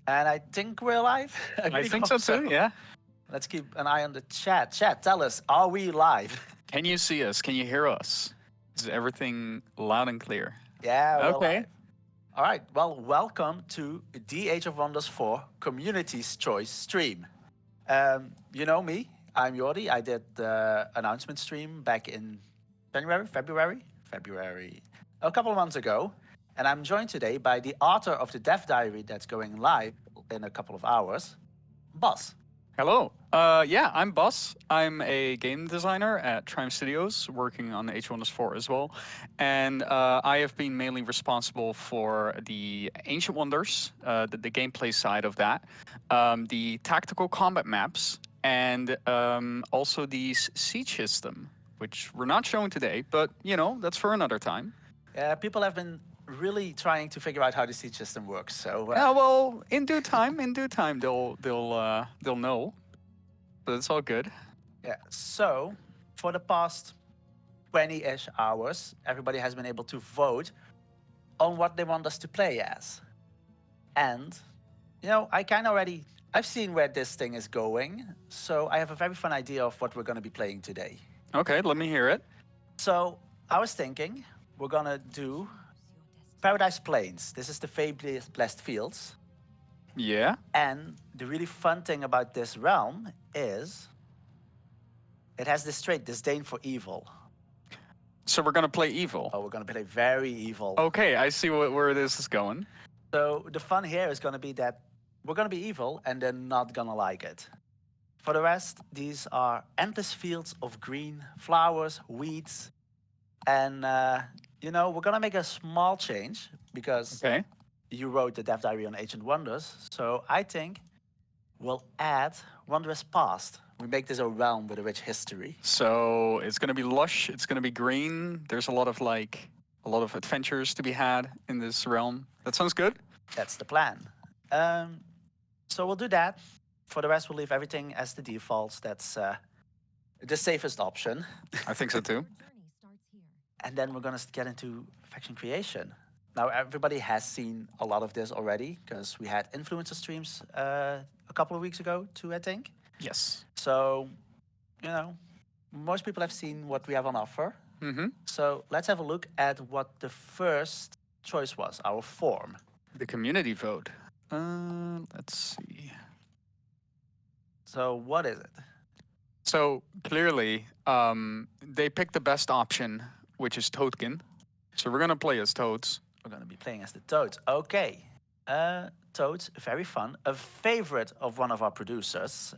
And I think we're live. I I really think so hope too, so. yeah. Let's keep an eye on the chat. Chat, tell us, are we live? Can you see us? Can you hear us? Is everything loud and clear? Yeah, we're Okay. live. All right, well, welcome to the Age of Wonders 4 Community's Choice stream. You know me, I'm Jordi. I did the announcement stream back in February, a couple of months ago. And I'm joined today by the author of the Death Diary that's going live in a couple of hours, Bas. Hello. Yeah, I'm Bas. I'm a game designer at Triumph Studios, working on H1S4 as well. And I have been mainly responsible for the Ancient Wonders, the gameplay side of that, the tactical combat maps, and also the siege system, which we're not showing today, but that's for another time. People have been really trying to figure out how the siege system works. So Yeah, well, in due time, they'll know. But it's all good. yeah, so for the past 20-ish hours, everybody has been able to vote on what they want us to play as. And I kind of already I've seen where this thing is going, so I have a very fun idea of what we're going to be playing today. Okay, let me hear it. So I was thinking we're going to do Paradise Plains. This is the Fey Blessed Fields. Yeah. And the really fun thing about this realm is it has this trait, disdain for evil. So we're gonna play evil. Oh, we're going to play very evil. Okay, I see where this is going. So the fun here is going to be that we're going to be evil and they're not going to like it. For the rest, these are endless fields of green flowers, weeds, and we're going to make a small change because Okay. you wrote the Death Diary on Ancient Wonders. So I think we'll add Wondrous Past. We make this a realm with a rich history. So it's gonna be lush. It's gonna be green. There's a lot of adventures to be had in this realm. That sounds good. That's the plan. So we'll do that. For the rest, we'll leave everything as the defaults. That's the safest option. I think so too. And then we're going to get into faction creation. Now, everybody has seen a lot of this already because we had influencer streams a couple of weeks ago too, I think. Yes. So, most people have seen what we have on offer. Mm-hmm. So let's have a look at what the first choice was, our form. The community vote. Let's see. So what is it? So clearly, they picked the best option, which is Toadkin. So we're gonna play as Toads. We're going to be playing as the Toads. Okay. Toads, very fun. A favorite of one of our producers.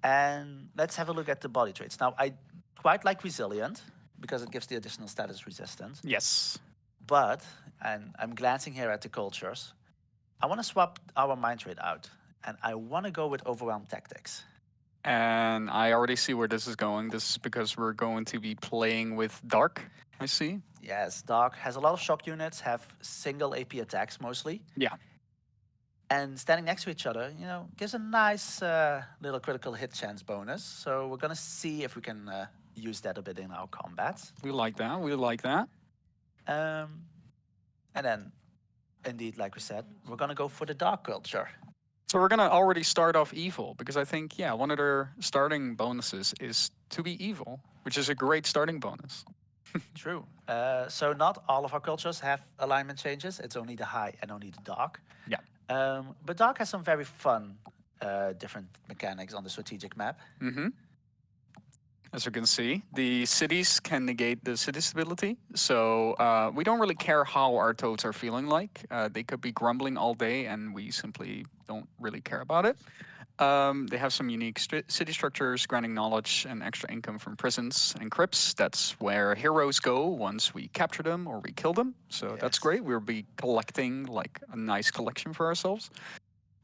And let's have a look at the body traits. Now, I quite like Resilient because it gives the additional status resistance. Yes. But, and I'm glancing here at the cultures, I want to swap our mind trait out. And I want to go with Overwhelmed Tactics. And I already see where this is going. This is because we're going to be playing with Dark, I see. Yes, Dark has a lot of shock units, have single AP attacks mostly. Yeah. And standing next to each other, gives a nice little critical hit chance bonus. So we're going to see if we can use that a bit in our combat. We like that. We like that. And then, indeed, like we said, we're going to go for the Dark culture. So we're going to already start off evil because I think, one of their starting bonuses is to be evil, which is a great starting bonus. True. So not all of our cultures have alignment changes. It's only the high and only the dark. Yeah. But dark has some very fun different mechanics on the strategic map. Mm-hmm. As you can see, the cities can negate the city stability. So we don't really care how our toads are feeling like. They could be grumbling all day and we simply don't really care about it. They have some unique city structures, granting knowledge and extra income from prisons and crypts. That's where heroes go once we capture them or we kill them. So that's great. We'll be collecting like a nice collection for ourselves.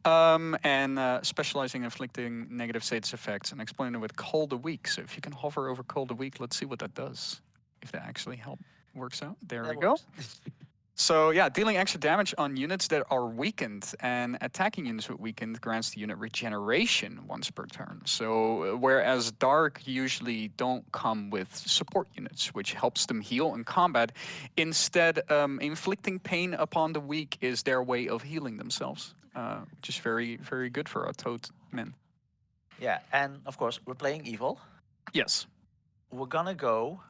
And specializing in inflicting negative status effects and explaining it with Call the Weak. So if you can hover over Call the Weak, let's see what that does. If that actually works out. There we go. So yeah, dealing extra damage on units that are weakened and attacking units with weakened grants the unit regeneration once per turn. So whereas Dark usually don't come with support units, which helps them heal in combat, instead inflicting pain upon the weak is their way of healing themselves, which is very very good for our toad men. Yeah, and of course, we're playing evil. Yes. We're gonna go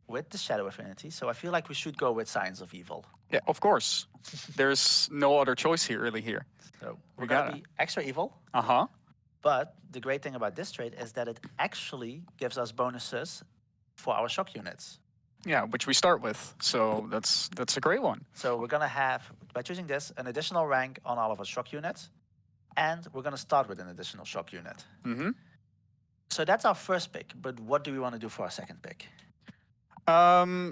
with the Shadow Affinity, so I feel like we should go with Signs of Evil. Yeah, of course. There's no other choice here really here. So we're We gonna gotta. be extra evil, Uh-huh. but the great thing about this trait is that it actually gives us bonuses for our shock units. Yeah, which we start with. So that's a great one. So we're gonna have, by choosing this, an additional rank on all of our shock units, and we're gonna start with an additional shock unit. Mm-hmm. So that's our first pick, but what do we want to do for our second pick?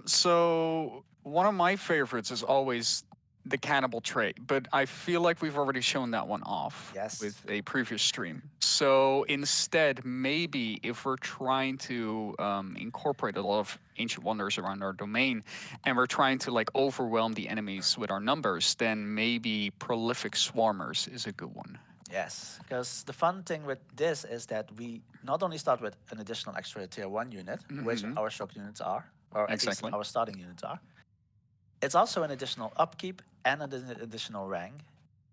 So one of my favorites is always the cannibal trait, but I feel like we've already shown that one off Yes. with a previous stream. So instead, maybe if we're trying to incorporate a lot of ancient wonders around our domain, and we're trying to like overwhelm the enemies with our numbers, then maybe prolific swarmers is a good one. Yes, because the fun thing with this is that we not only start with an additional extra tier 1 unit, which Mhm. our shock units are, or at least Exactly. our starting units are. It's also an additional upkeep and an additional rank.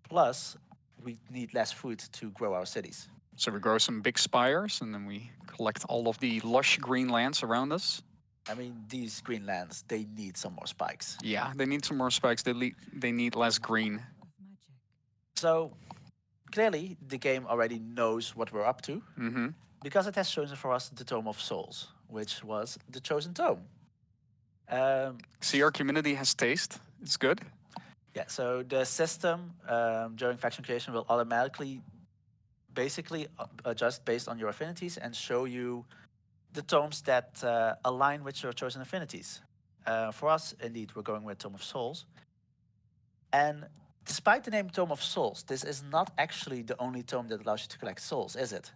Plus, we need less food to grow our cities. So we grow some big spires, and then we collect all of the lush green lands around us. I mean, these green lands, they need some more spikes. Yeah, they need some more spikes. They need less green. So, clearly, the game already knows what we're up to Mm-hmm. because it has chosen for us the Tome of Souls, which was the chosen tome. See, our community has taste. It's good. Yeah, so the system during faction creation will automatically basically adjust based on your affinities and show you the tomes that align with your chosen affinities. For us, indeed, we're going with Tome of Souls. And despite the name Tome of Souls, this is not actually the only tome that allows you to collect souls, is it?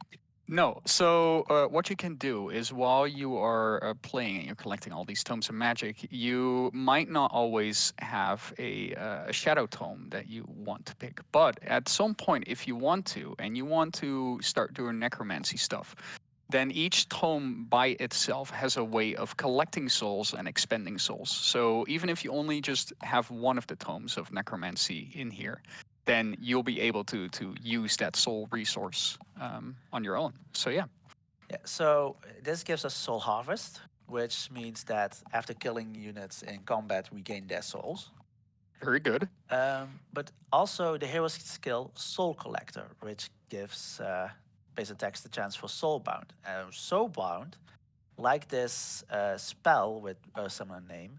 No. So what you can do is while you are playing and you're collecting all these tomes of magic, you might not always have a shadow tome that you want to pick. But at some point, if you want to, and you want to start doing necromancy stuff, then each tome by itself has a way of collecting souls and expending souls. So even if you only just have one of the tomes of necromancy in here, then you'll be able to use that soul resource on your own. So yeah. Yeah, so this gives us Soul Harvest, which means that after killing units in combat, we gain their souls. Very good. But also the hero's skill Soul Collector, which gives base attacks the chance for Soulbound. Soulbound, like this spell with a similar name,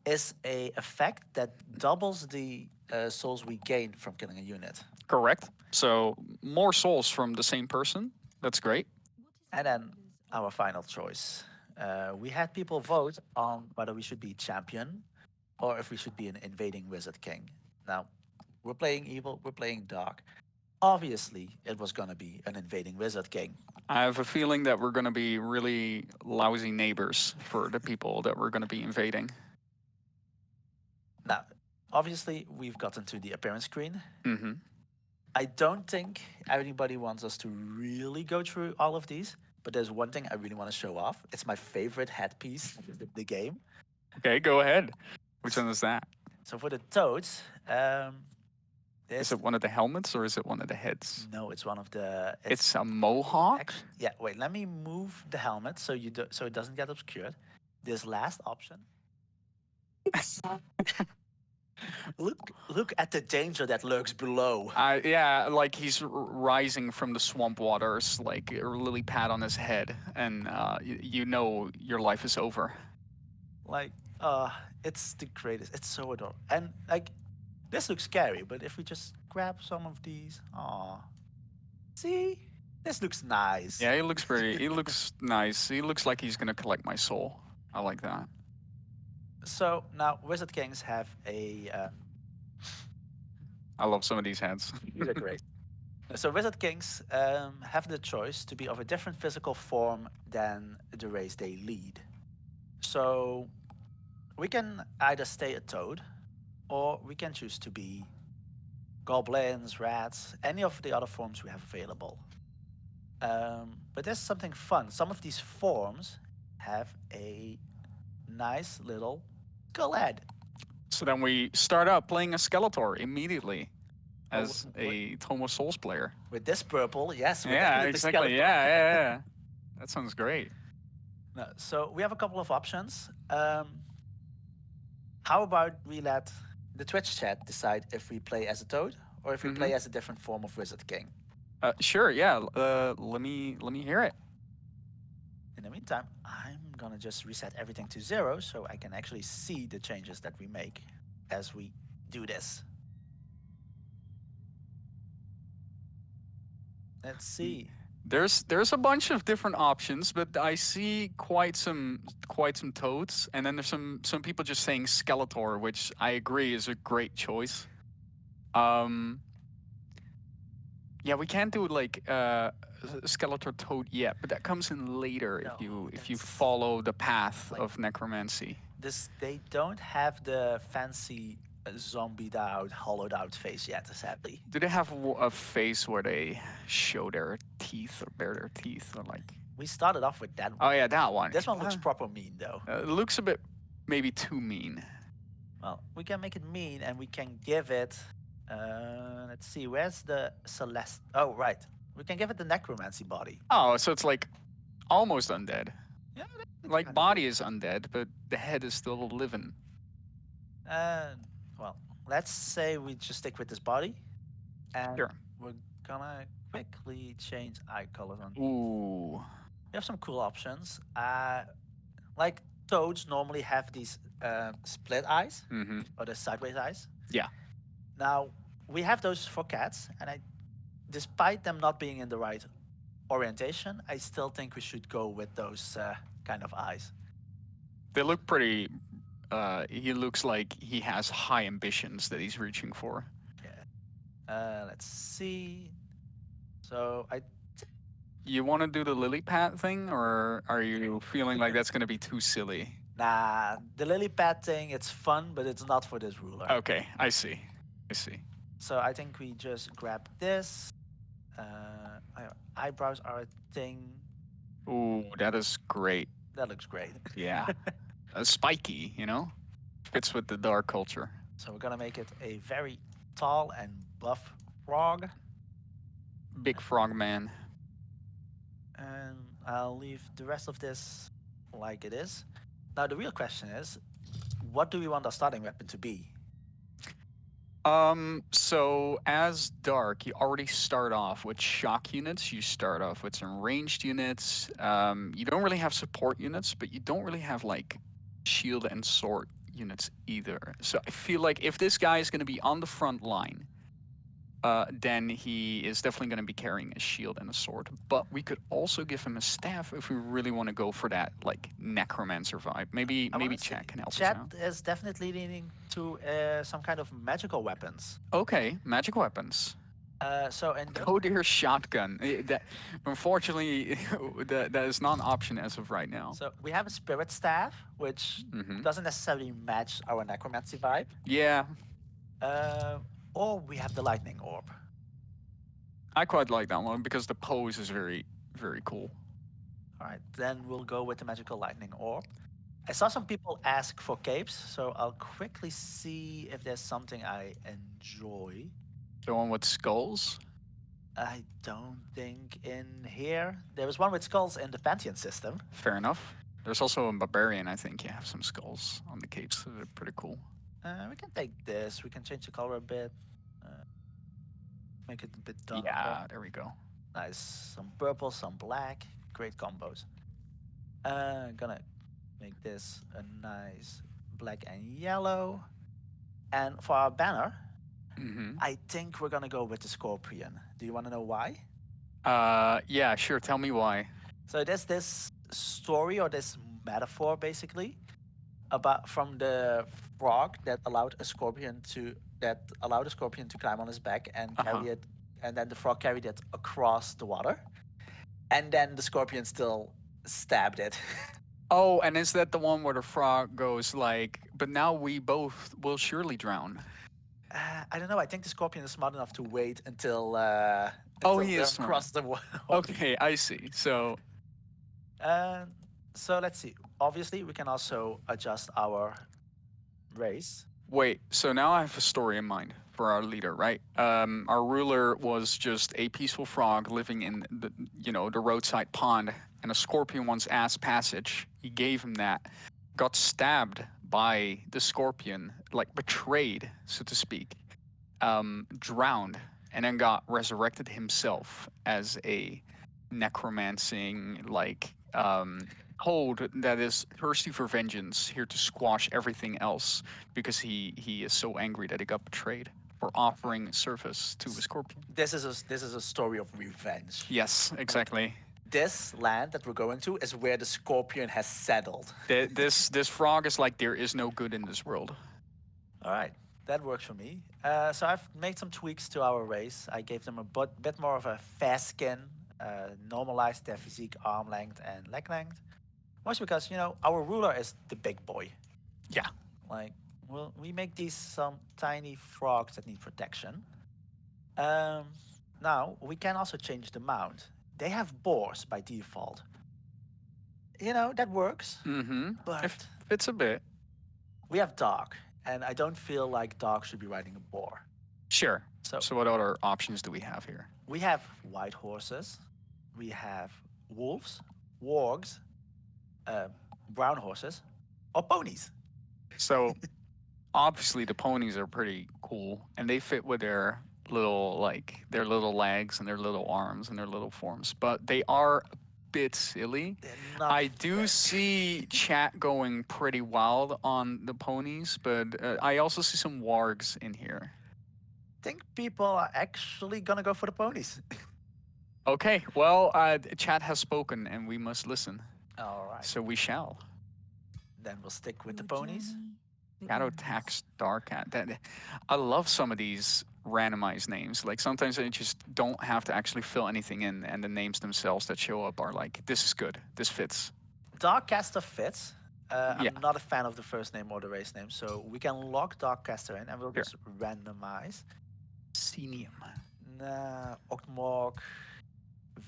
is a effect that doubles the souls we gain from killing a unit. Correct. So more souls from the same person. That's great. And then our final choice. We had people vote on whether we should be champion or if we should be an invading wizard king. Now, we're playing evil, we're playing dark. Obviously, it was gonna be an invading wizard king. I have a feeling that we're going to be really lousy neighbors for the people that we're going to be invading. Now, obviously, we've gotten to the appearance screen. Mm-hmm. I don't think anybody wants us to really go through all of these, but there's one thing I really want to show off. It's my favorite headpiece of the game. Okay, go ahead. Which one is that? So for the toads, Is it one of the helmets or is it one of the heads? no, it's one of the. It's a mohawk. Yeah, wait. Let me move the helmet so so it doesn't get obscured. This last option. Look at the danger that lurks below. Yeah, like he's rising from the swamp waters, like a lily pad on his head, and you know your life is over. Like, it's the greatest. It's so adorable. And like, this looks scary, but if we just grab some of these, see, this looks nice. Yeah, he looks very. He looks nice. He looks like he's gonna collect my soul. I like that. So now Wizard Kings have a. I love some of these heads. These are great. So Wizard Kings have the choice to be of a different physical form than the race they lead. So we can either stay a toad, or we can choose to be goblins, rats, any of the other forms we have available. But there's something fun. Some of these forms have a nice little skull head. So then we start out playing a Skeletor immediately Oh, as a Tome of Souls player. with this purple, yes, we're Yeah, definitely exactly. Skeletor. Yeah. That sounds great. No, so we have a couple of options. How about we let the Twitch chat decide if we play as a toad or if we Mm-hmm. play as a different form of Wizard King? Sure. Yeah. Let me hear it. In the meantime, I'm gonna just reset everything to 0 so I can actually see the changes that we make as we do this. Let's see. There's a bunch of different options, but I see quite some toads, and then there's some people just saying Skeletor, which I agree is a great choice. Um, yeah, we can't do like Skeletor Toad yet, but that comes in later if No, you that's follow the path like of necromancy. this. They don't have the fancy zombied out, hollowed out face yet, sadly. Do they have a face where they show their teeth or bare their teeth or like? We started off with that Oh one. yeah, that one. This one looks proper mean though. It looks a bit maybe too mean. Well, we can make it mean and we can give it. Let's see, where's the Celeste? Oh, right. We can give it the necromancy body. Oh, so it's like almost undead. Yeah, that's Like kind of body is undead, but the head is still living. well, let's say we just stick with this body, and Sure. we're gonna quickly change eye colors on. Ooh. We have some cool options. Like toads normally have these split eyes Mm-hmm. or the sideways eyes. Yeah. Now we have those for cats, and despite them not being in the right orientation, I still think we should go with those kind of eyes. They look pretty. He looks like he has high ambitions that he's reaching for. Yeah. Let's see. So You want to do the lily pad thing, or are you feeling like that's going to be too silly? the lily pad thing, it's fun, but it's not for this ruler. Okay, I see. I see. So I think we just grab this. Eyebrows are a thing. Ooh, that is great. That looks great. Yeah. Spiky, fits with the dark culture. So we're gonna make it a very tall and buff frog. Big frog man. And I'll leave the rest of this like it is. Now the real question is, what do we want our starting weapon to be? So as dark, you already start off with shock units. You start off with some ranged units. You don't really have support units, but you don't really have like shield and sword units either. So I feel like if this guy is going to be on the front line, then he is definitely going to be carrying a shield and a sword. But we could also give him a staff if we really want to go for that like necromancer vibe. Maybe Chat can help us Chat out. is definitely leaning to some kind of magical weapons. Okay, magic weapons. So and Codeer shotgun. That unfortunately that is not an option as of right now. so we have a spirit staff, which doesn't necessarily match our necromancy vibe. Yeah, Or we have the lightning orb. I quite like that one because the pose is very very cool. All right, then we'll go with the magical lightning orb. I saw some people ask for capes, so I'll quickly see if there's something I enjoy. The one with skulls. I don't think in here. There was one with skulls in the Pantheon system. Fair enough. There's also a barbarian. I think you have some skulls on the capes. They're pretty cool. We can take this. We can change the color a bit. Make it a bit darker. Yeah, there we go. Nice. Some purple, some black. Great combos. Gonna make this a nice black and yellow. And for our banner, I think we're gonna go with the scorpion. Do you want to know why? Yeah, sure. Tell me why. So there's this story or this metaphor basically about from the frog that allowed a scorpion to climb on his back and carry it, and then the frog carried it across the water, and then the scorpion still stabbed it. Oh, and is that the one where the frog goes like, but now we both will surely drown? I don't know. I think the scorpion is smart enough to wait Oh, until he is they're smart. across the water. Okay, I see. So, Uh, so let's see. Obviously, we can also adjust our race. wait, so now I have a story in mind for our leader, right? Our ruler was just a peaceful frog living in the roadside pond, and a scorpion once asked passage. He gave him that, got stabbed by the scorpion, like betrayed, so to speak, drowned, and then got resurrected himself as a necromancing, like, toad that is thirsty for vengeance, here to squash everything else because he is so angry that he got betrayed for offering service to a scorpion. This is a story of revenge. Yes, Like exactly. this land that we're going to is where the scorpion has settled. This frog is like, there is no good in this world. All right, that works for me. So I've made some tweaks to our race. I gave them a bit more of a fair skin, normalized their physique, arm length, and leg length. Mostly because our ruler is the big boy. Yeah. Like, well, we make these some tiny frogs that need protection. Um, Now we can also change the mount. They have boars by default. That works, Mm-hmm. It but fits a bit. we have dog, and I don't feel like dog should be riding a boar. Sure. So So what other options do we have here? we have white horses, we have wolves, wargs, uh, brown horses, or ponies. So obviously the ponies are pretty cool, and they fit with their little legs and their little arms and their little forms, but they are a bit silly. They're not I do very. see chat going pretty wild on the ponies, but I also see some wargs in here. Think people are actually gonna go for the ponies. Okay, well, chat has spoken and we must listen, All right, so we shall. then we'll stick with the Your ponies. journey Shadow begins. Tax Dark Cat. I love some of these randomized names. Like sometimes I just don't have to actually fill anything in, and the names themselves that show up are like, this is good, this fits. Darkcaster fits. Yeah, I'm not a fan of the first name or the race name, so we can lock Darkcaster in and we'll Sure. just randomize. Scenium. Octmorg,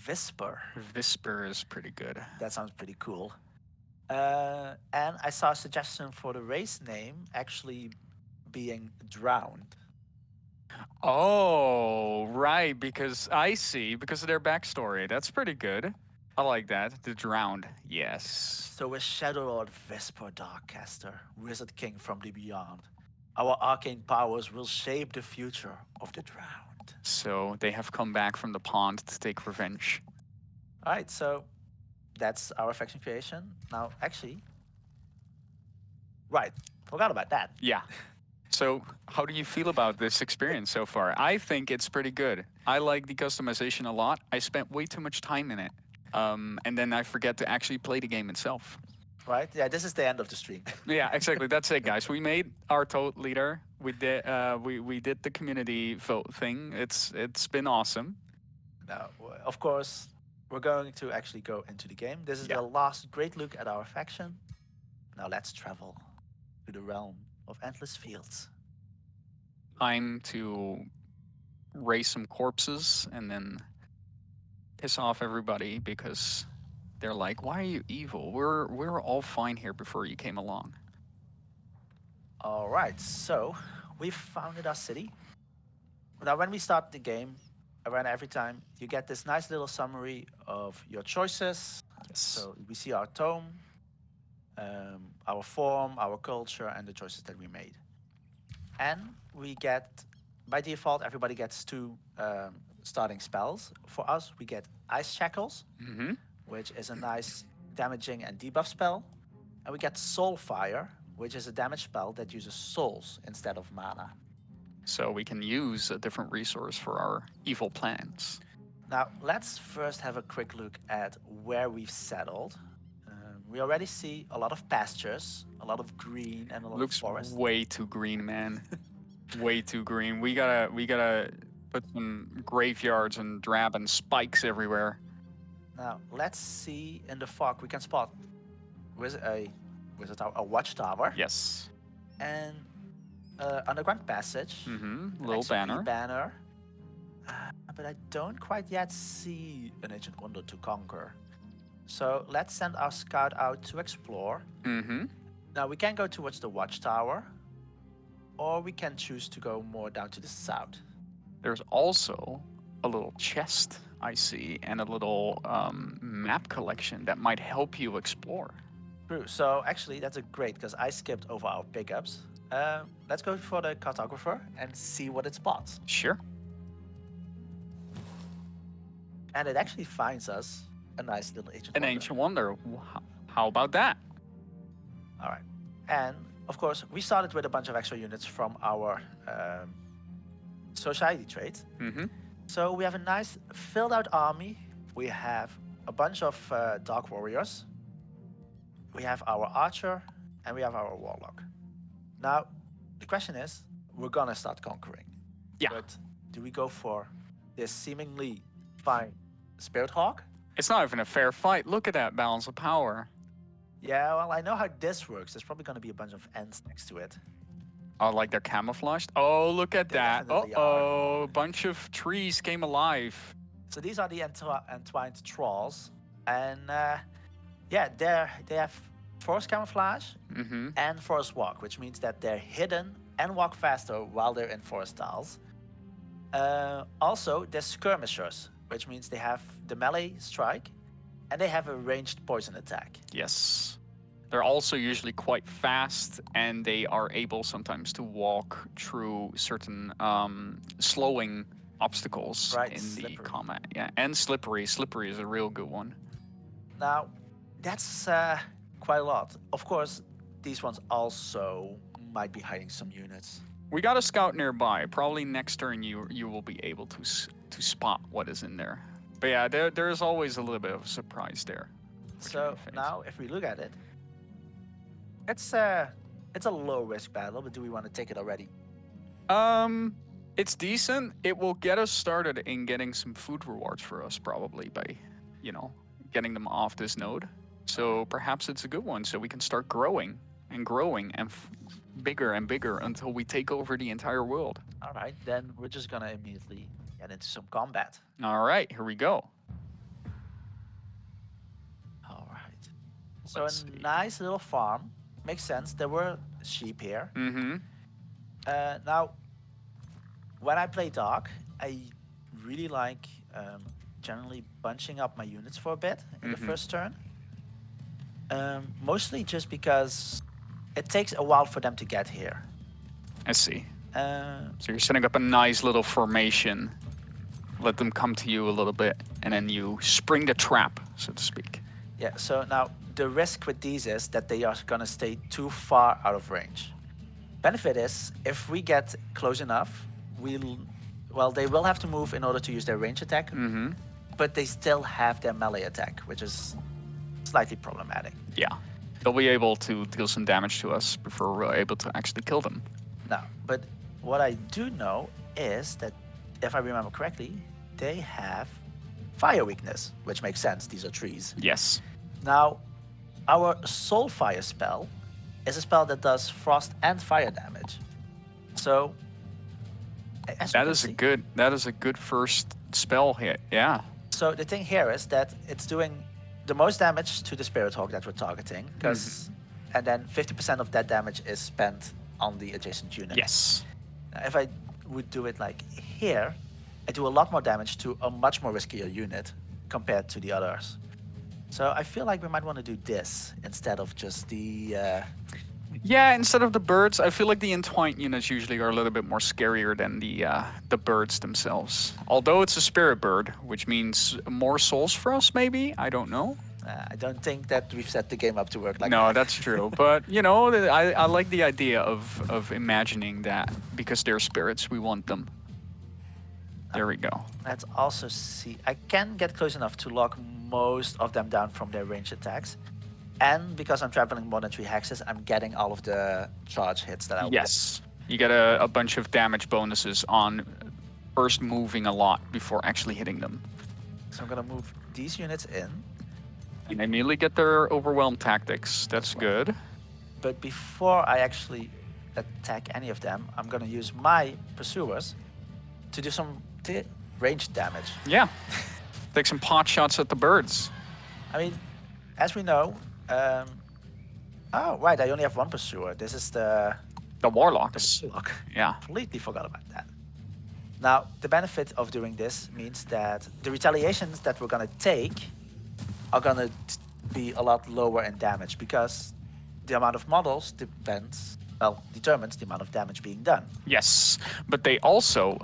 Whisper. Whisper is pretty good. That sounds pretty cool. And I saw a suggestion for the race name actually being Drowned. Oh, right, because I see, because of their backstory. That's pretty good. I like that. The Drowned. Yes. So we're Shadow Lord Whisper Darkcaster, Wizard King from the Beyond. Our arcane powers will shape the future of the Drowned. So they have come back from the pond to take revenge. All right, so that's our faction creation. Now, actually, right, forgot about that. Yeah. So, how do you feel about this experience so far? I think it's pretty good. I like the customization a lot. I spent way too much time in it. And then I forget to actually play the game itself. Right? Yeah, this is the end of the stream. Yeah, exactly. That's it, guys. We made our toad leader. We did the community vote thing. It's been awesome. Now, of course, we're going to actually go into the game. This is Yeah. the last great look at our faction. Now let's travel to the realm of endless fields. Time to raise some corpses and then piss off everybody because they're like, "Why are you evil? We're all fine here before you came along." All right, so we've founded our city. Now, when we start the game, around every time, you get this nice little summary of your choices. Yes. So we see our tome, our form, our culture, and the choices that we made. And we get, by default, everybody gets two starting spells. For us, we get Ice Shackles, Mm-hmm. which is a nice damaging and debuff spell. And we get Soul Fire, which is a damage spell that uses souls instead of mana. So we can use a different resource for our evil plans. Now, let's first have a quick look at where we've settled. We already see a lot of pastures, a lot of green, and a lot Looks of forest. way too green, man. Way too green. We gotta put some graveyards and drab and spikes everywhere. Now, let's see in the fog. We can spot a watchtower, Yes. and underground passage, an Little XP banner. banner. But I don't quite yet see an ancient wonder to conquer. So let's send our scout out to explore. Now we can go towards the watchtower, or we can choose to go more down to the south. There's also a little chest I see and a little map collection that might help you explore. True. So actually, that's a great because I skipped over our pickups. Let's go for the cartographer and see what it spots. Sure. And it actually finds us a nice little ancient An wonder. ancient wonder. How about that? All right. And of course, we started with a bunch of extra units from our society trait. So we have a nice filled out army. We have a bunch of dark warriors. We have our archer, and we have our warlock. Now, the question is, we're gonna start conquering. Yeah. But do we go for this seemingly fine spirit hawk? It's not even a fair fight. Look at that balance of power. Yeah, well, I know how this works. There's probably gonna be a bunch of ends next to it. Oh, like they're camouflaged? Oh, look at They that. definitely Uh-oh. A bunch of trees came alive. So these are the entwined trolls, and yeah, they have forest camouflage and forest walk, which means that they're hidden and walk faster while they're in forest tiles. Also, they're skirmishers, which means they have the melee strike, and they have a ranged poison attack. Yes. They're also usually quite fast, and they are able sometimes to walk through certain slowing obstacles Right, in slippery. the combat. Yeah, and slippery. Slippery is a real good one. Now, that's quite a lot. Of course, these ones also might be hiding some units. We got a scout nearby. Probably next turn you will be able to spot what is in there. But yeah, there is always a little bit of a surprise there. So now, if we look at it, it's a low risk battle. But do we want to take it already? It's decent. It will get us started in getting some food rewards for us, probably by, getting them off this node. So perhaps it's a good one, so we can start growing and bigger and bigger until we take over the entire world. All right, then we're just gonna immediately get into some combat. All right, here we go. All right. So nice little farm. Makes sense. There were sheep here. Now, when I play Dark, I really like generally bunching up my units for a bit in the first turn. Mostly just because it takes a while for them to get here. I see. So you're setting up a nice little formation. Let them come to you a little bit, and then you spring the trap, so to speak. Yeah, so now the risk with these is that they are going to stay too far out of range. Benefit is, if we get close enough, they will have to move in order to use their range attack, but they still have their melee attack, which is slightly problematic. Yeah. They'll be able to deal some damage to us before we're able to actually kill them. No, but what I do know is that, if I remember correctly, they have fire weakness, which makes sense. These are trees. Yes. Now, our Soul Fire spell is a spell that does frost and fire damage. So, that is a good first spell hit. Yeah. So the thing here is that it's doing the most damage to the Spirit Hawk that we're targeting, and then 50% of that damage is spent on the adjacent unit. Yes. Now, if I would do it like here, I do a lot more damage to a much more riskier unit compared to the others. So I feel like we might want to do this instead of just the... Yeah, instead of the birds, I feel like the entwined units usually are a little bit more scarier than the birds themselves. Although it's a spirit bird, which means more souls for us, maybe? I don't know. I don't think that we've set the game up to work like that. No, that's true. But, I like the idea of imagining that because they're spirits, we want them. There we go. Let's also see. I can get close enough to lock most of them down from their range attacks. And because I'm traveling more than 3 hexes, I'm getting all of the charge hits that I want. Yes. You get a bunch of damage bonuses on first moving a lot before actually hitting them. So I'm going to move these units in. And they immediately get their overwhelm tactics. That's good. But before I actually attack any of them, I'm gonna use my pursuers to do some ranged damage. Yeah. Take some pot shots at the birds. I mean, as we know, oh right, I only have one pursuer. This is the Warlocks. warlock. Yeah. Completely forgot about that. Now, the benefit of doing this means that the retaliations that we're gonna take are gonna be a lot lower in damage because the amount of models determines the amount of damage being done. Yes, but they also,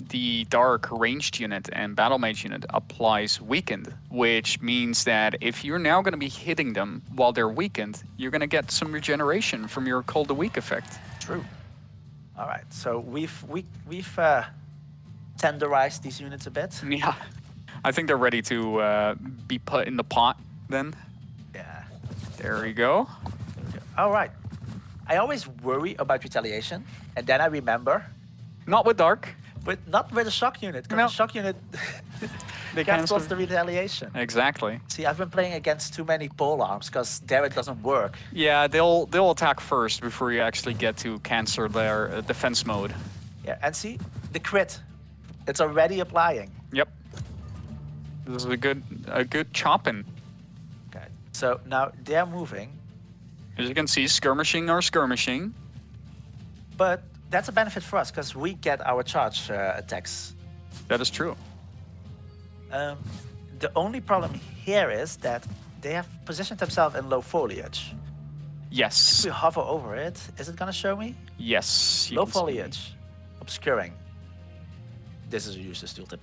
the dark ranged unit and battle mage unit applies weakened, which means that if you're now going to be hitting them while they're weakened, you're going to get some regeneration from your cold the weak effect. True. All right, so we've tenderized these units a bit. Yeah, I think they're ready to be put in the pot then. Yeah. There we go. All right. I always worry about retaliation, and then I remember, Not with dark. but not with a shock unit, because No. the shock unit They cancels cancel. the retaliation. Exactly. See, I've been playing against too many pole arms, because there it doesn't work. Yeah, they'll attack first before you actually get to cancel their defense mode. Yeah, and see, the crit, it's already applying. Yep. This is a good chopping. Okay. So now they're moving, As you can see, skirmishing are skirmishing. but that's a benefit for us, because we get our charge attacks. That is true. The only problem here is that they have positioned themselves in low foliage. If Yes. we hover over it, is it gonna show me? Yes. you Low can see. foliage, obscuring. This is a useless tooltip.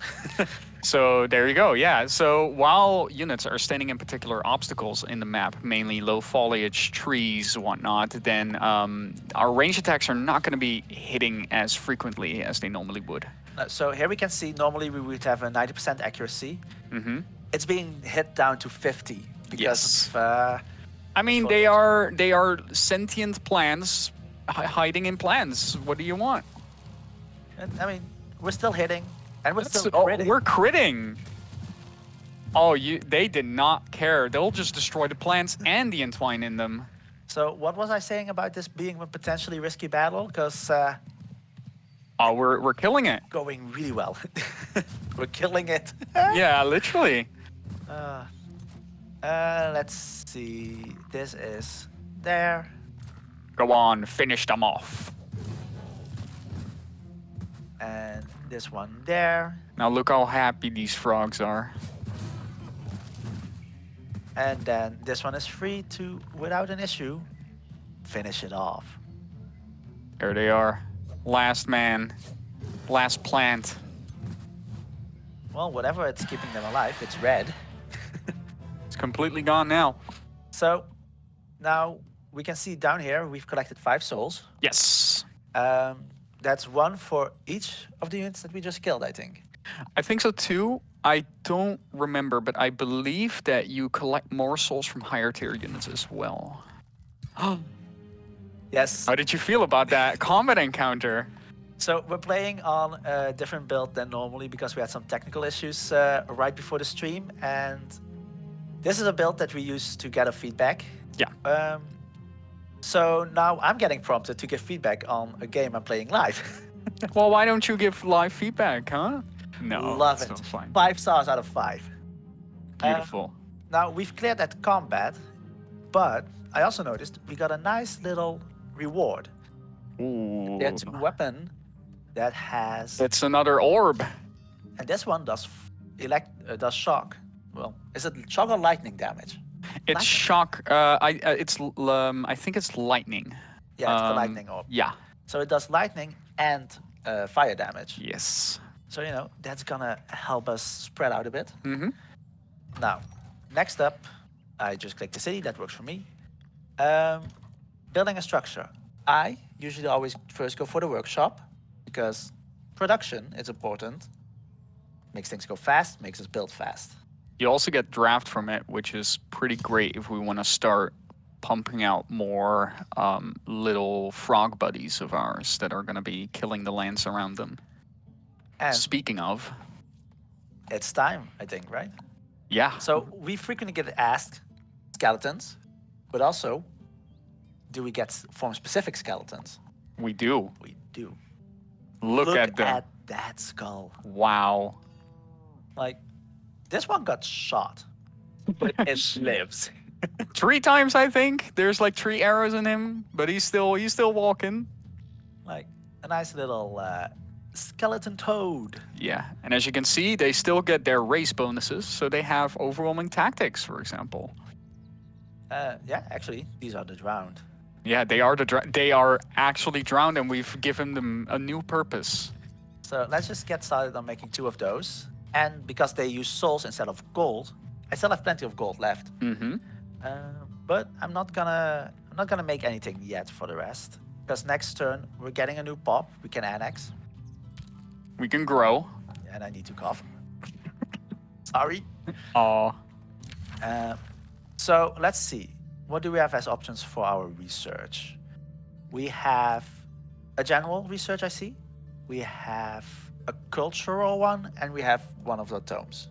So there you go. Yeah. So while units are standing in particular obstacles in the map, mainly low foliage, trees, whatnot, then our range attacks are not going to be hitting as frequently as they normally would. So here we can see normally we would have a 90% accuracy. Mm-hmm. It's being hit down to 50 because Yes. of I mean, they are sentient plants hiding in plants. What do you want? I mean, we're still hitting and we're still Oh, critting. we're critting. Oh, they did not care. They'll just destroy the plants and the entwine in them. So what was I saying about this being a potentially risky battle? Because Oh, we're killing it. going really well. We're killing it. Yeah, literally. Let's see. This is there. Go on, finish them off. And this one there. Now look how happy these frogs are. And then this one is free to, without an issue, finish it off. There they are. Last man. Last plant. Well, whatever it's keeping them alive, it's red. It's completely gone now. So now we can see down here we've collected 5 souls. Yes. That's 1 for each of the units that we just killed, I think. I think so too. I don't remember, but I believe that you collect more souls from higher tier units as well. Yes. How did you feel about that combat encounter? So we're playing on a different build than normally because we had some technical issues right before the stream, and this is a build that we use to gather feedback. Yeah. So now I'm getting prompted to give feedback on a game I'm playing live. Well, why don't you give live feedback, huh? No. Love that's it. not fine. 5 stars out of 5. Beautiful. Now we've cleared that combat, but I also noticed we got a nice little reward. Ooh. It's a weapon that has, It's another orb. and this one does does shock. Well, is it shock or lightning damage? It's Lightning. shock. I think it's lightning. Yeah, it's the lightning orb. Yeah. So it does lightning and fire damage. Yes. So that's gonna help us spread out a bit. Mm-hmm. Now, next up, I just click the city. That works for me. Building a structure. I usually always first go for the workshop because production is important. Makes things go fast, makes us build fast. You also get draft from it, which is pretty great if we want to start pumping out more little frog buddies of ours that are going to be killing the lands around them. And Speaking of, it's time, I think, right? Yeah, So we frequently get asked skeletons, but also, do we get form-specific skeletons? we do. We do. Look Look at the at that skull. wow. Like, this one got shot, but it lives. 3 times, I think. There's like 3 arrows in him, but he's still walking. Like, a nice little skeleton toad. Yeah, and as you can see, they still get their race bonuses, so they have overwhelming tactics, for example. Yeah, actually, these are the drowned. Yeah, they are actually drowned, and we've given them a new purpose. So let's just get started on making 2 of those. And because they use souls instead of gold, I still have plenty of gold left. Mm-hmm. But I'm not gonna make anything yet for the rest. Because next turn we're getting a new pop we can annex. We can grow. And I need to cough. Sorry. Aw. So let's see. What do we have as options for our research? We have a general research, I see. We have a cultural one, and we have one of the tomes.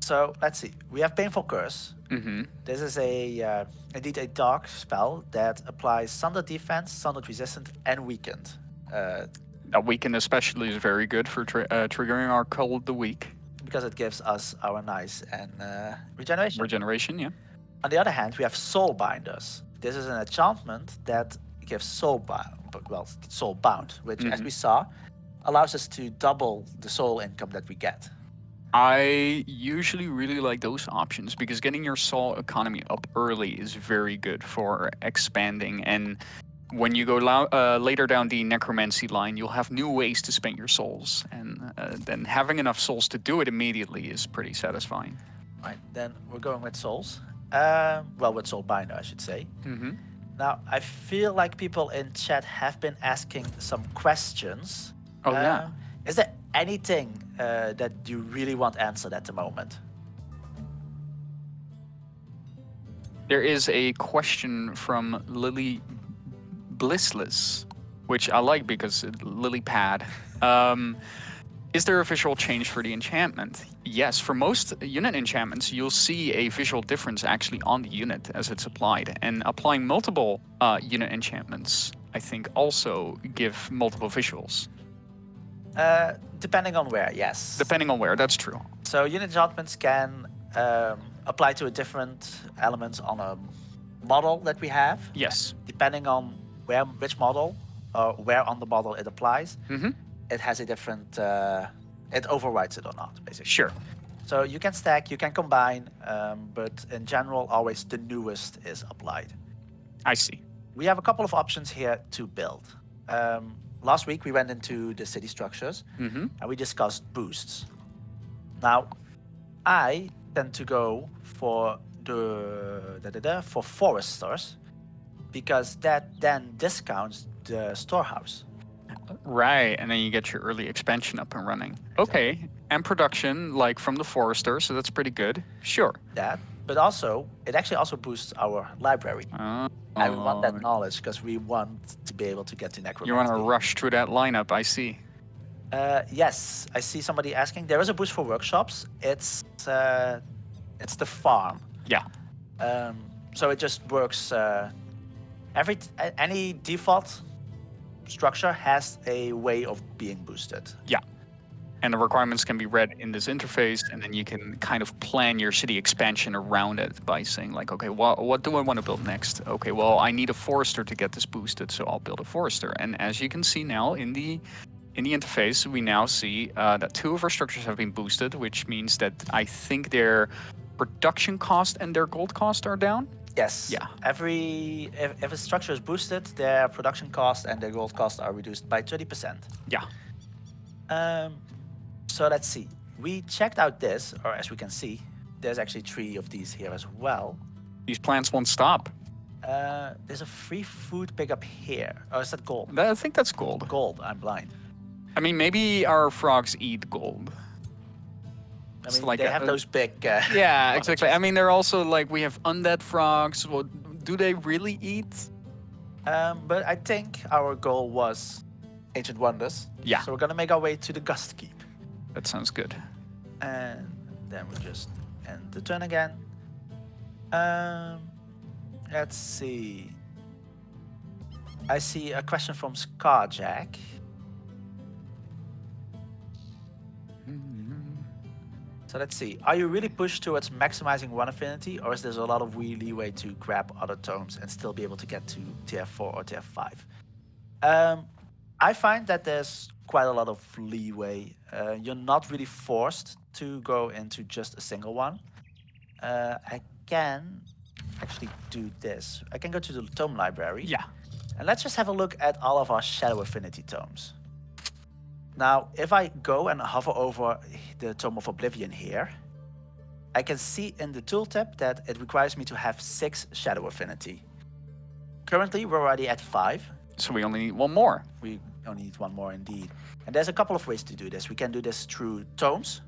So let's see. We have Painful Curse. Mm-hmm. This is indeed a dark spell that applies Sundered Defense, Sundered Resistant, and Weakened. That weekend especially is very good for triggering our Call of the Week. Because it gives us our nice and regeneration. Regeneration, yeah. On the other hand, we have Soul Binders. This is an enchantment that gives soul bound, which, as we saw, allows us to double the soul income that we get. I usually really like those options because getting your soul economy up early is very good for expanding. And when you go later down the necromancy line, you'll have new ways to spend your souls. And then having enough souls to do it immediately is pretty satisfying. Right, then we're going with souls. With Soul Binder, I should say. Mm-hmm. Now, I feel like people in chat have been asking some questions. Oh, yeah. Is there anything that you really want answered at the moment? There is a question from Lily Blissless, which I like because Lily Pad. Is there a visual change for the enchantment? Yes, for most unit enchantments, you'll see a visual difference actually on the unit as it's applied. And applying multiple unit enchantments, I think, also give multiple visuals. Depending on where, yes. Depending on where, that's true. So unit enchantments can apply to a different elements on a model that we have. Yes. Depending on which model or where on the model it applies. Mm-hmm. It has a different, it overrides it or not, basically. Sure. So you can stack, you can combine, but in general, always the newest is applied. I see. We have a couple of options here to build. Last week, we went into the city structures, and we discussed boosts. Now, I tend to go for for foresters, because that then discounts the storehouse. Right, and then you get your early expansion up and running. Okay, and production, like from the forester, so that's pretty good. Sure. That, but also, it actually also boosts our library. And we want that knowledge because we want to be able to get to necromancy. You want to rush through that lineup, I see. Yes, I see somebody asking. There is a boost for workshops. It's the farm. Yeah. So it just works. Any default structure has a way of being boosted. Yeah. And the requirements can be read in this interface, and then you can kind of plan your city expansion around it by saying like, okay, well, what do I want to build next? Okay, well, I need a forester to get this boosted, so I'll build a forester. And as you can see now in the interface, we now see that 2 of our structures have been boosted, which means that I think their production cost and their gold cost are down. Yes. Yeah. If a structure is boosted, their production cost and their gold cost are reduced by 30%. Yeah. So let's see. We checked out this, or as we can see, there's actually 3 of these here as well. These plants won't stop. There's a free food pickup here. Oh, is that gold? I think that's gold. Gold. I'm blind. I mean, maybe our frogs eat gold. I mean, they have those big... yeah, exactly. I mean, they're also like, we have undead frogs. Well, do they really eat? But I think our goal was Ancient Wonders. Yeah. So we're going to make our way to the Gust Keep. That sounds good. And then we just end the turn again. Um, let's see. I see a question from Scarjack. So let's see. Are you really pushed towards maximizing one affinity, or is there a lot of leeway to grab other tomes and still be able to get to tier 4 or tier 5? I find that there's quite a lot of leeway. You're not really forced to go into just a single one. I can actually do this. I can go to the tome library. Yeah. And let's just have a look at all of our Shadow Affinity tomes. Now, if I go and hover over the Tome of Oblivion here, I can see in the tooltip that it requires me to have 6 Shadow Affinity. Currently, we're already at 5. So we only need one more. We only need one more indeed. And there's a couple of ways to do this. We can do this through tomes,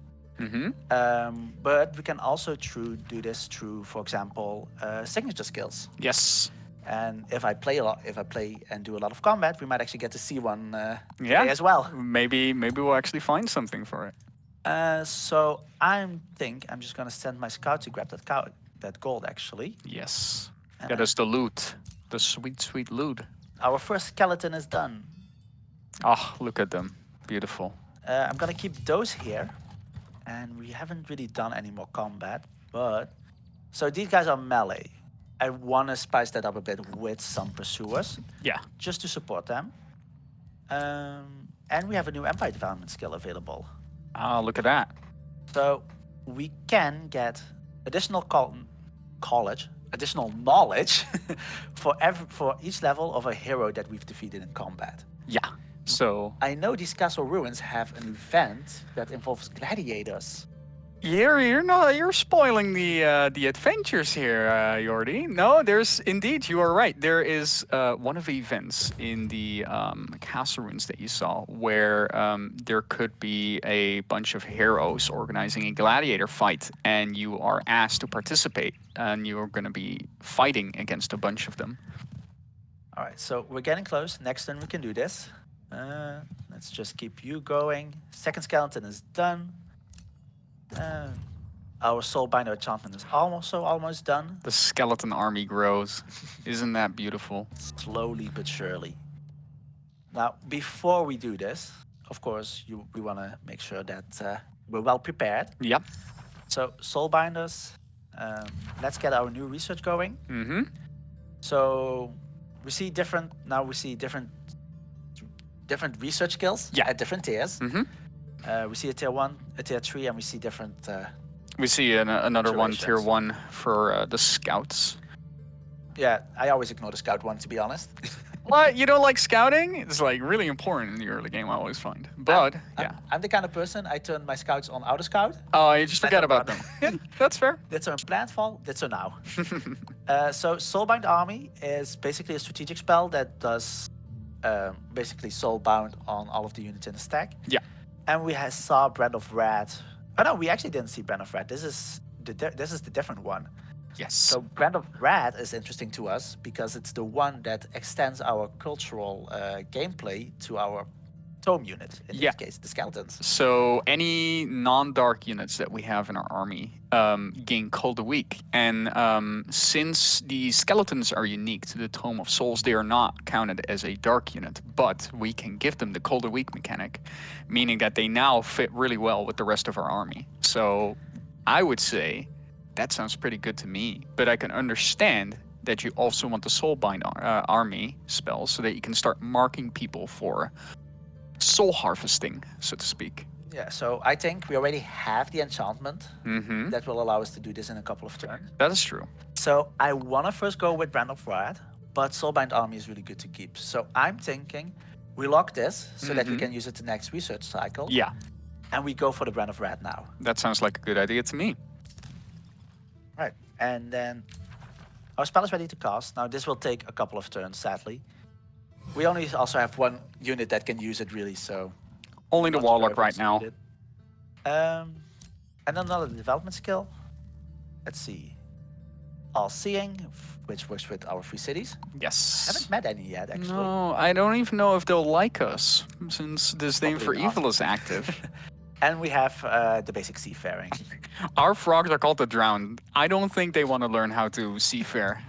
but we can also do this through, for example, signature skills. Yes. And if I play and do a lot of combat, we might actually get to see one today as well. Maybe we'll actually find something for it. So I'm just gonna send my scout to grab that gold actually. Yes. Get us the loot, the sweet loot. Our first skeleton is done. Oh, look at them, beautiful. I'm gonna keep those here, and we haven't really done any more combat. But so these guys are melee. I want to spice that up a bit with some pursuers. Yeah. Just to support them. And we have a new Empire Development skill available. Ah, look at that. So we can get additional knowledge for each level of a hero that we've defeated in combat. Yeah. So I know these castle ruins have an event that involves gladiators. You're spoiling the adventures here, Jordi. No, you are right. There is one of the events in the castle ruins that you saw where there could be a bunch of heroes organizing a gladiator fight, and you are asked to participate, and you are going to be fighting against a bunch of them. All right, so we're getting close. Next turn we can do this. Let's just keep you going. Second skeleton is done. Our Soulbinder enchantment is almost done. The skeleton army grows. Isn't that beautiful? Slowly but surely. Now, before we do this, of course, we want to make sure that we're well prepared. Yep. So, Soulbinders, let's get our new research going. Mm-hmm. So, we see different research skills at different tiers. Mm-hmm. We see a tier 1, a tier 3, and we see different... we see another one, tier durations. 1, for the scouts. Yeah, I always ignore the scout one, to be honest. What? You don't like scouting? It's like really important in the early game, I always find. But, yeah. I'm the kind of person, I turn my scouts on auto scout. Oh, you just forget about them. Yeah, that's fair. That's on Plantfall, that's on now. So Soulbind Army is basically a strategic spell that does basically Soulbound on all of the units in the stack. Yeah. And we saw Brand of Rat. Oh no, we actually didn't see Brand of Rat. This is the different one. Yes. So Brand of Rat is interesting to us because it's the one that extends our cultural gameplay to our tome unit. In this case, the skeletons. So any non-dark units that we have in our army gain Cold a week. And since the skeletons are unique to the Tome of Souls, they are not counted as a dark unit. But we can give them the Cold a week mechanic, meaning that they now fit really well with the rest of our army. So I would say that sounds pretty good to me. But I can understand that you also want the Soulbind army spell so that you can start marking people for soul harvesting, so to speak. Yeah, so I think we already have the enchantment that will allow us to do this in a couple of turns. That is true. So I want to first go with Brand of Rat, but Soulbind Army is really good to keep. So I'm thinking we lock this so that we can use it the next research cycle. Yeah. And we go for the Brand of Rat now. That sounds like a good idea to me. Right, and then our spell is ready to cast. Now this will take a couple of turns, sadly. We only also have one unit that can use it, really, so... Only the Warlock right now. And another development skill. Let's see. All-Seeing, which works with our 3 cities. Yes. I haven't met any yet, actually. No, I don't even know if they'll like us, since this Disdain for Probably not. Evil is active. And we have the basic seafaring. Our frogs are called the drowned. I don't think they want to learn how to seafare.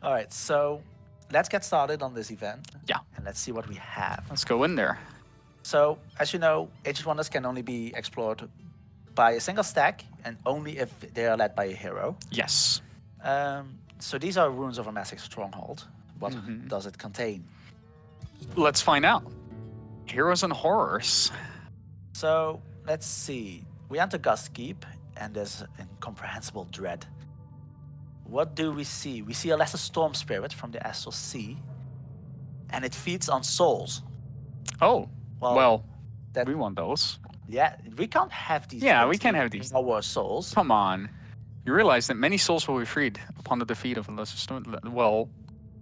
All right, so let's get started on this event. Yeah. And let's see what we have. Let's go in there. So, as you know, Ancient Wonders can only be explored by a single stack and only if they are led by a hero. Yes. So these are ruins of a massive stronghold. What does it contain? Let's find out. Heroes and horrors. So let's see. We enter Gust Keep, and there's incomprehensible dread. What do we see? We see a lesser storm spirit from the Astral Sea, and it feeds on souls. Oh, well, that, we want those. Yeah, we can't have these. Yeah, we can't have these. Our souls. Come on. You realize that many souls will be freed upon the defeat of a lesser storm. Well,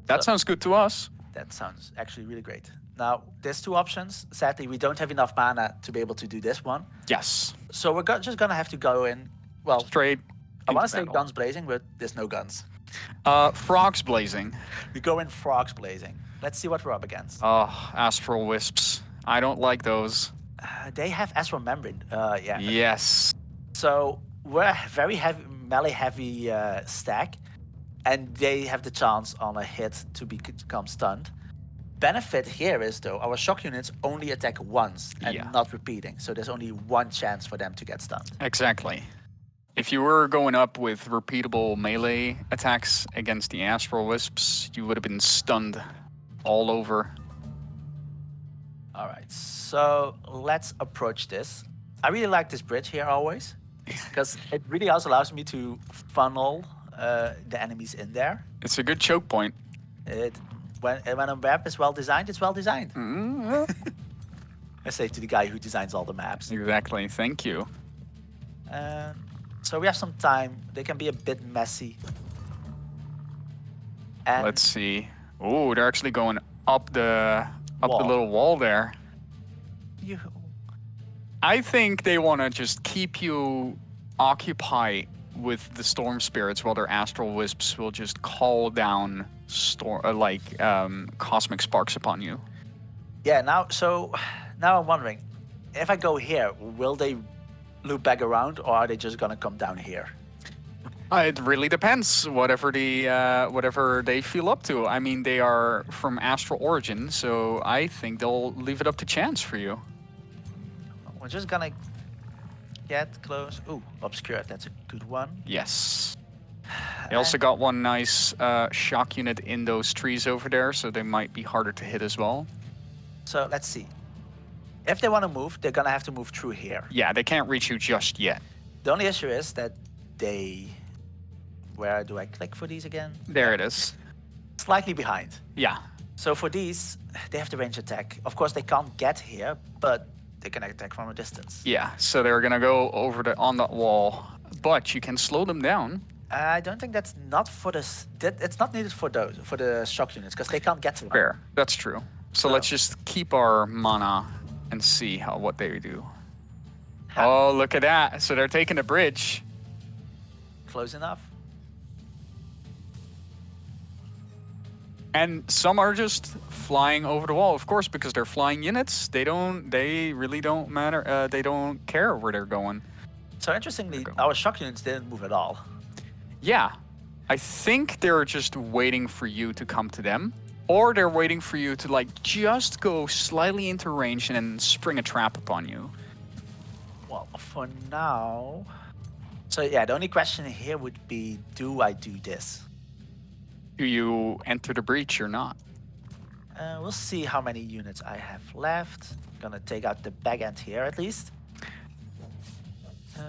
that sounds good to us. That sounds actually really great. Now, there's two options. Sadly, we don't have enough mana to be able to do this one. Yes. So we're just going to have to go in, well... Straight. I want to say guns blazing, but there's no guns. Frogs blazing. We go in frogs blazing. Let's see what we're up against. Oh, astral wisps. I don't like those. They have astral membrane. Yeah. Yes. So we're a very heavy, melee heavy stack, and they have the chance on a hit to become stunned. Benefit here is, though, our shock units only attack once and not repeating. So there's only one chance for them to get stunned. Exactly. If you were going up with repeatable melee attacks against the astral wisps, you would have been stunned all over. All right, so let's approach this. I really like this bridge here always, because it really also allows me to funnel the enemies in there. It's a good choke point. When a map is well designed, it's well designed. Mm-hmm. I say to the guy who designs all the maps. Exactly, thank you. So we have some time. They can be a bit messy. And let's see. Oh, they're actually going up the little wall there. I think they want to just keep you occupied with the storm spirits while their astral wisps will just call down cosmic sparks upon you. Yeah, now I'm wondering, if I go here, will they loop back around, or are they just gonna come down here? It really depends. Whatever they feel up to. I mean, they are from astral origin, so I think they'll leave it up to chance for you. We're just gonna get close. Ooh, obscured. That's a good one. Yes. They also got one nice shock unit in those trees over there, so they might be harder to hit as well. So let's see. If they want to move, they're gonna have to move through here. Yeah, they can't reach you just yet. The only issue is that they... Where do I click for these again? There it is. Slightly behind. Yeah. So for these, they have the range attack. Of course, they can't get here, but they can attack from a distance. Yeah, so they're gonna go over on that wall, but you can slow them down. I don't think that's not for this. It's not needed for the shock units because they can't get to them. Fair, that's true. So let's just keep our mana and see what they do. Oh, look at that! So they're taking the bridge. Close enough. And some are just flying over the wall, of course, because they're flying units. They really don't matter. They don't care where they're going. So interestingly, our shock units didn't move at all. Yeah, I think they're just waiting for you to come to them, or they're waiting for you to just go slightly into range and then spring a trap upon you. Well, for now. So yeah, the only question here would be, do I do this? Do you enter the breach or not? We'll see how many units I have left. Gonna take out the back end here at least.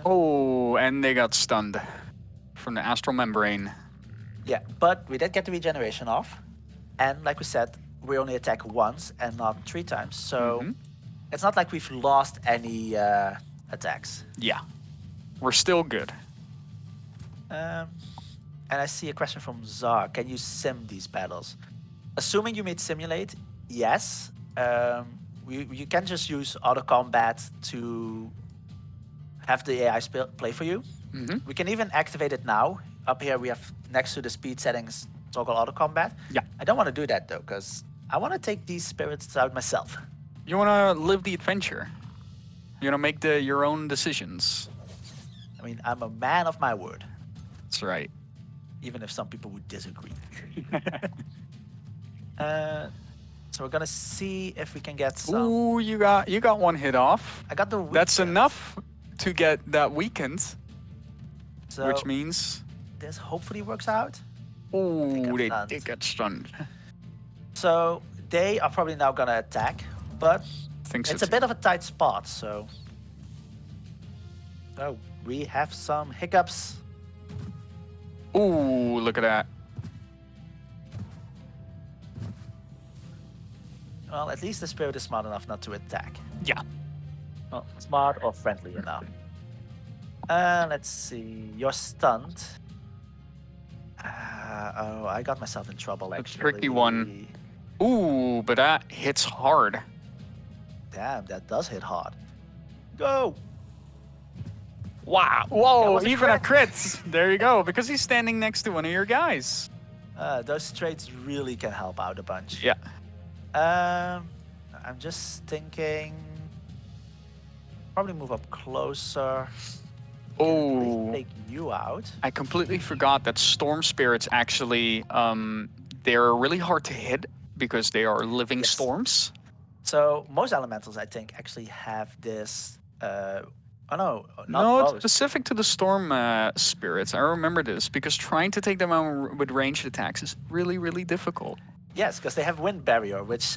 Oh, and they got stunned from the astral membrane. Yeah, but we did get the regeneration off. And like we said, we only attack once and not 3 times. So it's not like we've lost any attacks. Yeah, we're still good. And I see a question from Zar. Can you sim these battles? Assuming you made simulate, yes. You can just use auto combat to have the AI play for you. We can even activate it now. Up here we have next to the speed settings toggle auto combat. Yeah. I don't want to do that though, because I want to take these spirits out myself. You want to live the adventure. You're gonna make your own decisions. I mean, I'm a man of my word, That's right. even if some people would disagree. uh, so we're gonna see if we can get some. Ooh, you got one hit off. I got the weakened. That's enough to get that weakened, So which means. this hopefully works out. Ooh, they stunned. did get stunned. So they are probably now gonna attack, but Think so it's a too. bit of a tight spot. So, oh, we have some hiccups. Ooh, look at that. Well, at least the spirit is smart enough not to attack. Yeah. Well, smart or friendly enough. Let's see. You're stunned. Oh, I got myself in trouble, A actually. tricky one. Ooh, but that hits hard. Damn, that does hit hard. Go! Wow. That Whoa, was a even a crit. crit. There you go. Because he's standing next to one of your guys. Those traits really can help out a bunch. Yeah. I'm just thinking. Probably move up closer. Oh, Take you out. I completely forgot that storm spirits actually, they're really hard to hit because they are living Yes. storms. So most elementals, I think, actually have this. Oh no, not No, it's most. specific to the storm spirits. I remember this because trying to take them out with ranged attacks is really, really difficult. Yes, because they have wind barrier, which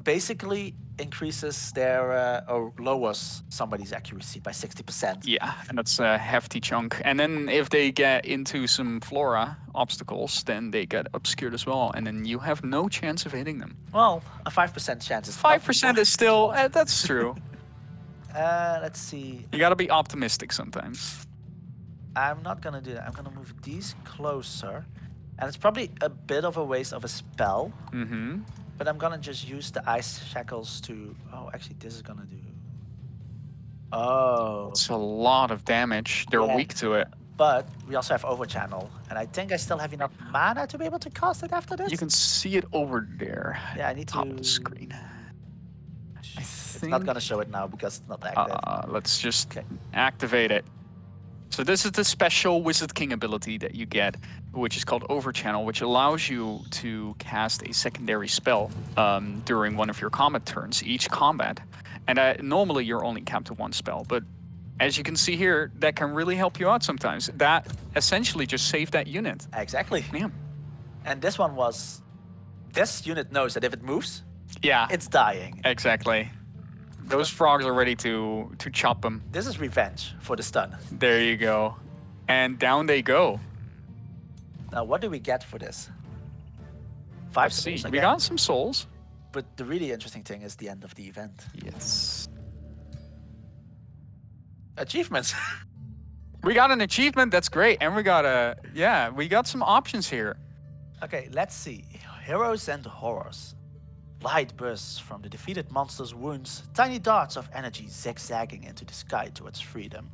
basically increases their or lowers somebody's accuracy by 60%. Yeah, and that's a hefty chunk. And then if they get into some flora obstacles, then they get obscured as well, and then you have no chance of hitting them. Well, a 5% chance is 5% is still that's true. Let's see. You got to be optimistic sometimes. I'm not gonna do that. I'm gonna move these closer, and it's probably a bit of a waste of a spell. Mm-hmm. But I'm gonna just use the ice shackles to. Oh, actually, this is gonna do. Oh. It's a lot of damage. They're Yeah. weak to it. But we also have overchannel, and I think I still have enough mana to be able to cast it after this. You can see it over there. Yeah, I need Top to. of the screen. I It's think. not gonna show it now because it's not active. Let's just Okay. activate it. So this is the special Wizard King ability that you get, which is called Overchannel, which allows you to cast a secondary spell during one of your combat turns, each combat. And normally you're only capped to one spell, but as you can see here, that can really help you out sometimes. That essentially just saved that unit. Exactly. Yeah. And this one was. This unit knows that if it moves, Yeah, it's dying. exactly. Those frogs are ready to chop them. This is revenge for the stun. There you go. And down they go. Now, what do we get for this? 5 Let's see. souls We again. got some souls. But the really interesting thing is the end of the event. Yes. Achievements. We got an achievement. That's great. And we got some options here. Okay, let's see. Heroes and horrors. Light bursts from the defeated monster's wounds, tiny darts of energy zigzagging into the sky towards freedom.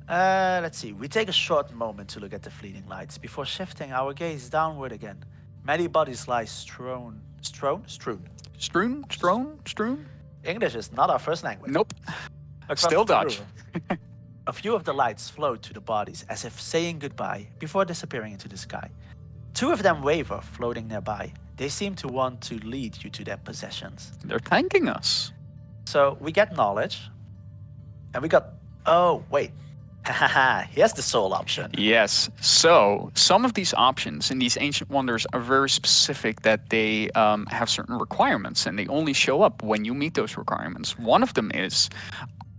Let's see. We take a short moment to look at the fleeting lights before shifting our gaze downward again. Many bodies lie strewn. Strewn? English is not our first language. Nope. Across Still the Dutch. room. A few of the lights float to the bodies as if saying goodbye before disappearing into the sky. 2 of them waver, floating nearby. They seem to want to lead you to their possessions. They're thanking us. So we get knowledge, and we got. Oh, wait. Haha, here's the soul option. Yes. So some of these options in these ancient wonders are very specific that they have certain requirements and they only show up when you meet those requirements. One of them is,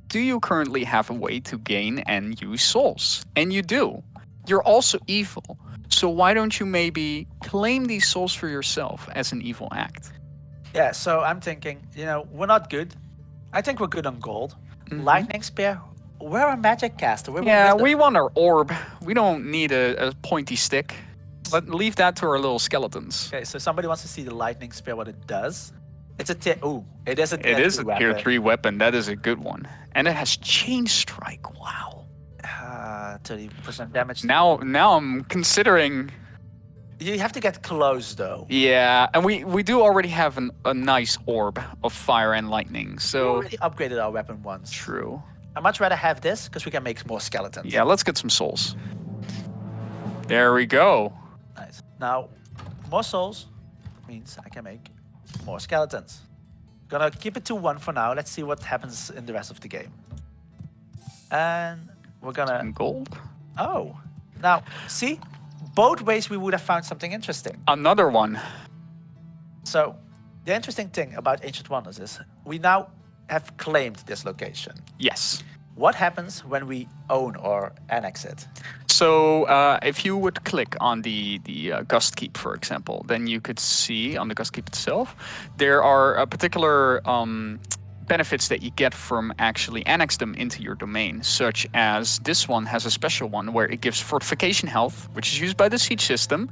do you currently have a way to gain and use souls? And you do. You're also evil. So why don't you maybe claim these souls for yourself as an evil act? Yeah, so I'm thinking, we're not good. I think we're good on gold. Mhm. Lightning Spear, we're a magic caster. Yeah, we want our orb. We don't need a pointy stick. Leave that to our little skeletons. Okay, so somebody wants to see the Lightning Spear, what it does. It's a tier. Ooh, it is a tier It is 2 a tier weapon. 3 weapon. That is a good one. And it has chain strike. Wow. 30% damage. Now I'm considering You have to get close though. Yeah, and we do already have a nice orb of fire and lightning, We so already upgraded our weapon once. true. I'd much rather have this because we can make more skeletons. Yeah, let's get some souls. There we go. Nice. Now, more souls means I can make more skeletons. Gonna keep it to 1 for now. Let's see what happens in the rest of the game. And we're gonna... And gold. Oh. Now, see? Both ways we would have found something interesting. Another one. So, the interesting thing about Ancient Wonders is we now have claimed this location. Yes. What happens when we own or annex it? So if you would click on the Gust Keep, for example, then you could see on the Gust Keep itself, there are particular benefits that you get from actually annex them into your domain, such as this one has a special one where it gives fortification health, which is used by the siege system,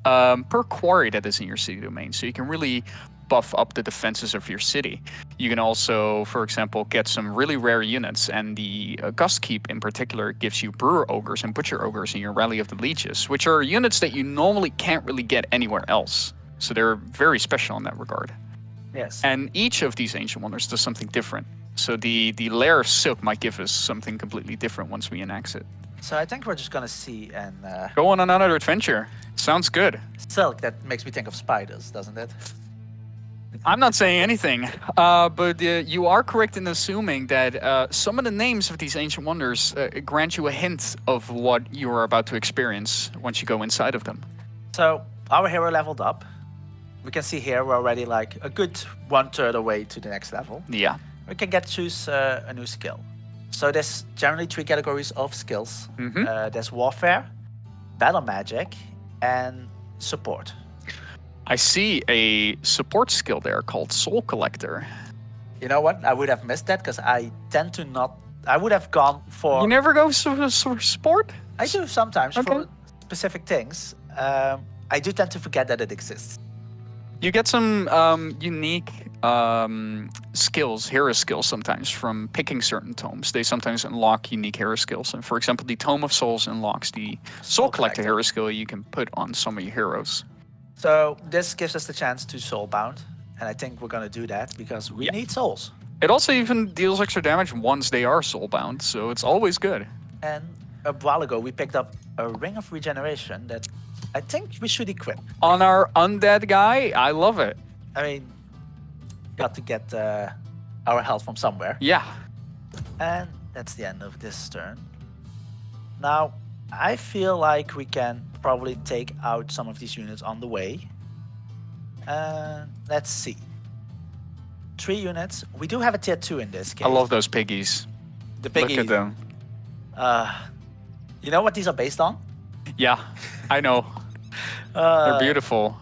per quarry that is in your city domain. So you can really buff up the defenses of your city. You can also, for example, get some really rare units, and the Gust Keep in particular gives you Brewer Ogres and Butcher Ogres in your Rally of the Leeches, which are units that you normally can't really get anywhere else. So they're very special in that regard. Yes. And each of these Ancient Wonders does something different. So the Lair of Silk might give us something completely different once we annex it. So I think we're just gonna see and Go on another adventure. Sounds good. silk. That makes me think of spiders, doesn't it? I'm not saying anything, but you are correct in assuming that some of the names of these Ancient Wonders grant you a hint of what you are about to experience once you go inside of them. So our hero leveled up. We can see here we're already like a good 1/3 away to the next level. Yeah. We can choose a new skill. So there's generally 3 categories of skills. There's warfare, battle magic, and support. I see a support skill there called Soul Collector. You know what? I would have missed that because I tend to not. I would have gone for. You never go for support? I do sometimes Okay. for specific things. I do tend to forget that it exists. You get some unique skills, hero skills sometimes from picking certain tomes. They sometimes unlock unique hero skills. And for example, the Tome of Souls unlocks the Soul Collector hero skill you can put on some of your heroes. So this gives us the chance to soulbound, and I think we're gonna do that because we need souls. It also even deals extra damage once they are soulbound, so it's always good. And a while ago, we picked up a Ring of Regeneration that I think we should equip. On our Undead guy, I love it. I mean, got to get our health from somewhere. Yeah. And that's the end of this turn. Now, I feel like we can probably take out some of these units on the way. Let's see. 3 units. We do have a tier 2 in this case. I love those piggies. the piggy. Look at them. You know what these are based on? Yeah, I know. They're beautiful.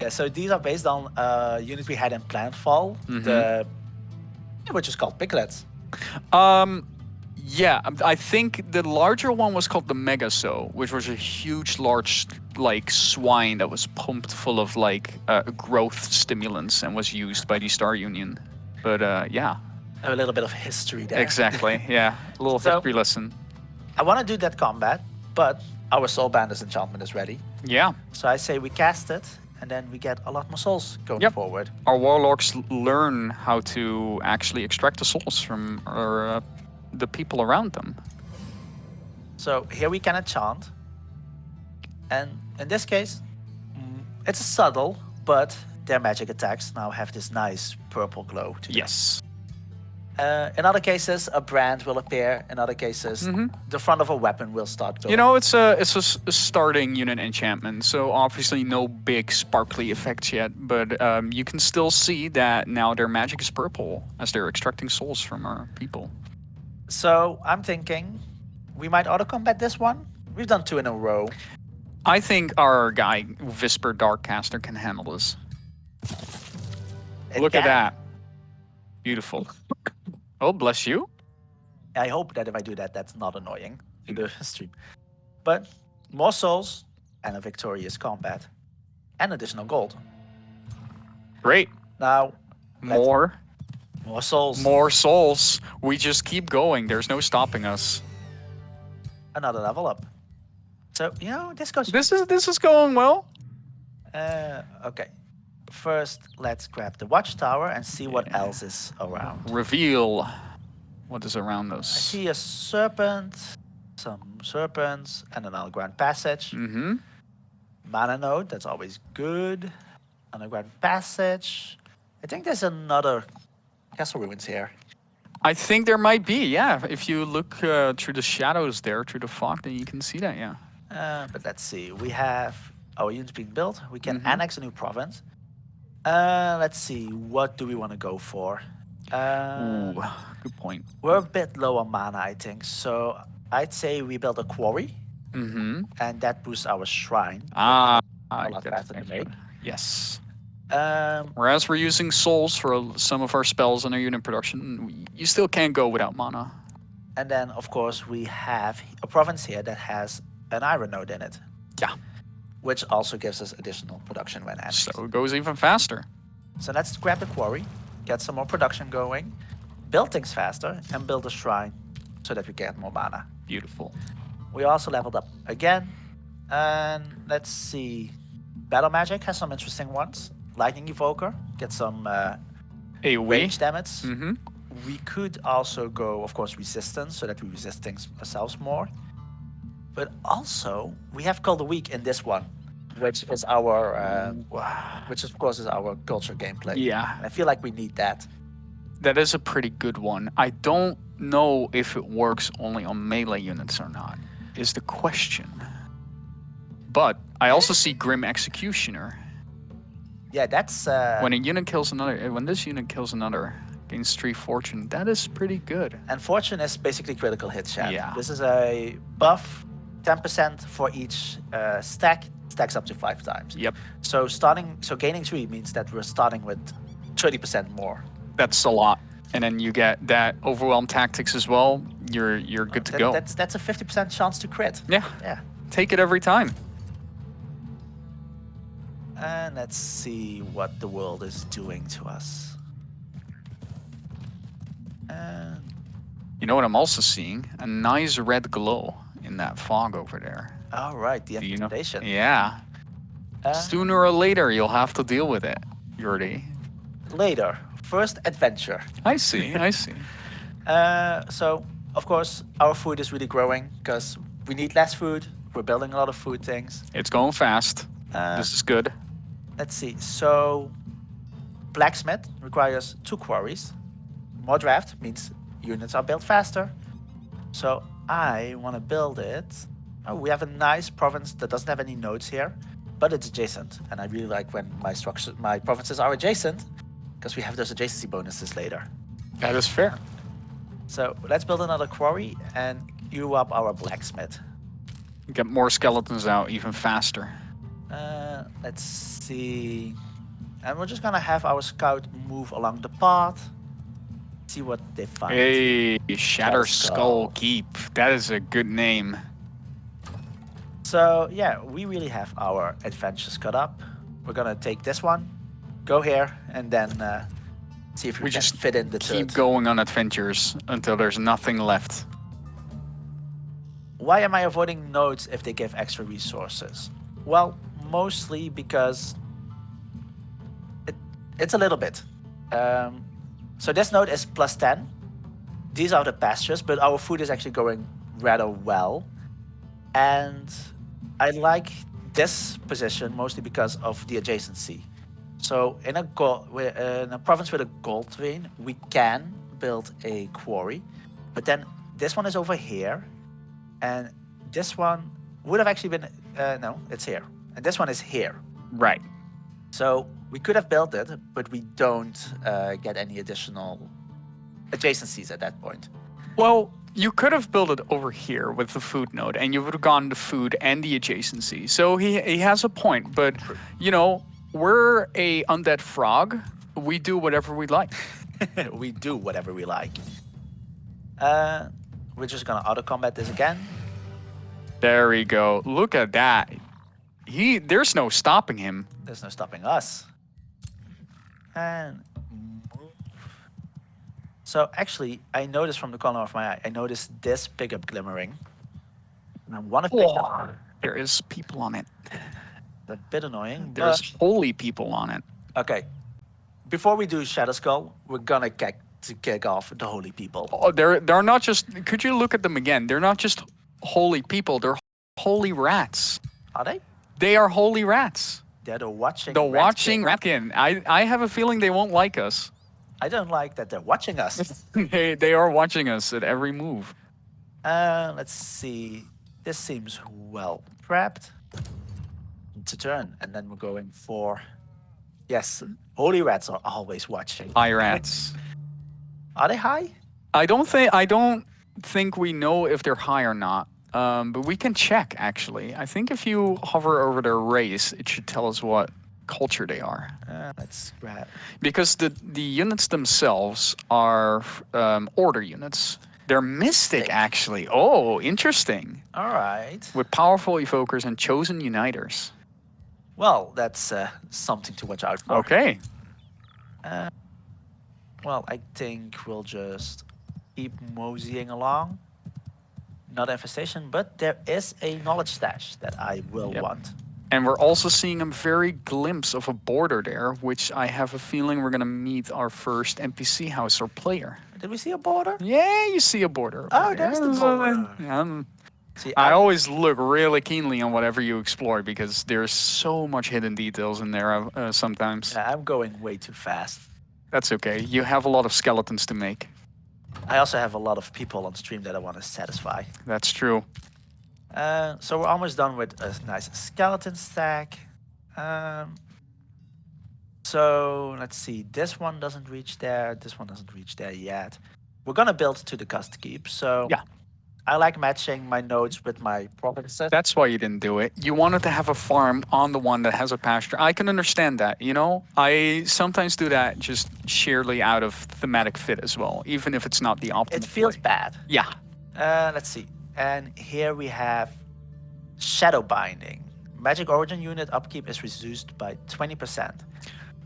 Yeah, so these are based on units we had in Planetfall, which is called piglets. Yeah, I think the larger one was called the Megaso, which was a huge, large, like swine that was pumped full of like growth stimulants and was used by the Star Union. But yeah, A little bit of history there. exactly. Yeah, a little So- history lesson. I want to do that combat, but our Soul Banders enchantment is ready. Yeah, So I say we cast it, and then we get a lot more souls going Yep. forward. our warlocks learn how to actually extract the souls from the people around them. So here we can enchant. And in this case, it's subtle, but their magic attacks now have this nice purple glow to them. Yes. In other cases, a brand will appear. In other cases, the front of a weapon will start glowing. You know, it's a starting unit enchantment, so obviously no big sparkly effects yet, but you can still see that now their magic is purple as they're extracting souls from our people. So I'm thinking we might auto-combat this one. We've done 2 in a row. I think our guy, Whisper Darkcaster, can handle this. It Look at can. that. Beautiful. Oh, bless you. I hope that if I do that, that's not annoying to the stream. But more souls and a victorious combat and additional gold. Great. Now, More souls. More souls. We just keep going. There's no stopping us. Another level up. So, this goes... This is going well. Okay. First, let's grab the watchtower and see what Yeah. else is around. Reveal what is around I us. see a serpent, some serpents, and an underground passage. Mm-hmm. Mana node, that's always good. Underground passage. I think there's another castle ruins here. I think there might be, yeah. If you look through the shadows there, through the fog, then you can see that, yeah. But let's see. We have our units being built. We can Mm-hmm. annex a new province. Let's see. What do we want to go for? Ooh, good point. We're a bit low on mana, I think. So I'd say we build a quarry, Mm-hmm. and that boosts our shrine. Ah, A I lot get faster to make. Yes. Um, Whereas we're using souls for some of our spells and our unit production, you still can't go without mana. and then, of course, we have a province here that has an iron node in it. Yeah. Which also gives us additional production when annexed. So it goes even faster. So let's grab the quarry, get some more production going, build things faster, and build a shrine so that we get more mana. Beautiful. We also leveled up again. And let's see. Battle Magic has some interesting ones. Lightning Evoker, get some AoE. range damage. Mm-hmm. We could also go, of course, resistance so that we resist things ourselves more. But also, we have Call the Weak in this one, which is our, which of course is our culture gameplay. Yeah. And I feel like we need that. That is a pretty good one. I don't know if it works only on melee units or not, is the question. But I also see Grim Executioner. Yeah, that's When a unit kills another, when this unit kills another, gains 3 fortune. That is pretty good. and fortune is basically critical hit chat. Yeah. This is a buff, 10% for each stack, stacks up to 5 times. Yep. So gaining 3 means that we're starting with 30% more. That's a lot. And then you get that overwhelm tactics as well. You're good to go. That's a 50% chance to crit. Yeah. Yeah. Take it every time. And let's see what the world is doing to us. And You know what I'm also seeing? A nice red glow in that fog over there. all right, the Do you know? intimidation. Yeah. Sooner or later, you'll have to deal with it, Yuri. Later, first adventure. I see. I see. So of course our food is really growing because we need less food. We're building a lot of food things. It's going fast. This is good. Let's see. So blacksmith requires 2 quarries. More draft means units are built faster. So I want to build it. Oh, we have a nice province that doesn't have any nodes here, but it's adjacent. And I really like when my provinces are adjacent because we have those adjacency bonuses later. That is fair. So let's build another quarry and queue up our blacksmith. Get more skeletons out even faster. Let's see. And we're just gonna have our scout move along the path. See what they find. Hey, Shatter Skull. Skull Keep. That is a good name. So yeah, we really have our adventures cut up. We're gonna take this one, go here, and then see if we can just fit in the Keep third. going on adventures until there's nothing left. Why am I avoiding nodes if they give extra resources? Well, mostly because it's a little bit. So this node is plus 10. These are the pastures, but our food is actually going rather well. And I like this position mostly because of the adjacency. So in a province with a gold vein, we can build a quarry. But then this one is over here. And this one would have actually been, no, it's here. And this one is here. Right. So we could have built it, but we don't get any additional adjacencies at that point. Well, you could have built it over here with the food node, and you would have gone the food and the adjacency. So he has a point, but you know, we're a undead frog. We do whatever we like. We do whatever we like. We're just gonna auto combat this again. There we go. Look at that. There's no stopping him. There's no stopping us. And move. So actually, I noticed from the corner of my eye, I noticed this pickup glimmering. And I want to pick up. There is people on it. A bit annoying, but There's holy people on it. okay. Before we do Shadow Skull, we're gonna kick off the holy people. Oh, they're not just. Could you look at them again? They're not just holy people. They're holy rats. Are they? They are holy rats. They're the watching. The Ratkin. watching ratkin. I have a feeling they won't like us. I don't like that they're watching us. They are watching us at every move. Let's see. This seems well prepped. It's a turn, and then we're going for. Yes, holy rats are always watching. High rats. Are they high? I don't think we know if they're high or not. But we can check actually. I think if you hover over their race, it should tell us what culture they are. Let's grab. Because the units themselves are order units. They're mystic, actually. Oh, interesting. All right. With powerful evokers and chosen uniters. Well, that's something to watch out for. Okay. Well, I think we'll just keep moseying along. Not infestation, but there is a knowledge stash that I will want. And we're also seeing a very glimpse of a border there, which I have a feeling we're going to meet our first NPC house or player. Did we see a border? Yeah, you see a border. Oh, there's the border. See, I always look really keenly on whatever you explore because there's so much hidden details in there sometimes. Yeah, I'm going way too fast. That's okay. You have a lot of skeletons to make. I also have a lot of people on stream that I want to satisfy. That's true. So we're almost done with a nice skeleton stack. So let's see. This one doesn't reach there. This one doesn't reach there yet. We're gonna build to the cust keep. So yeah, I like matching my nodes with my provinces. That's why you didn't do it. You wanted to have a farm on the one that has a pasture. I can understand that, you know? I sometimes do that just sheerly out of thematic fit as well, even if it's not the optimal It feels play. bad. Yeah. Let's see. And here we have Shadow Binding. Magic Origin unit upkeep is reduced by 20%.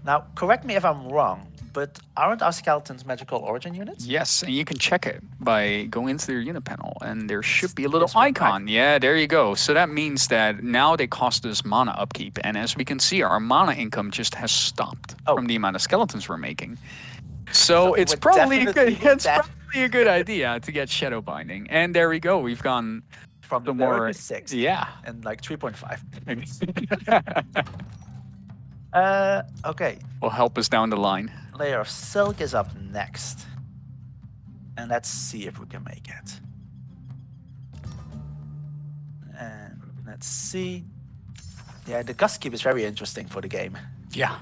Now, correct me if I'm wrong, but aren't our skeletons magical origin units? Yes, and you can check it by going into their unit panel, and there should be a little This one, icon. right? Yeah, there you go. So that means that now they cost us mana upkeep, and as we can see, our mana income just has stopped from the amount of skeletons we're making. So it's probably a good idea to get Shadow Binding. And there we go. We've gone from the more 6. Yeah. And like 3.5. Okay. Will help us down the line. Layer of Silk is up next. And let's see if we can make it. And let's see. Yeah, the Gust Keep is very interesting for the game. Yeah.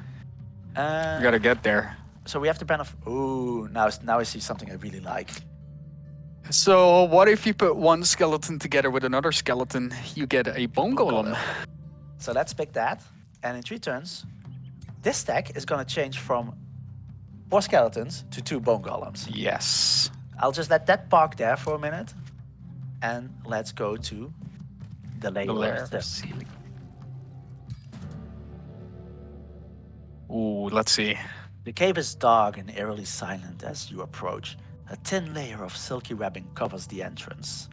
You gotta get there. So we have to benefit. Ooh, now I see something I really like. So what if you put one skeleton together with another skeleton? You get a bone golem. So let's pick that. And in 3 turns, this stack is going to change from 4 skeletons to 2 bone golems. Yes. I'll just let that park there for a minute. And let's go to the lair. Ooh, let's see. The cave is dark and eerily silent as you approach. A thin layer of silky webbing covers the entrance.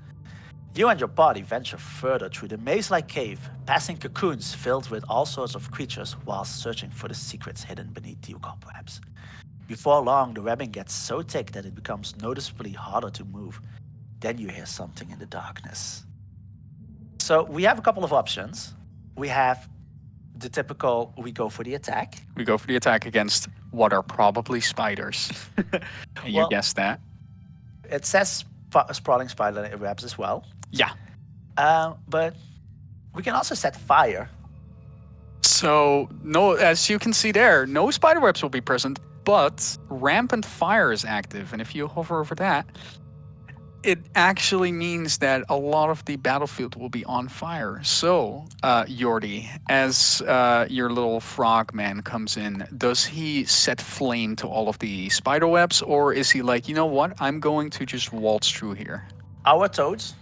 You and your party venture further through the maze-like cave, passing cocoons filled with all sorts of creatures while searching for the secrets hidden beneath the cobwebs. Before long, the webbing gets so thick that it becomes noticeably harder to move. Then you hear something in the darkness. So we have a couple of options. We have the typical, we go for the attack. We go for the attack against what are probably spiders. And you guessed that. It says sprawling spider webs as well. Yeah. But we can also set fire. So, no, as you can see there, no spider webs will be present, but rampant fire is active. And if you hover over that, it actually means that a lot of the battlefield will be on fire. So, Yordi, as your little frog man comes in, does he set flame to all of the spider webs? Or is he like, you know what, I'm going to just waltz through here? Our toads,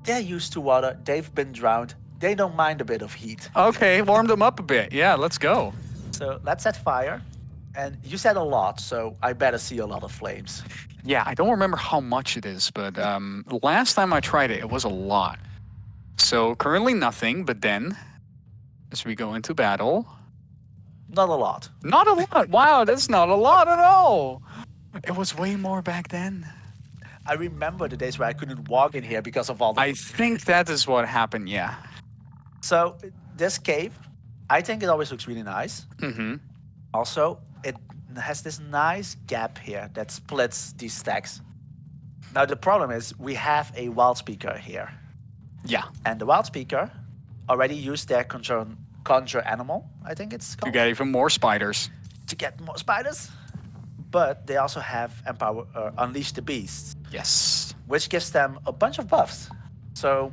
they're used to water. They've been drowned. They don't mind a bit of heat. Okay, warm them up a bit. Yeah, let's go. So let's set fire. And you said a lot, so I better see a lot of flames. Yeah, I don't remember how much it is, but last time I tried it, it was a lot. So currently nothing, but then as we go into battle. Not a lot. Not a lot. Wow, that's not a lot at all. It was way more back then. I remember the days where I couldn't walk in here because of all the. I think that is what happened, yeah. So this cave, I think it always looks really nice. Mm-hmm. Also, it has this nice gap here that splits these stacks. Now the problem is we have a wild speaker here, Yeah. and the wild speaker already used their conjure animal. I think it's To called get even more spiders. to get more spiders. But they also have empower unleash the beasts, Yes. which gives them a bunch of buffs. So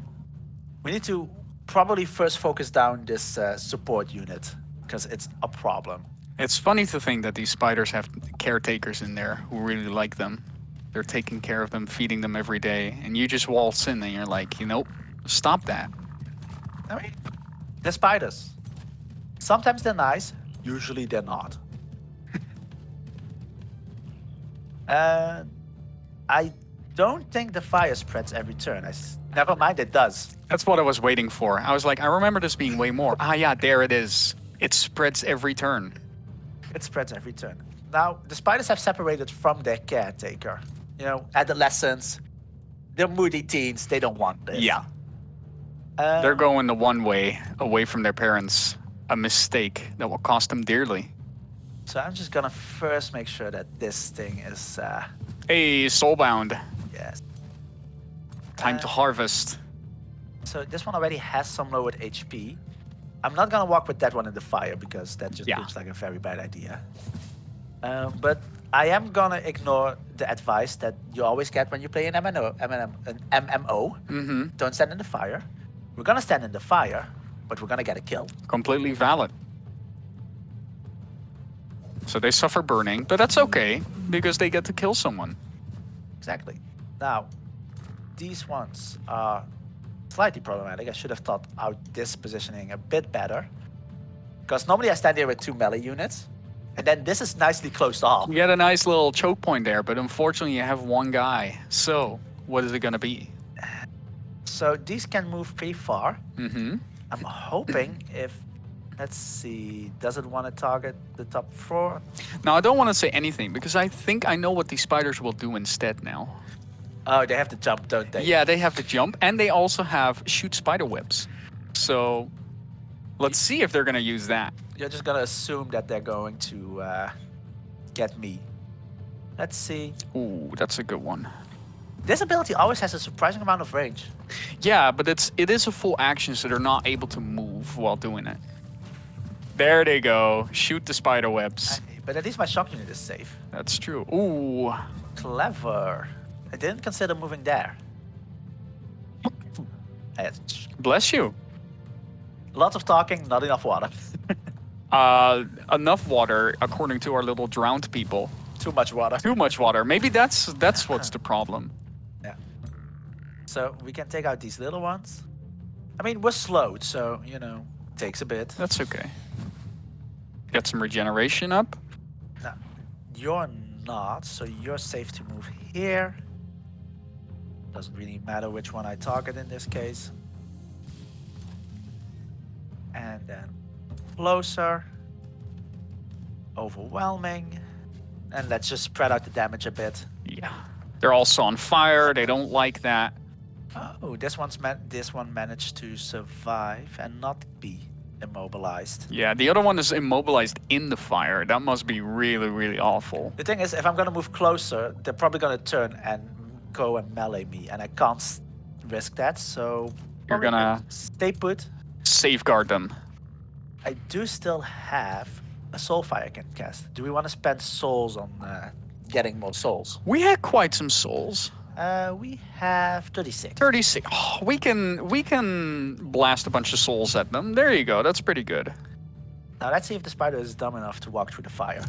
we need to probably first focus down this support unit because it's a problem. It's funny to think that these spiders have caretakers in there who really like them. They're taking care of them, feeding them every day, and you just waltz in and you're like, stop that. I mean, they're spiders. Sometimes they're nice, usually they're not. I don't think the fire spreads every turn. Never mind, it does. That's what I was waiting for. I was like, I remember this being way more. Ah, yeah, there it is. It spreads every turn. It spreads every turn. Now, the spiders have separated from their caretaker. Adolescents, they're moody teens, they don't want this. Yeah. They're going the one way, away from their parents. A mistake that will cost them dearly. So I'm just gonna first make sure that this thing is, Hey, soulbound. yes. Time to harvest. So this one already has some lowered HP. I'm not gonna walk with that one in the fire because that just Yeah. looks like a very bad idea. But I am gonna ignore the advice that you always get when you play an MMO. Mm-hmm. Don't stand in the fire. We're gonna stand in the fire, but we're gonna get a kill. Completely valid. So they suffer burning, but that's okay because they get to kill someone. Exactly. Now, these ones are slightly problematic. I should have thought out this positioning a bit better. Because normally I stand here with 2 melee units, and then this is nicely closed off. You get a nice little choke point there, but unfortunately you have one guy. So, what is it going to be? So these can move pretty far. Mm-hmm. I'm hoping if, let's see, does it want to target the top floor? Now, I don't want to say anything because I think I know what these spiders will do instead now. Oh, they have to jump, don't they? Yeah, they have to jump, and they also have shoot spider webs. So, let's see if they're going to use that. You're just going to assume that they're going to get me. Let's see. Ooh, that's a good one. This ability always has a surprising amount of range. Yeah, but it is a full action, so they're not able to move while doing it. There they go. Shoot the spider webs. But at least my shock unit is safe. That's true. Ooh. Clever. I didn't consider moving there. Bless you. Lots of talking, not enough water. Enough water, according to our little drowned people. Too much water. Too much water. Maybe that's what's the problem. Yeah. So we can take out these little ones. I mean, we're slowed, so, takes a bit. That's okay. Get some regeneration up. Now, you're not, so you're safe to move here. Doesn't really matter which one I target in this case. And then closer. Overwhelming. And let's just spread out the damage a bit. Yeah. They're also on fire. They don't like that. Oh, this one managed to survive and not be immobilized. Yeah, the other one is immobilized in the fire. That must be really, really awful. The thing is, if I'm gonna move closer, they're probably gonna turn and go and melee me, and I can't risk that. So You're probably gonna stay put. safeguard them. I do still have a soul fire I can cast. Do we want to spend souls on getting more souls? We had quite some souls. We have 36. 36. Oh, we can blast a bunch of souls at them. There you go. That's pretty good. Now let's see if the spider is dumb enough to walk through the fire.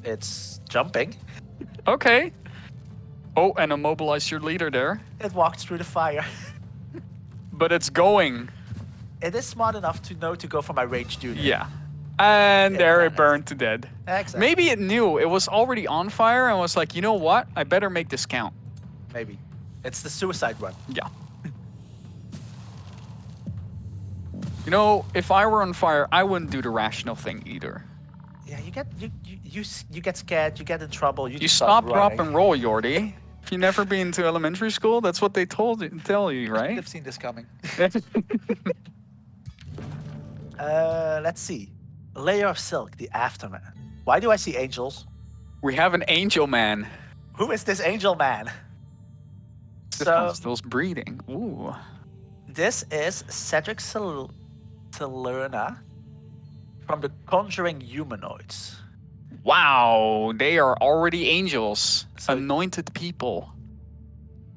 It's jumping. Okay. Oh, and immobilize your leader there. It walked through the fire. But it's going. It is smart enough to know to go for my ranged unit. Yeah. And there that it is- burned to dead. Exactly. Maybe it knew it was already on fire and was like, you know what? I better make this count. Maybe. It's the suicide run. Yeah. You know, if I were on fire, I wouldn't do the rational thing either. Yeah, you get scared, you get in trouble, you You just start stop, drop, running. and roll, Yordi. If you never been to elementary school, that's what they tell you, right? I've seen this coming. Let's see. Layer of silk, the aftermath. Why do I see angels? We have an angel man. Who is this angel man? The So Constell's breeding. Ooh. this is Cedric Salerna from the Conjuring Humanoids. Wow, they are already angels. So- Anointed people.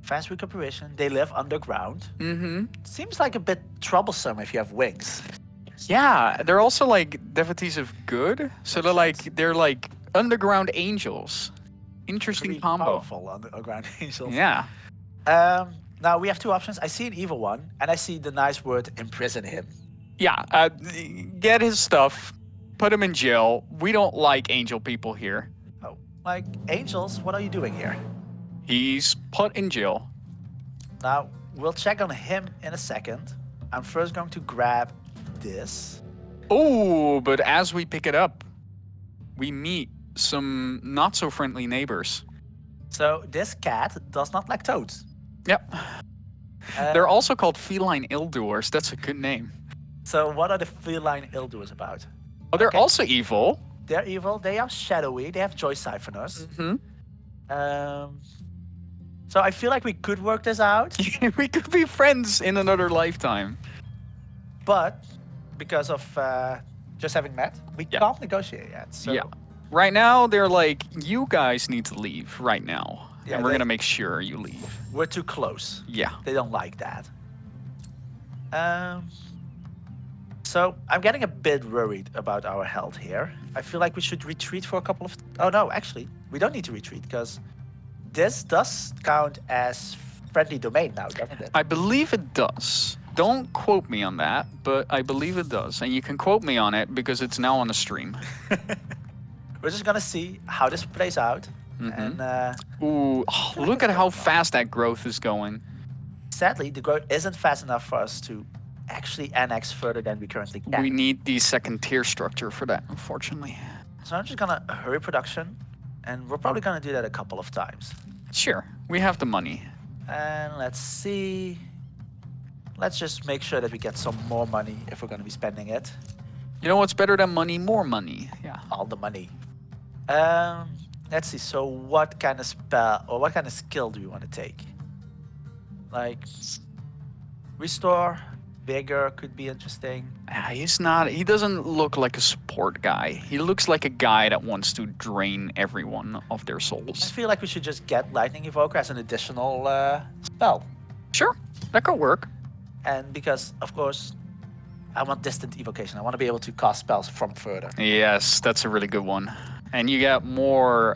Fast recuperation. They live underground. Mm-hmm. Seems like a bit troublesome if you have wings. Yeah, they're also like devotees of good. So they're like underground angels. Interesting Very combo. powerful underground angels. Yeah. Now we have two options. I see an evil one, and I see the nice word imprison him. Yeah. Get his stuff. Put him in jail. We don't like angel people here. Oh, like angels, what are you doing here? He's put in jail. Now we'll check on him in a second. I'm first going to grab this. Oh, but as we pick it up, we meet some not so friendly neighbors. So this cat does not like toads. Yep. They're also called feline ill-doers. That's a good name. So what are the feline ill-doers about? Oh, they're Okay. also evil. They're evil. They are shadowy. They have joy siphoners. Mm-hmm. So I feel like we could work this out, We could be friends in another lifetime. but because of just having met, we Yeah. can't negotiate yet. So Yeah. Right now, they're like, you guys need to leave right now. Yeah, And we're they- going to make sure you leave. we're too close. Yeah. They don't like that. So I'm getting a bit worried about our health here. I feel like we should retreat for a couple of. Oh no, actually, we don't need to retreat because this does count as friendly domain now, doesn't it? I believe it does. Don't quote me on that, but I believe it does. And you can quote me on it because it's now on the stream. We're just gonna see how this plays out, Mhm. and Ooh, oh, look at how fast that growth is going. sadly, the growth isn't fast enough for us to actually annex further than we currently can. We need the second tier structure for that, unfortunately. So I'm just gonna hurry production, and we're probably gonna do that a couple of times. Sure, we have the money. And let's see. Let's just make sure that we get some more money if we're gonna be spending it. You know what's better than money? More money. Yeah. All the money. Let's see. So what kind of spell or what kind of skill do we want to take? Like restore, vigor could be interesting. He's not. He doesn't look like a support guy. He looks like a guy that wants to drain everyone of their I souls. feel like we should just get lightning evoker as an additional spell. Sure, that could work. And because of course I want distant evocation. I want to be able to cast spells from further. Yes, that's a really good one. And you get more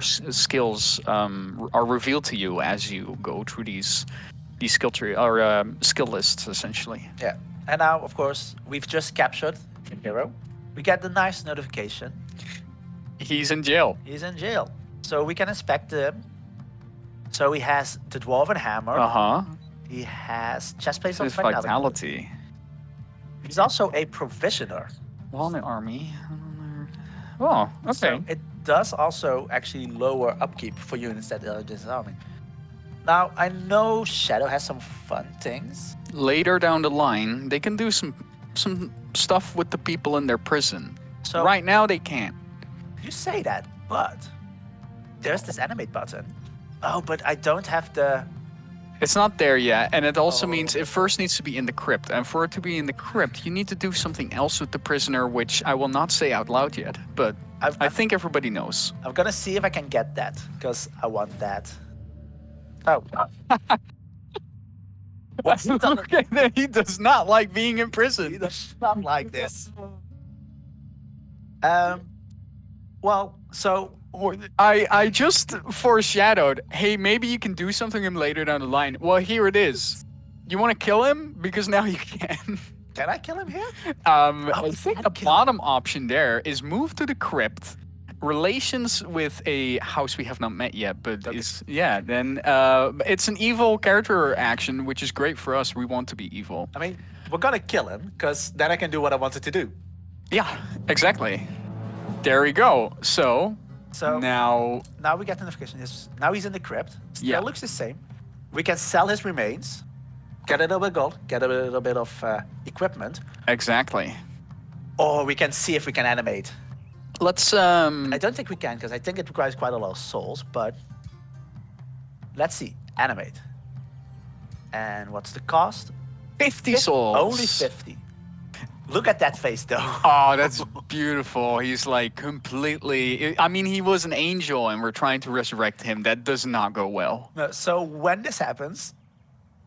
skills are revealed to you as you go through these skill tree or skill lists essentially. Yeah. And now, of course, we've just captured a hero. We get the nice notification. He's in jail. He's in jail. So we can inspect him. So he has the Dwarven Hammer. Uh-huh. He has chestplate of His vitality. vitality. He's also a provisioner. Walnut army. Oh, okay. So it does also actually lower upkeep for units that are disarming. Now, I know Shadow has some fun things. Later down the line, they can do some stuff with the people in their prison. So Right now, they can't. you say that, but there's this animate button. Oh, but I don't have the... It's not there yet, and it also Oh. means it first needs to be in the crypt. And for it to be in the crypt, you need to do something else with the prisoner, which I will not say out loud yet. But I think everybody knows. I'm gonna see if I can get that, because I want that. Oh. What's he done? Okay, then he does not like being in He prison. does not like this. Well, so I just foreshadowed, hey, maybe you can do something to him later down the line. Well, here it is. You want to kill him? Because now you can. can I kill him here? I think can the kill him. bottom option there is move to the crypt. Relations with a house we have not met yet, but Okay. then it's an evil character action, which is great for us. We want to be evil. I mean, we're gonna kill him, because then I can do what I wanted to do. Yeah, exactly. There we go. So So now, now we get the notification. Now he's in the crypt. Still yeah, looks the same. We can sell his remains, get a little bit of gold, get a little bit of equipment, exactly. or we can see if we can animate. Let's I don't think we can, because I think it requires quite a lot of souls, but let's see. Animate. And what's the cost? 50 souls. Only 50. Look at that face, though. Oh, that's beautiful. He's like completely. I mean, he was an angel, and we're trying to resurrect him. That does not go well. No, so when this happens,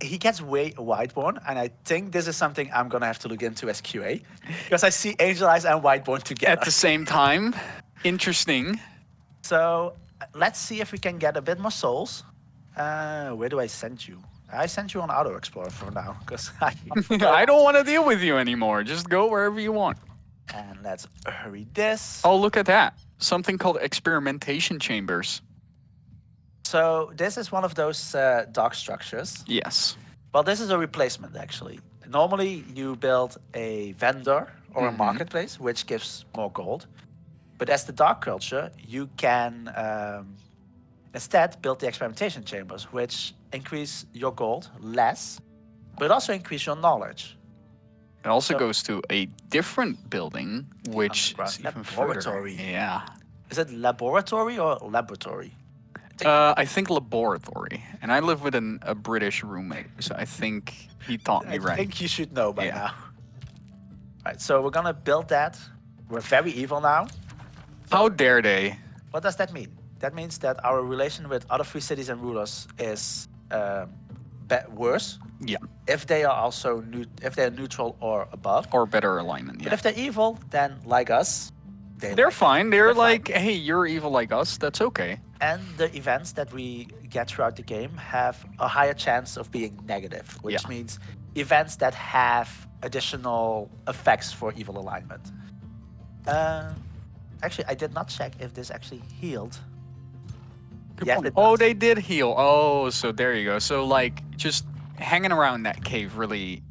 he gets way Whiteborn, and I think this is something I'm gonna have to look into as QA, because I see Angel Eyes and Whiteborn together. At the same time, interesting. So let's see if we can get a bit more souls. Where do I send you? I sent you on Auto Explorer for now, because I don't want to deal with you anymore. Just go wherever you want. And let's hurry this. Oh, look at that. Something called experimentation chambers. So this is one of those dock structures. Yes. Well, this is a replacement, actually. Normally, you build a vendor or a marketplace, which gives more gold. But as the dark culture, you can instead build the experimentation chambers, which increase your gold less, but also increase your knowledge. It also goes to a different building, which is underground even further. laboratory. Yeah. Is it laboratory or laboratory? I think laboratory. And I live with a British roommate, so I think he taught me right. I think you should know by Yeah. now. Right, so we're gonna build that. We're very evil now. How dare they? What does that mean? That means that our relation with other free cities and rulers is worse Yeah. if they are also if they're neutral or above. Or better alignment. But Yeah. if they're evil, then like us, They're fine. They're fine. like, hey, you're evil like us. That's okay. And the events that we get throughout the game have a higher chance of being negative, which Yeah. means events that have additional effects for evil alignment. Actually, I did not check if this actually healed. Yes, it Oh, does. they did heal. Oh, so there you go. So like just hanging around that cave really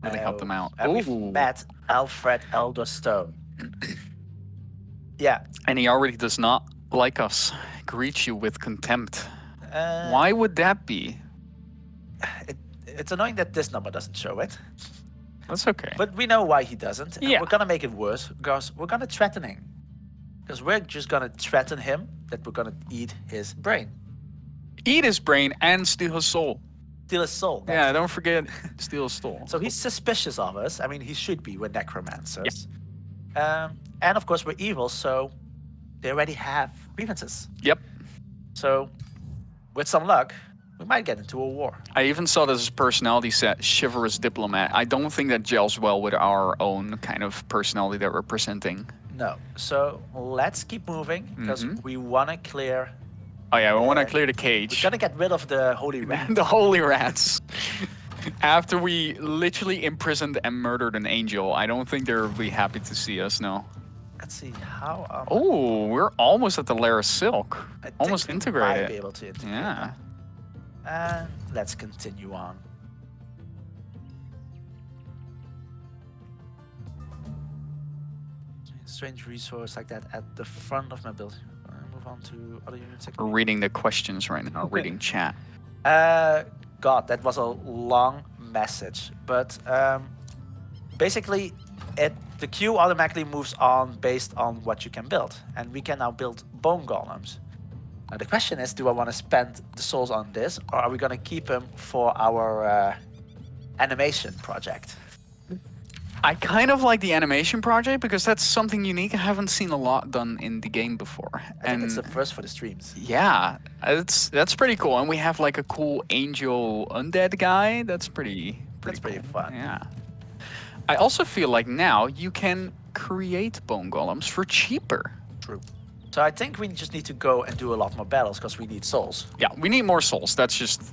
helped them out. And we've Ooh. met Alfred Elderstone. Yeah. And he already does not like us. Greets you with contempt. Uh, Why would that be? It's annoying that this number doesn't show it, That's okay. but we know why he doesn't. And Yeah. we're gonna make it worse because we're gonna threaten him. Because we're just gonna threaten him that we're gonna eat his brain, Eat his brain and steal his soul. steal his soul. Yeah, don't forget steal his soul. So he's suspicious of us. I mean, he should be. We're necromancers. And of course, we're evil, so they already have grievances. Yep. So, with some luck, we might get into a war. I even saw this personality set, chivalrous diplomat. I don't think that gels well with our own kind of personality that we're presenting. No. So, let's keep moving because we want to clear. Oh yeah, we want to clear the We're cage. going to get rid of the holy rat. The holy rats. After we literally imprisoned and murdered an angel, I don't think they'll be happy to see us, no. Let's see how. Oh, we're almost at the lair of silk. I think Almost we integrated. Might be able to integrate Yeah. that. And let's continue on. Strange resource like that at the front of my building. Move on to other units. We're reading the questions right now, reading chat. God, that was a long message. But basically, the queue automatically moves on based on what you can build. And we can now build bone golems. Now the question is, do I want to spend the souls on this, or are we going to keep them for our animation project? I kind of like the animation project because that's something unique. I haven't seen a lot done in the game before. I think it's the first for the streams. Yeah, that's pretty cool. And we have like a cool angel undead guy. That's pretty Pretty fun. Yeah. I also feel like now you can create bone golems for cheaper. True. So I think we just need to go and do a lot more battles because we need souls. Yeah, we need more souls. That's just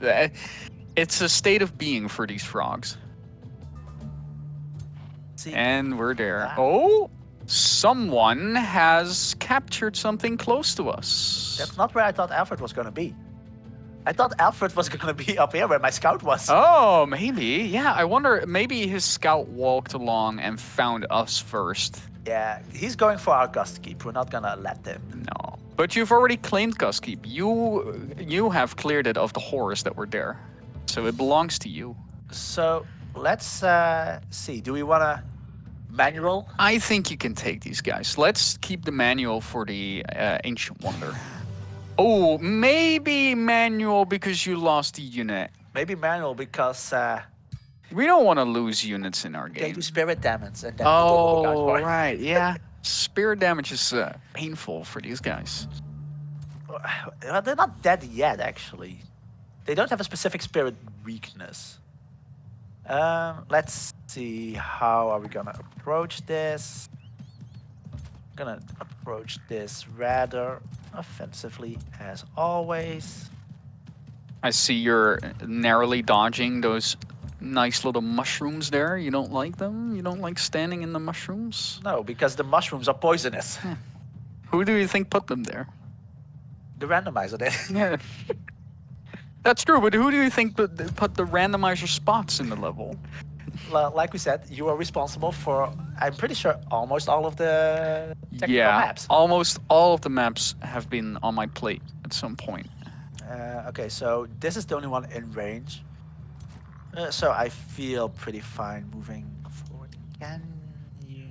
it's a state of being for these frogs. See, And we're there. Wow. Oh, someone has captured something close to us. that's not where I thought Alfred was going to be. I thought Alfred was gonna be up here where my scout was. Oh, maybe. Yeah, I wonder. Maybe his scout walked along and found us first. Yeah, he's going for our Gust Keep. We're not gonna let him. No. But you've already claimed Guskeep. You have cleared it of the horrors that were there. So it belongs to you. So let's see. Do we wanna manual? I think you can take these guys. Let's keep the manual for the Ancient Wonder. Oh, maybe manual because you lost the unit. Maybe manual because We don't want to lose units in our they game. do spirit damage and then we don't look out Oh, for it. right. Yeah. Spirit damage is painful for these guys. Well, they're not dead yet, actually. They don't have a specific spirit weakness. Let's see. How are we gonna approach this? Gonna approach this rather offensively as always. I see you're narrowly dodging those nice little mushrooms there. You don't like them? You don't like standing in the mushrooms? No, because the mushrooms are poisonous. Who do you think put them there? The randomizer did. Yeah. That's true, but who do you think put the randomizer spots in the level? Like we said, you are responsible for, I'm pretty sure, almost all of the technical maps. Almost all of the maps have been on my plate at some point. Okay, so this is the only one in range. So I feel pretty fine moving forward. Can you?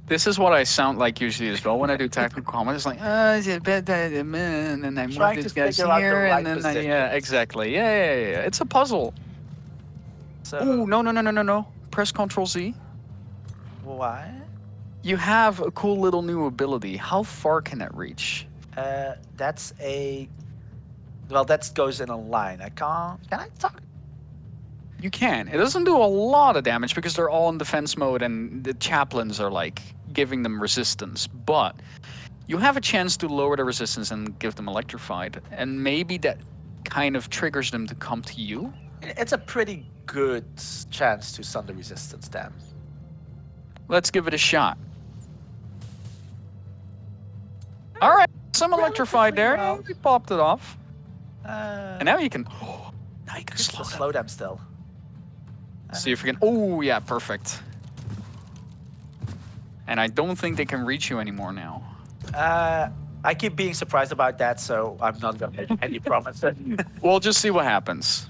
This is what I sound like usually as well when I do tactical combat. It's like, and then I move Trying this to guys figure out the here, right and then yeah, positions. exactly, yeah. It's a puzzle. So Ooh, no. Press Ctrl Z. why? You have a cool little new ability. How far can that reach? That's a. Well, that goes in a line. I can't. Can I talk? You can. It doesn't do a lot of damage because they're all in defense mode and the chaplains are like giving them resistance. But you have a chance to lower the resistance and give them electrified. And maybe that kind of triggers them to come to you. It's a pretty good chance to stun the resistance then. Let's give it a shot. All right. Some electrified there. Relatively well. We popped it off. And now you can... now you can Could slow them. slow them still. See if we can... Oh, yeah, perfect. And I don't think they can reach you anymore now. I keep being surprised about that, so I'm not gonna make any promises. We'll just see what happens.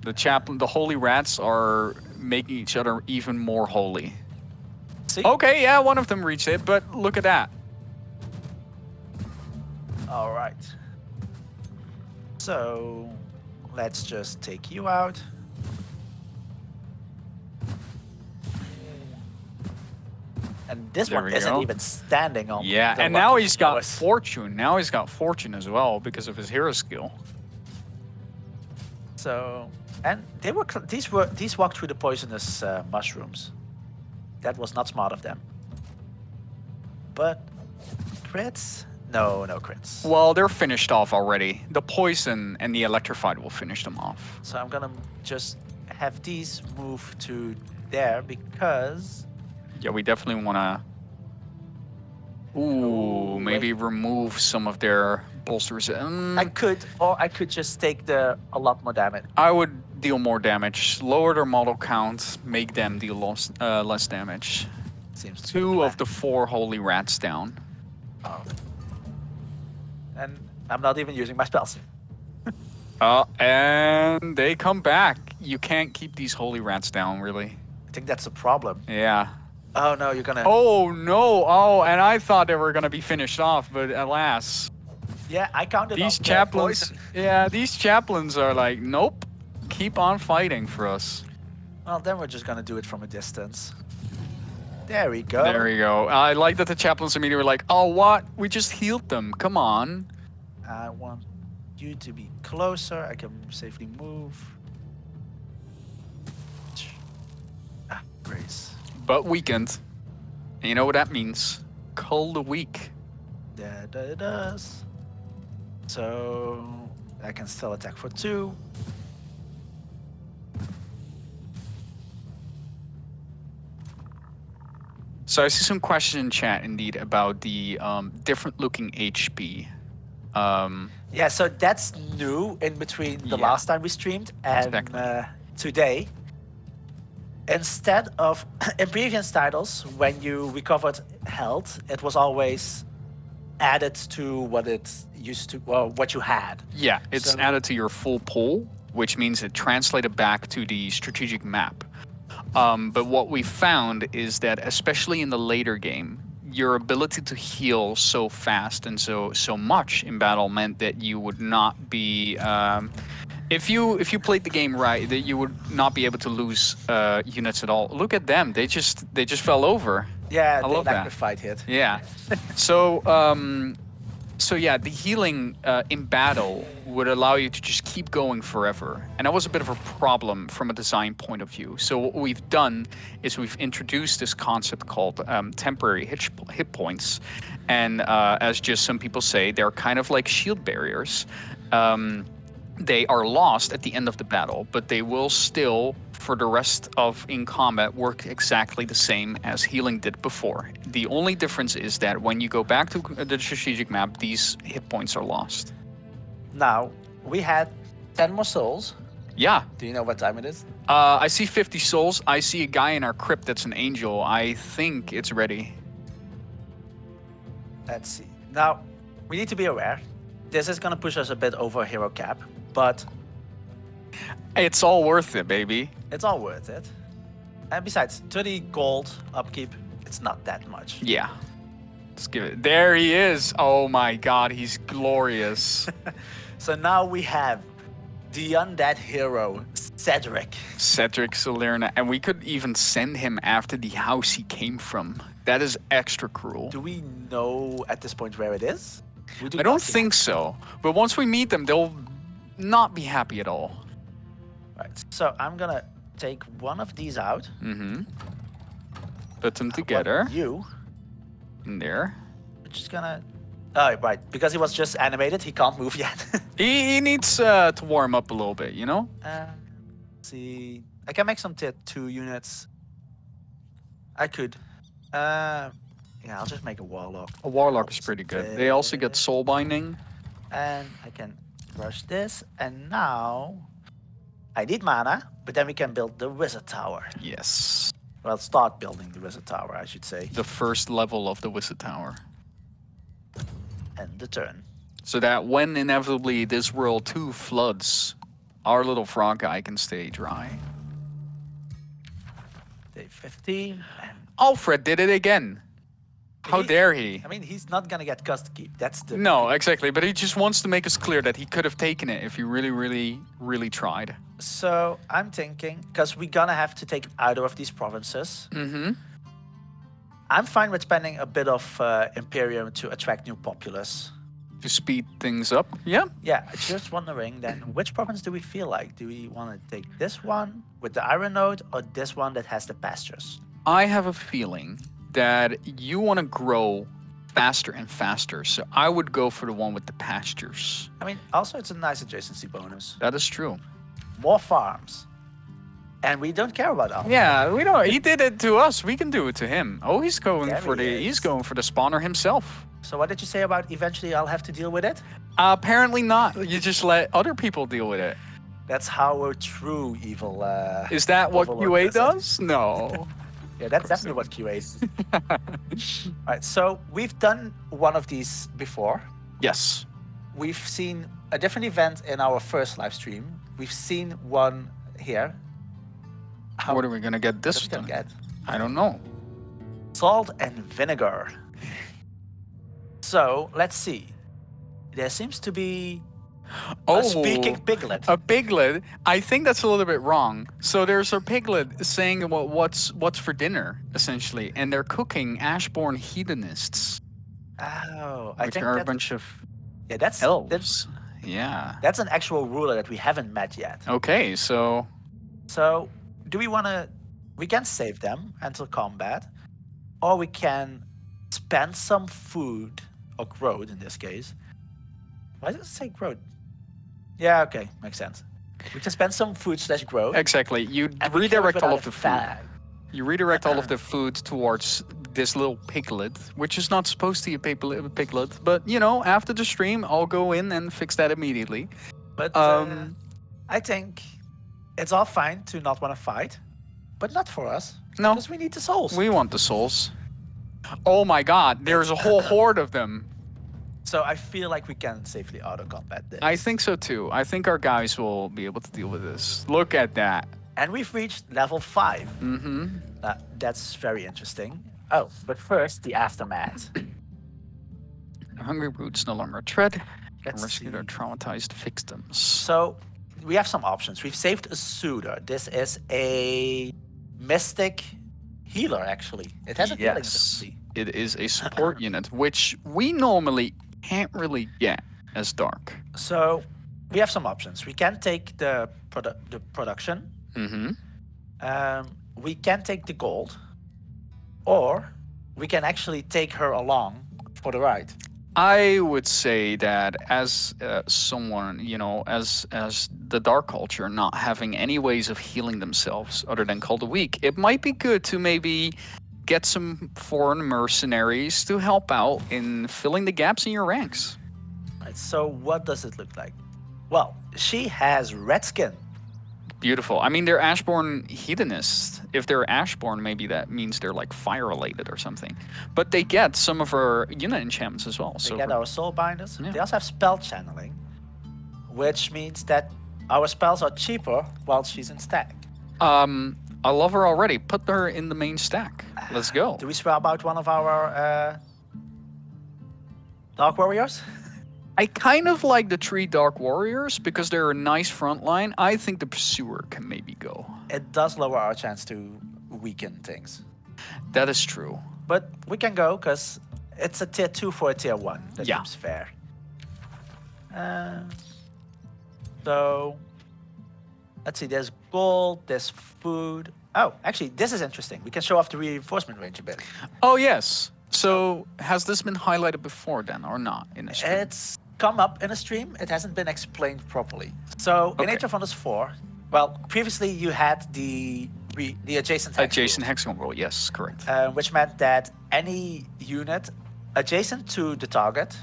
The chaplain, the holy rats are making each other even more holy. See? Okay, yeah, one of them reached it, but look at that. All right. So let's just take you out. And this There one we isn't go. even standing on. Yeah, the and now lucky he's got flowers. fortune. Now he's got fortune as well because of his hero skill. So, and they were these walked through the poisonous mushrooms. That was not smart of them. But crits? No crits. Well, they're finished off already. The poison and the electrified will finish them off. So I'm gonna just have these move to there because Yeah, we definitely want to... Ooh, maybe remove some of their bolsters. I could just take a lot more damage. I would deal more damage, lower their model count, make them deal less damage. Seems to be Two the of the 4 holy rats down. plan. Oh. And I'm not even using my spells. And they come back. You can't keep these holy rats down, really. I think that's a problem. Yeah. Oh no, you're gonna. Oh, no. Oh, and I thought they were going to be finished off, but alas. Yeah, I counted These on the chaplains... poison. Yeah, these chaplains are like, nope. Keep on fighting for us. Well, then we're just gonna do it from a distance. There we go. There we go. I like that the chaplains immediately were like, oh, what? We just healed them. Come on. I want you to be closer. I can safely move. Ah, grace. But weakened. And you know what that means? Cull the weak. That it does. So I can still attack for 2. So I see some questions in chat indeed about the different looking HP. Yeah, so that's new in between the Yeah, last time we streamed and exactly. today. Instead of in previous titles, when you recovered health, it was always added to what it used to, well, what you had. Yeah, it's So added to your full pool, which means it translated back to the strategic map. But what we found is that, especially in the later game, your ability to heal so fast and so much in battle meant that you would not be if you played the game right, that you would not be able to lose units at all. Look at them; they just fell over. yeah, I the love that. electrified hit. Yeah. So yeah, the healing in battle would allow you to just keep going forever, and that was a bit of a problem from a design point of view. So what we've done is we've introduced this concept called temporary hit points, and as just some people say, they're kind of like shield barriers. They are lost at the end of the battle, but they will still, for the rest of in combat, work exactly the same as healing did before. The only difference is that when you go back to the strategic map, these hit points are lost. Now, we had 10 more souls. Yeah. Do you know what time it is? I see 50 souls. I see a guy in our crypt that's an angel. I think it's ready. Let's see. Now, we need to be aware. This is going to push us a bit over hero cap, but It's all worth it, baby. it's all worth it. And besides, 30 gold upkeep, it's not that much. Yeah. Let's give it. There he is. Oh my god, he's glorious. So now we have the undead hero, Cedric. Cedric Salerna, and we could even send him after the house he came from. That is extra cruel. Do we know at this point where it is? We do I not don't yet. think so. But once we meet them, they'll not be happy at all. Right, so I'm gonna take one of these out. Mm-hmm. Put them What together You, in there. we're just gonna. Oh, right. Because he was just animated, he can't move yet. He needs to warm up a little bit, you know? See, I can make some 2 units. I could. Yeah, I'll just make a warlock. A warlock is pretty good. They also get soul binding. And I can rush this. And now I need mana, but then we can build the wizard tower. Yes. Well, start building the wizard tower, I should say. The first level of the wizard tower. End the turn. So that when inevitably this world too floods, our little frog guy can stay dry. Day 15. And Alfred did it again. How dare he? I mean, he's not gonna get cust keep. That's the. No, exactly. But he just wants to make us clear that he could have taken it if he really, really, really tried. So I'm thinking, because we're gonna have to take either of these provinces. Mm-hmm. I'm fine with spending a bit of Imperium to attract new populace. To speed things up. Yeah. Yeah, just wondering then, which province do we feel like? Do we want to take this one with the iron node or this one that has the pastures? I have a feeling that you want to grow faster and faster. So I would go for the one with the pastures. I mean, also it's a nice adjacency bonus. That is true. More farms. And we don't care about Alpha. Yeah, we don't. He did it to us. We can do it to him. Oh, he's going There for he the. He's is. going for the spawner himself. So what did you say about eventually I'll have to deal with it? Apparently not. You just let other people deal with it. That's how a true evil. Is that what Overlord QA does does? No. Yeah, that's definitely what QA is. Alright, so we've done one of these before. Yes. We've seen a different event in our first live stream. We've seen one here. What are we gonna get What this are we gonna time? get? I don't know. Salt and vinegar. So let's see. There seems to be a speaking piglet. A piglet. I think that's a little bit wrong. So there's a piglet saying what's for dinner essentially, and they're cooking Ashbourne hedonists, Oh, I which think are a that's, bunch of yeah, that's elves. Yeah. that's an actual ruler that we haven't met yet. Okay, so So, do we want to? We can save them until combat, or we can spend some food or growth in this case. Why does it say growth? Yeah, okay, makes sense. We can spend some food / growth. exactly, you and we kill it redirect all without of a the food. fag. You redirect all of the food towards this little piglet, which is not supposed to be a piglet, but you know, after the stream, I'll go in and fix that immediately. But Um, I think it's all fine to not want to fight, but not for us. no, Because we need the souls. we want the souls. Oh my god, there's a whole horde of them. So I feel like we can safely auto combat this. I think so too. I think our guys will be able to deal with this. Look at that. And we've reached level 5. Mm-hmm. That's very interesting. Oh, but first, the aftermath. Hungry brutes no longer tread. Let's Rescue their see. traumatized victims. So we have some options. We've saved a suitor. This is a mystic healer, actually. It has a healing Yes, ability. it is a support unit, which we normally can't really get as dark. So we have some options. We can take the production. Mm-hmm. We can take the gold, or we can actually take her along for the ride. I would say that as someone, you know, as the dark culture not having any ways of healing themselves other than Call the Weak, it might be good to maybe get some foreign mercenaries to help out in filling the gaps in your ranks. Right, so what does it look like? Well, she has red skin. Beautiful. I mean, they're Ashborn hedonists. If they're Ashborn, maybe that means they're like fire related or something. But they get some of our unit enchantments as well. They So get our soul binders. Yeah. They also have spell channeling, which means that our spells are cheaper while she's in stack. I love her already. Put her in the main stack. Let's go. Do we swap out one of our Dark Warriors? I kind of like the 3 Dark Warriors because they're a nice front line. I think the Pursuer can maybe go. It does lower our chance to weaken things. That is true. But we can go because it's a tier 2 for a tier 1. That Yeah. seems fair. So, let's see, there's gold, there's food. Oh, actually, this is interesting. We can show off the reinforcement range a bit. Oh, yes. So has this been highlighted before then or not in the stream? It's come up in a stream. It hasn't been explained properly. So, in Okay. Age of Wonders 4, well, previously you had the adjacent hex Adjacent rule, hexagon roll, yes, correct. which meant that any unit adjacent to the target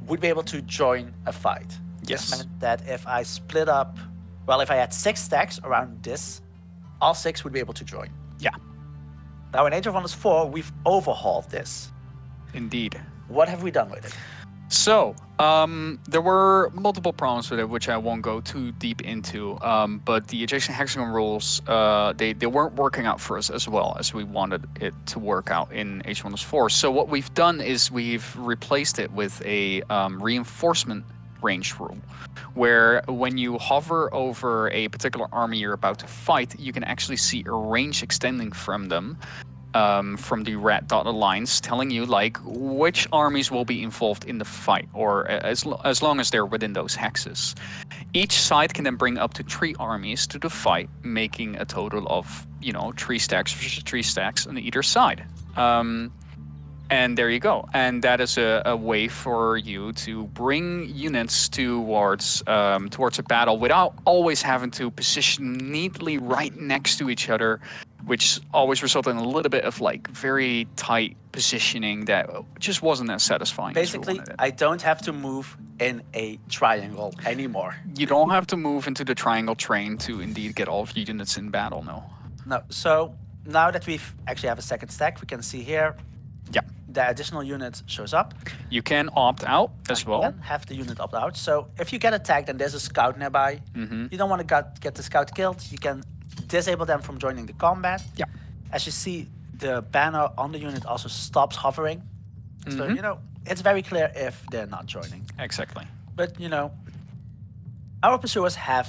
would be able to join a fight. Yes. This meant that if I split up, well, if I had 6 stacks around this, all 6 would be able to join. Yeah, Now, in Age of Wonders 4, we've overhauled this. indeed. What have we done with it? So, there were multiple problems with it, which I won't go too deep into. But the adjacent hexagon rules, they weren't working out for us as well as we wanted it to work out in H1's 4. So what we've done is we've replaced it with a reinforcement range rule, where when you hover over a particular army you're about to fight, you can actually see a range extending from them. From the red dotted lines telling you like which armies will be involved in the fight, or as long as they're within those hexes. Each side can then bring up to 3 armies to the fight, making a total of 3 stacks versus 3 stacks on either side. And there you go. And that is a way for you to bring units towards a battle without always having to position neatly right next to each other, which always resulted in a little bit of like very tight positioning that just wasn't as satisfying. Basically, I don't have to move in a triangle anymore. You don't have to move into the triangle train to indeed get all of your units in battle, no. No, so now that we've actually have a second stack, we can see here Yeah. the additional unit shows up. You can opt out as well. Can have the unit opt out. So if you get attacked and there's a scout nearby, you don't want to get the scout killed, you can disable them from joining the combat. Yeah. As you see, the banner on the unit also stops hovering. So, it's very clear if they're not joining. Exactly. But, our pursuers have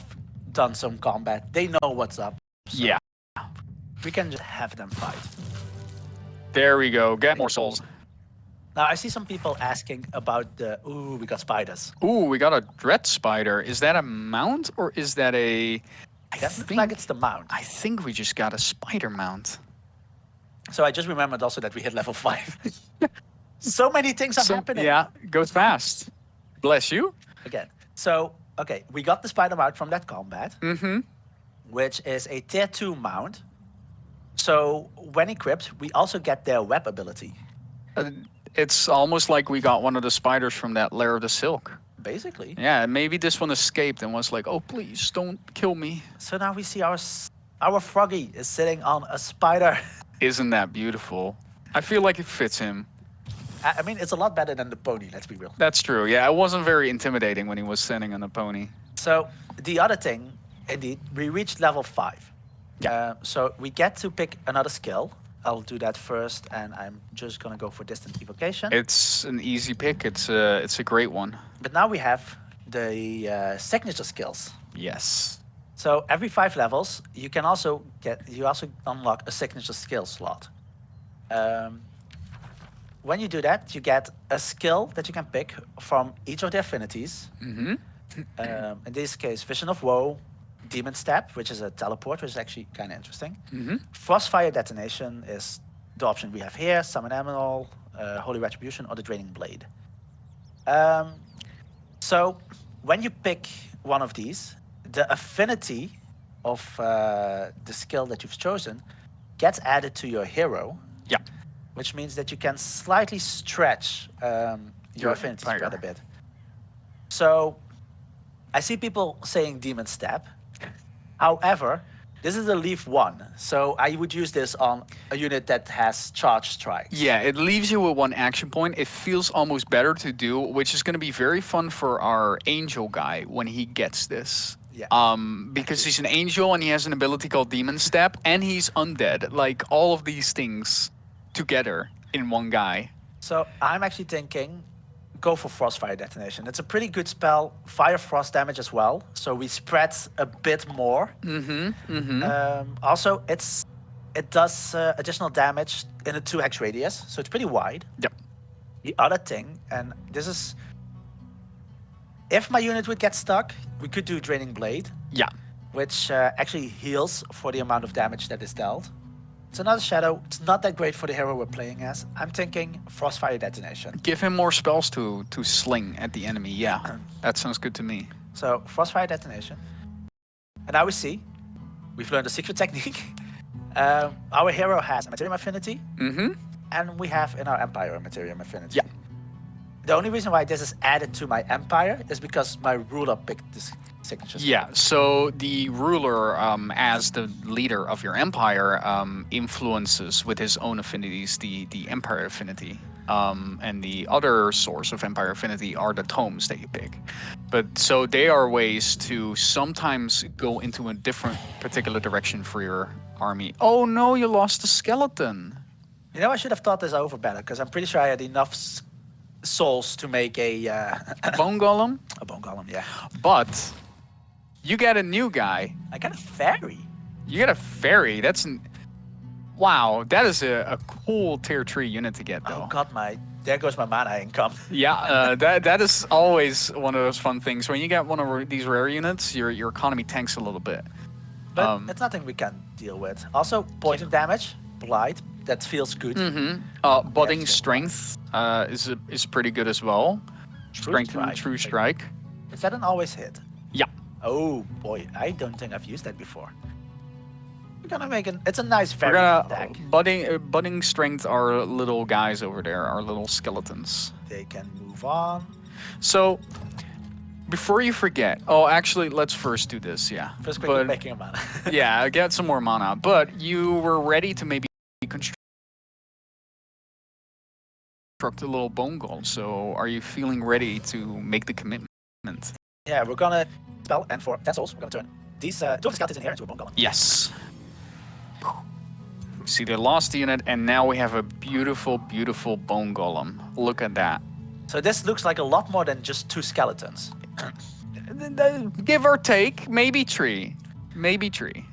done some combat. They know what's up. So Yeah. we can just have them fight. There we go. Get more souls. Now, I see some people asking about we got spiders. Ooh, we got a dread spider. Is that a mount or is that a... That looks like it's the mount. I think we just got a spider mount. So I just remembered also that we hit level 5. So many things are happening. Yeah, goes fast. Bless you. Again. So, okay, we got the spider mount from that combat, which is a tier 2 mount. So when equipped, we also get their web ability, Uh, it's almost like we got one of the spiders from that lair of the silk. basically. Yeah, maybe this one escaped and was like, "Oh, please don't kill me." So now we see our froggy is sitting on a spider. Isn't that beautiful? I feel like it fits him. I mean, it's a lot better than the pony. Let's be real. That's true. Yeah, it wasn't very intimidating when he was standing on a pony. So the other thing, indeed, we reached level 5. Yeah. So we get to pick another skill. I'll do that first, and I'm just gonna go for distant evocation. It's an easy pick. It's a great one. But now we have the signature skills. Yes. So every 5 levels, you also unlock a signature skill slot. When you do that, you get a skill that you can pick from each of the affinities. Mm-hmm. In this case, Vision of Woe, Demon Step, which is a teleport, which is actually kind of interesting. Mm-hmm. Frostfire Detonation is the option we have here, Summon Emerald, Holy Retribution, or the Draining Blade. So when you pick one of these, the affinity of the skill that you've chosen gets added to your hero, Yeah. which means that you can slightly stretch your affinity empire. spread a bit. So I see people saying Demon Step. However, this is a leaf 1, so I would use this on a unit that has charge strikes. Yeah, it leaves you with one action point. It feels almost better to do, which is going to be very fun for our angel guy when he gets this. Yeah. Because he's an angel and he has an ability called Demon Step, and he's undead. Like all of these things together in one guy. So I'm actually thinking, go for Frostfire Detonation. It's a pretty good spell, fire frost damage as well, so we spread a bit more. Also, it does additional damage in a 2x radius, so it's pretty wide. Yep. The other thing, and this is, if my unit would get stuck, we could do Draining Blade, Yeah. which actually heals for the amount of damage that is dealt. It's another shadow. It's not that great for the hero we're playing as. I'm thinking Frostfire Detonation. Give him more spells to sling at the enemy. Yeah, that sounds good to me. So Frostfire Detonation. And now we see, we've learned a secret technique. Our hero has a Materium Affinity, and we have in our Empire a Materium Affinity. Yeah. The only reason why this is added to my Empire is because my ruler picked this signature. Yeah, so the ruler, as the leader of your empire, influences with his own affinities the empire affinity. And the other source of empire affinity are the tomes that you pick. But so they are ways to sometimes go into a different particular direction for your army. Oh no, you lost a skeleton. You know, I should have thought this over better because I'm pretty sure I had enough souls to make a Bone golem? a bone golem. Yeah, But you get a new guy. I got a fairy. You get a fairy. Wow, that is a cool tier 3 unit to get, though. Oh god, there goes my mana income. Yeah, that is always one of those fun things. When you get one of these rare units, your economy tanks a little bit. But it's nothing we can deal with. Also, poison damage, blight, that feels good. Budding Yeah, strength is pretty good as well. Strength and true strike. Is that an always hit? Yeah. Oh boy, I don't think I've used that before. We're gonna make it's a nice We're fairy gonna deck. budding strength are little guys over there, our little skeletons. They can move on. So before you forget, actually, let's first do this. Yeah. First quickly making a mana. Yeah, get some more mana. But you were ready to maybe construct a little bone golem. So are you feeling ready to make the commitment? Yeah, we're gonna spell, and for 10 souls, we're gonna turn these 2 of the skeletons in here into a bone golem. Yes. See, they lost the unit, and now we have a beautiful, beautiful bone golem. Look at that. So this looks like a lot more than just 2 skeletons. Give or take, maybe 3. Maybe 3.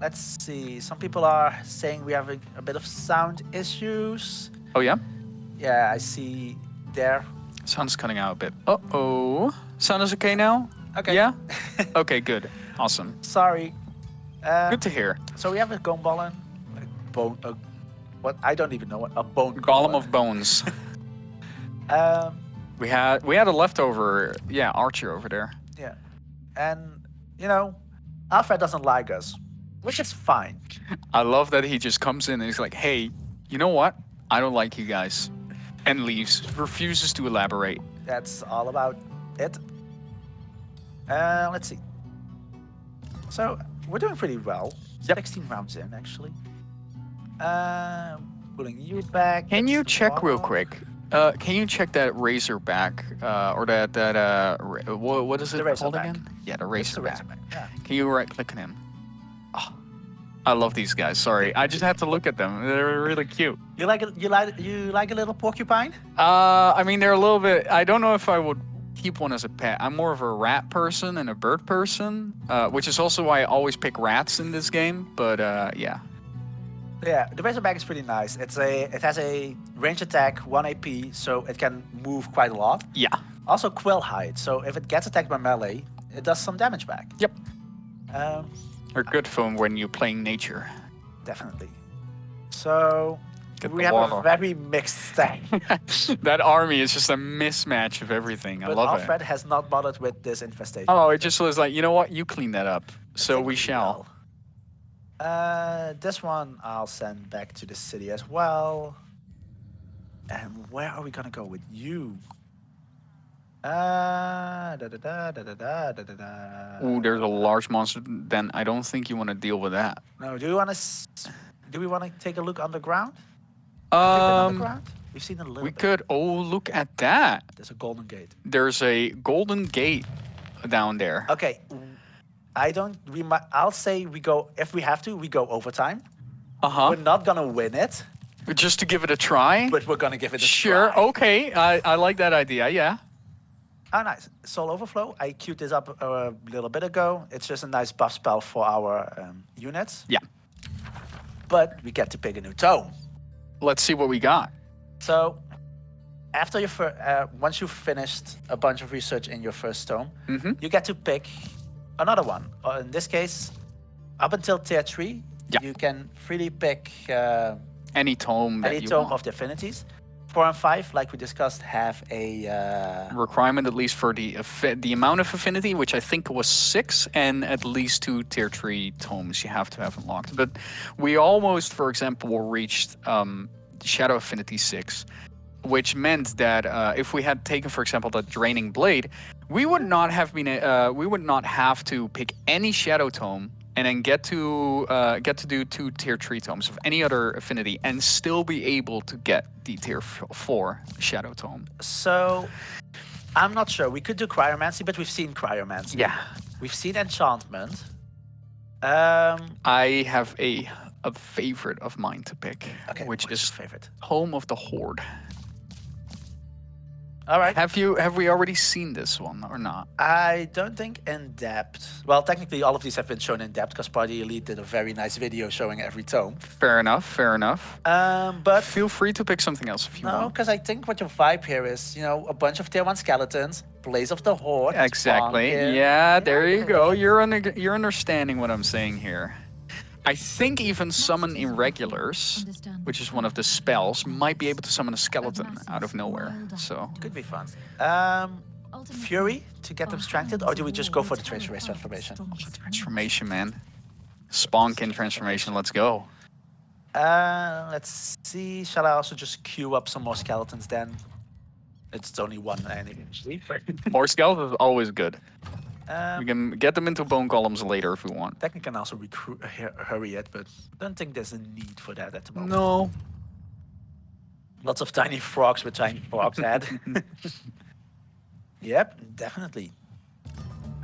Let's see. Some people are saying we have a bit of sound issues. Oh, yeah? Yeah, I see there. Sound's cutting out a bit. Uh-oh. Sound is okay now? Okay. Yeah? Okay, good. Awesome. Sorry. Good to hear. So we have a golem, bone. What? I don't even know what a bone. Golem of bones. We had a leftover, archer over there. Yeah, and you know, Alfred doesn't like us. which is fine. I love that he just comes in and he's like, "Hey, you know what? I don't like you guys," and leaves. Refuses to elaborate. That's all about it. Let's see. So we're doing pretty well. Yep. 16 rounds in, actually. Pulling you back. Can That's you the check real wall. quick? Can you check that Razorback or what is The it called Razorback. again? Yeah, the It's the Razorback. Razorback. Yeah. Can you right click on him? Oh, I love these guys. Sorry, I just had to look at them. They're really cute. You like it? You like a little porcupine? I mean, they're a little bit. I don't know if I would keep one as a pet. I'm more of a rat person and a bird person, which is also why I always pick rats in this game. But yeah. Yeah, the Razorback is pretty nice. It has a range attack, 1 AP, so it can move quite a lot. Yeah. Also quill height, so if it gets attacked by melee, it does some damage back. Yep. Um, They're good for when you're playing nature. definitely. So Get we the have water. a very mixed stack. That army is just a mismatch of everything. I But love Alfred it. has not bothered with this infestation. Oh, it just was like, you know what? You clean that up. So think we shall. will. This one I'll send back to the city as well. And where are we gonna go with you? Da da da da da da da da da. Ooh, there's a large monster. Then I don't think you want to deal with that. No, do we want to take a look underground? Have we been underground? We've seen a little We bit. could. Oh, look at that. There's a golden gate. There's a golden gate down there. Okay, I don't. I'll say we go if we have to. We go overtime. Uh We're not gonna win it, Just to give it a try. but we're gonna give it a Sure. try. Okay. I like that idea. Yeah. Oh, nice. Soul Overflow. I queued this up a little bit ago. It's just a nice buff spell for our units. Yeah. But we get to pick a new tome. Let's see what we got. So, after once you've finished a bunch of research in your first tome, Mm-hmm. you get to pick another one. In this case, up until tier 3, Yeah. you can freely pick Any tome that any you tome want. of the affinities. 4 and 5, like we discussed, have a Requirement at least for the amount of affinity, which I think was 6, and at least 2 tier 3 tomes you have to have unlocked. But we almost, for example, reached Shadow Affinity 6, which meant that if we had taken, for example, the Draining Blade, we would not have been we would not have to pick any Shadow tome and then get to do 2 tier 3 tomes of any other affinity and still be able to get the tier 4 Shadow tome. So, I'm not sure. We could do Cryomancy, but we've seen Cryomancy. Yeah. We've seen Enchantment. I have a favorite of mine to pick, Okay, which what's is your favorite? Home of the Horde. All right. Have we already seen this one or not? I don't think in depth. Well, technically, all of these have been shown in depth because Party Elite did a very nice video showing every tome. Fair enough. Fair enough. But Feel free to pick something else if you no, want. because I think what your vibe here is, a bunch of tier 1 skeletons, Blaze of the Horde. Exactly. Spawn Yeah, there you go. You're understanding what I'm saying here. I think even summon irregulars, which is one of the spells, might be able to summon a skeleton out of nowhere. So Could be fun. Fury to get them strengthened, or do we just go for the Trace Race transformation? transformation, man. Spawnkin transformation. Let's go. Let's see. Shall I also just queue up some more skeletons then? It's only one enemy. More skeletons is always good. Um, We can get them into bone columns later if we want. Technically, can also hurry it, but don't think there's a need for that at the moment. No. Lots of tiny frogs with tiny frogs head. Yep, definitely.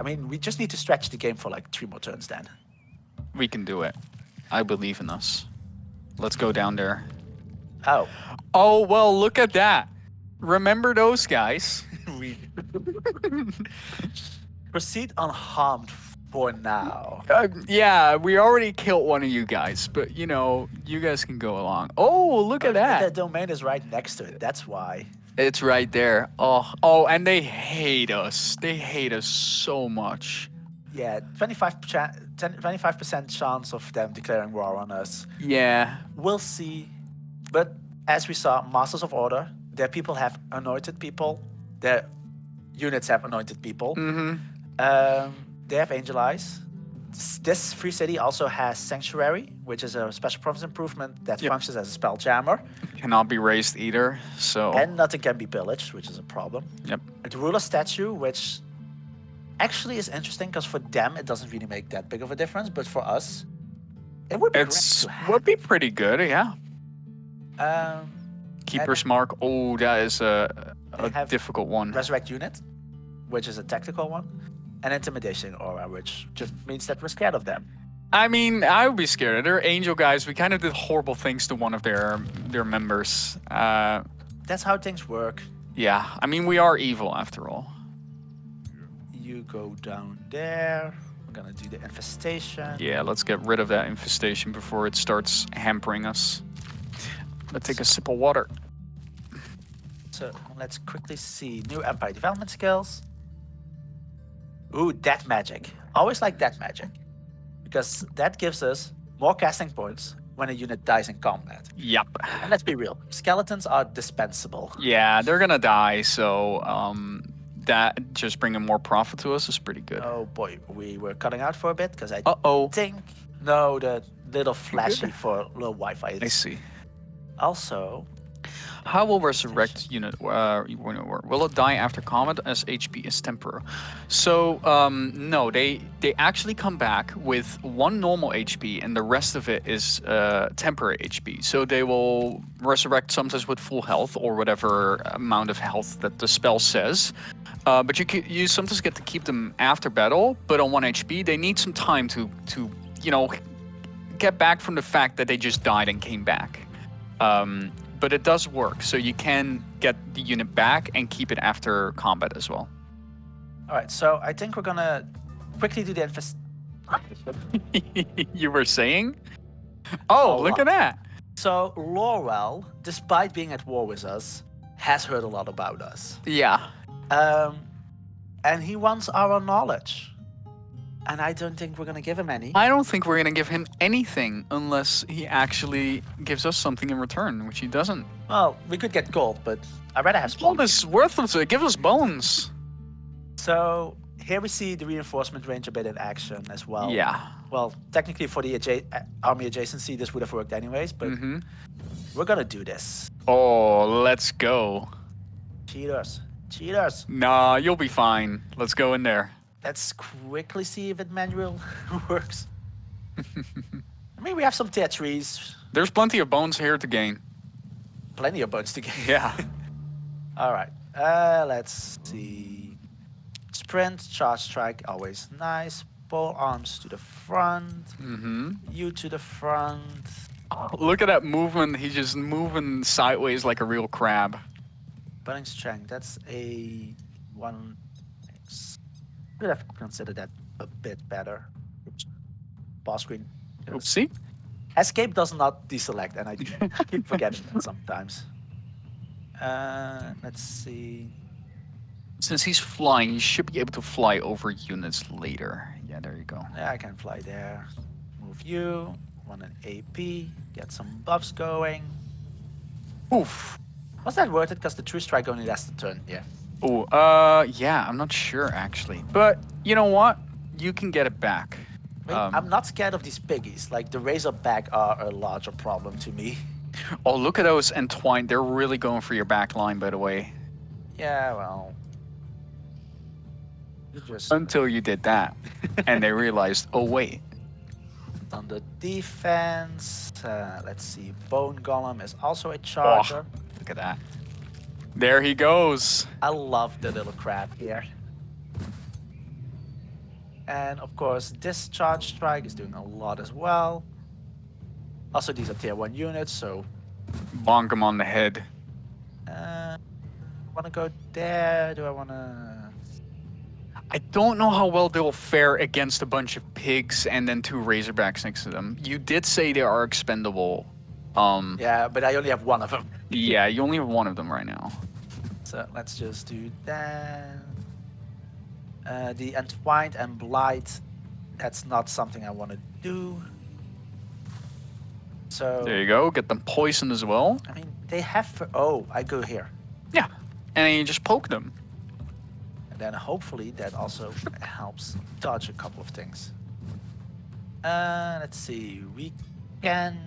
I mean, we just need to stretch the game for like 3 more turns then. We can do it. I believe in us. Let's go down there. Oh, Oh, well, look at that. Remember those guys? we proceed unharmed for now. Yeah, we already killed one of you guys, but you guys can go along. Oh, look at The that. domain is right next to it. That's why. It's right there. Oh, and they hate us. They hate us so much. Yeah, 25% chance of them declaring war on us. Yeah. We'll see. But as we saw, Masters of Order, their people have anointed people. Their units have anointed people. Mm-hmm. They have Angel Eyes. this free city also has Sanctuary, which is a special province improvement that Yep. functions as a spell jammer, Cannot be raised either. So and nothing can be pillaged, which is a problem. yep. The ruler statue, which actually is interesting because for them it doesn't really make that big of a difference, but for us, it would be great It's to have. would be pretty good, yeah. Um, Keeper's then mark. Oh, that is a they have difficult one. Resurrect Unit, which is a tactical one, and Intimidation Aura, which just means that we're scared of them. I mean, I would be scared. They're angel guys. We kind of did horrible things to one of their members. That's how things work. Yeah, I mean, we are evil after all. You go down there. We're gonna do the infestation. Yeah, let's get rid of that infestation before it starts hampering us. Let's take a sip of water. So let's quickly see new Empire development skills. Ooh, Death Magic. Always like Death Magic. Because that gives us more casting points when a unit dies in combat. Yep. And let's be real, skeletons are dispensable. Yeah, they're gonna die, so that just bringing more profit to us is pretty good. Oh boy, we were cutting out for a bit because I Uh-oh. think... No, the little flashy for little Wi-Fi. I see. Also, How will resurrect unit work? Will it die after combat as HP is temporary? So no, they actually come back with 1 normal HP and the rest of it is temporary HP. So they will resurrect sometimes with full health or whatever amount of health that the spell says. But you sometimes get to keep them after battle, but on 1 HP they need some time to get back from the fact that they just died and came back. But it does work, so you can get the unit back and keep it after combat as well. all right, so I think we're gonna quickly do the You were saying? Oh, look at that. So Laurel, despite being at war with us, has heard a lot about us. Yeah. And he wants our knowledge. And I don't think we're gonna give him any. I don't think we're going to give him anything unless he actually gives us something in return, which he doesn't. Well, we could get gold, but I'd rather have Gold gold. is worthless. Give us bones. So here we see the reinforcement range a bit in action as well. Yeah. Well, technically for the army adjacency, this would have worked anyways, but Mm-hmm. we're gonna do this. Oh, let's go. Cheaters. Cheaters. Nah, you'll be fine. Let's go in there. Let's quickly see if it manual works. I mean, we have some tier 3s. There's plenty of bones here to gain. Plenty of bones to get. Yeah. All right. Let's see. Sprint, charge strike, always nice. Pole arms to the front. Mm-hmm. You to the front. Look at that movement. He's just moving sideways like a real crab. Burning strength. That's a 1. Could have considered that a bit better. Oops. Pause screen. Oopsie. Escape does not deselect, and I keep forgetting that sometimes. Let's see. Since he's flying, he should be able to fly over units later. Yeah, there you go. Yeah, I can fly there. Move you. Want an AP. Get some buffs going. Oof. Was that worth it? Because the true strike only lasts a turn. Yeah. Oh, yeah, I'm not sure actually. But you know what? You can get it back. I mean, I'm not scared of these piggies. Like, the Razorback are a larger problem to me. Oh, look at those entwined. They're really going for your back line, by the way. Yeah, well. You just Until you did that. And they realized, oh, wait. on the defense. Let's see. Bone Golem is also a charger. Look at that. There he goes. I love the little crab here. And of course, this charge strike is doing a lot as well. Also, these are tier 1 units, so Bonk him on the head. want to go there? Do I want to? I don't know how well they'll fare against a bunch of pigs and then 2 razorbacks next to them. You did say they are expendable. Yeah, but I only have 1 of them. Yeah, you only have 1 of them right now. So let's just do that. The Entwined and Blight, that's not something I want to do. So, There you go. Get them poisoned as well. I mean, they have... Oh, I go here. Yeah. And then you just poke them. And then hopefully that also helps dodge a couple of things. Let's see. We can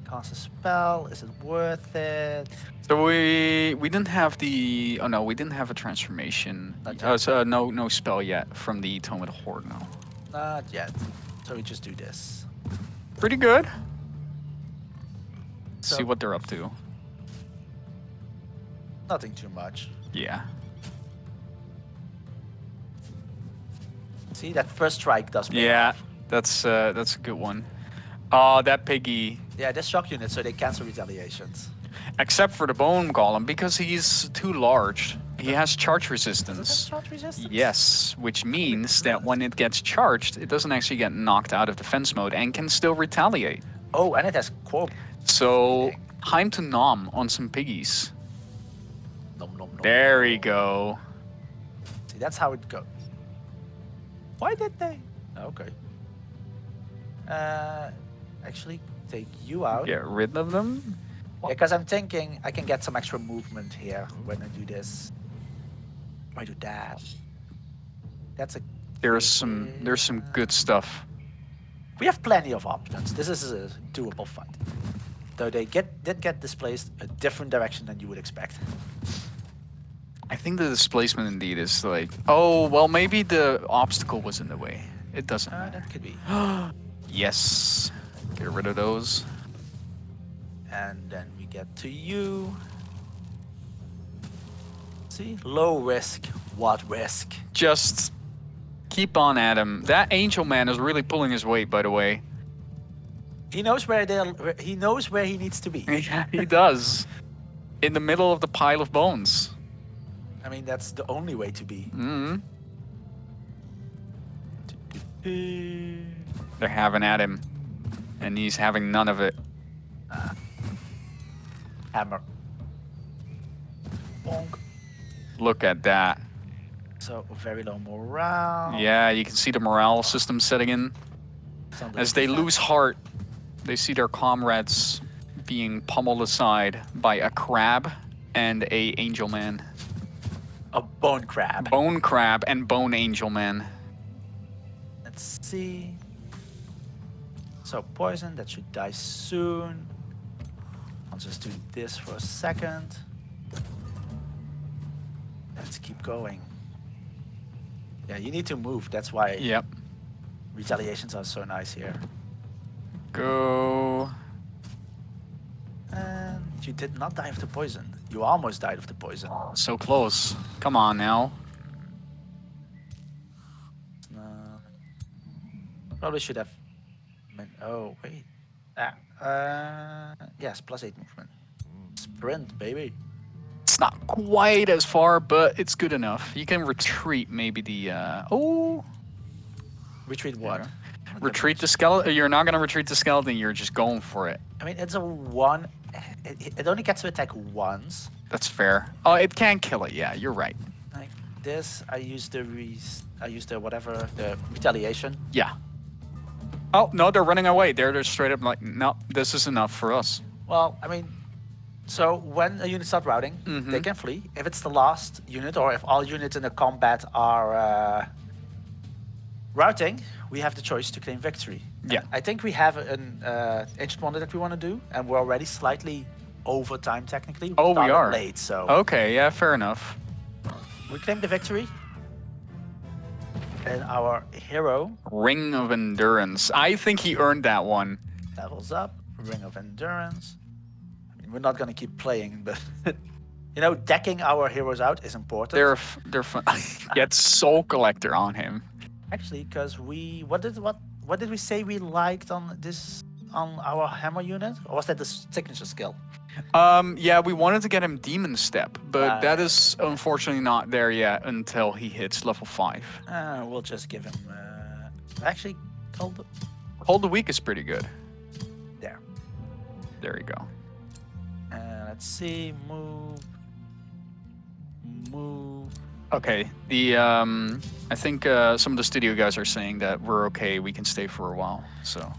cast a spell. Is it worth it? So we didn't have the we didn't have a transformation. Not Oh, yet. so no spell yet from the Tome of the Horde. No. Not yet. So we just do this. Pretty good. So See what they're up to. nothing too much. Yeah. See, that first strike does pay Yeah, off. that's a good one. Oh, that piggy. Yeah, they're shock units, so they cancel retaliations. Except for the bone golem, because he's too large. He has charge Does it resistance. have charge resistance? Yes, which means that when it gets charged, it doesn't actually get knocked out of defense mode and can still retaliate. Oh, and it has corp. So, Feeding. time to nom on some piggies. Nom, nom, nom. There we go. See, that's how it goes. Why did they? Okay. Actually, take you out. Get rid of them. Because I'm thinking I can get some extra movement here when I do this. Why do that? That's a. There's some good stuff. We have plenty of options. This is a doable fight. Though they did get displaced a different direction than you would expect. I think the displacement indeed is like, oh, well, maybe the obstacle was in the way. It doesn't matter. That could be. Yes. Get rid of those. And then we get to you. See? Low risk. What risk? Just keep on at him. That angel man is really pulling his weight, by the way. He knows he knows where he needs to be. Yeah, he does. In the middle of the pile of bones. I mean, that's the only way to be. Mm-hmm. They're having at him. And he's having none of it. Hammer. Bonk. Look at that. So very low morale. Yeah, you can see the morale system setting in. As they lose heart, they see their comrades being pummeled aside by a crab and a angel man. A bone crab. Bone crab and bone angel man. Let's see. So poison, that should die soon. I'll just do this for a second. Let's keep going. Yeah, you need to move. That's why Yep. retaliations are so nice here. Go. And you did not die of the poison. You almost died of the poison. So close. Come on now. Probably should have. Oh wait. Yes, +8 movement. Sprint, baby. It's not quite as far, but it's good enough. You can retreat maybe the... Retreat what? Yeah. Retreat the skeleton. You're not going to retreat the skeleton. You're just going for it. I mean, it's a one. It only gets to attack once. That's fair. Oh, it can kill it. Yeah, you're right. Like this, I use the whatever, the retaliation. Yeah. Oh, no, they're running away. They're straight up like, no, this is enough for us. Well, I mean, so when a unit starts routing, they can flee. If it's the last unit, or if all units in the combat are routing, we have the choice to claim victory. Yeah. And I think we have an ancient wonder that we want to do, and we're already slightly over time technically. Oh, we started are. late, so Okay, yeah, fair enough. we claim the victory. And our hero Ring of Endurance. I think he earned that one. levels up. Ring of Endurance. I mean, we're not going to keep playing, but decking our heroes out is important. They're fun. Get Soul Collector on him. Actually, because what did we say we liked on our hammer unit, or was that the signature skill? Yeah, we wanted to get him Demon Step, but that is unfortunately not there yet until he hits level 5. We'll just give him. Actually, Hold the Weak is pretty good. there. There you go. Let's see. Move. Okay, I think some of the studio guys are saying that we're okay. We can stay for a while. So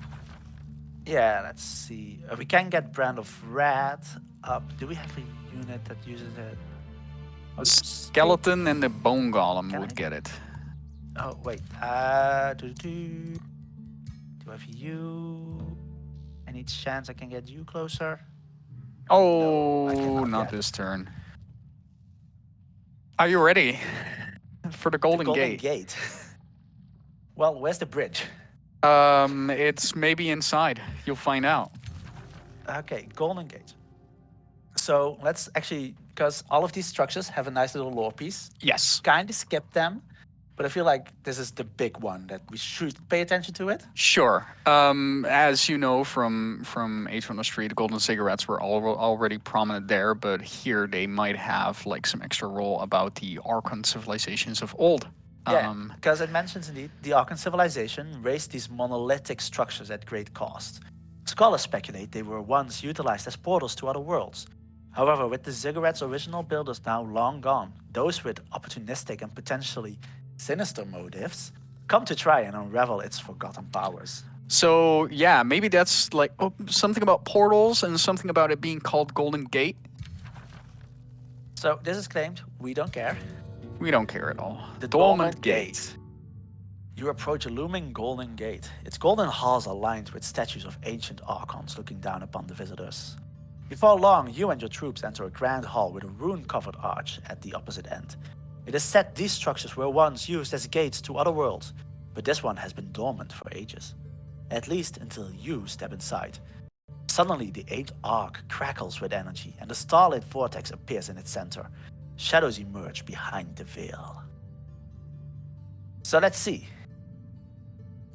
Yeah, let's see. We can get Brand of Red up. Do we have a unit that uses it? the skeleton and the bone golem Can would I? get it. Oh wait. Do I have you? Any chance I can get you closer? No, I Oh, cannot not yet. this turn. Are you ready for the The Golden Golden Gate? Gate. Well, where's the bridge? It's maybe inside. You'll find out. Okay, Golden Gate. So let's actually, because all of these structures have a nice little lore piece. Yes. Kind of skip them, but I feel like this is the big one that we should pay attention to it. Sure. As you know from H on the Street, golden cigarettes were already prominent there, but here they might have like some extra role about the Archon civilizations of old. Yeah, because it mentions indeed the Arkan civilization raised these monolithic structures at great cost. Scholars speculate they were once utilized as portals to other worlds. However, with the Ziggurats' original builders now long gone, those with opportunistic and potentially sinister motives come to try and unravel its forgotten powers. So yeah, maybe that's like something about portals and something about it being called Golden Gate. So this is claimed, we don't care. We don't care at all. The Dormant Gate. You approach a looming golden gate. Its golden halls are lined with statues of ancient archons looking down upon the visitors. Before long, you and your troops enter a grand hall with a rune-covered arch at the opposite end. It is said these structures were once used as gates to other worlds, but this one has been dormant for ages. At least until you step inside. Suddenly, the 8th arc crackles with energy, and a starlit vortex appears in its center. Shadows emerge behind the veil. So let's see.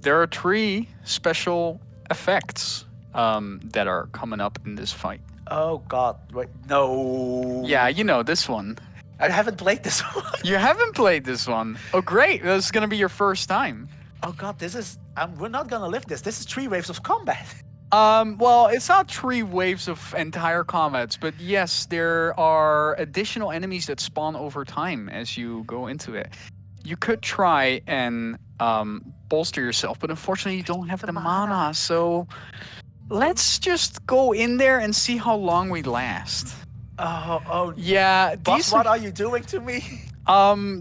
There are 3 special effects that are coming up in this fight. Oh god, wait, no. Yeah, you know this one. I haven't played this one. You haven't played this one. Oh, great. This is going to be your first time. Oh god, this is... we're not gonna live this. This is 3 waves of combat. Well, it's not 3 waves of entire combats, but yes, there are additional enemies that spawn over time as you go into it. You could try and bolster yourself, but unfortunately you don't have the mana, so let's just go in there and see how long we last. Oh. Yeah, Boss, what are you doing to me?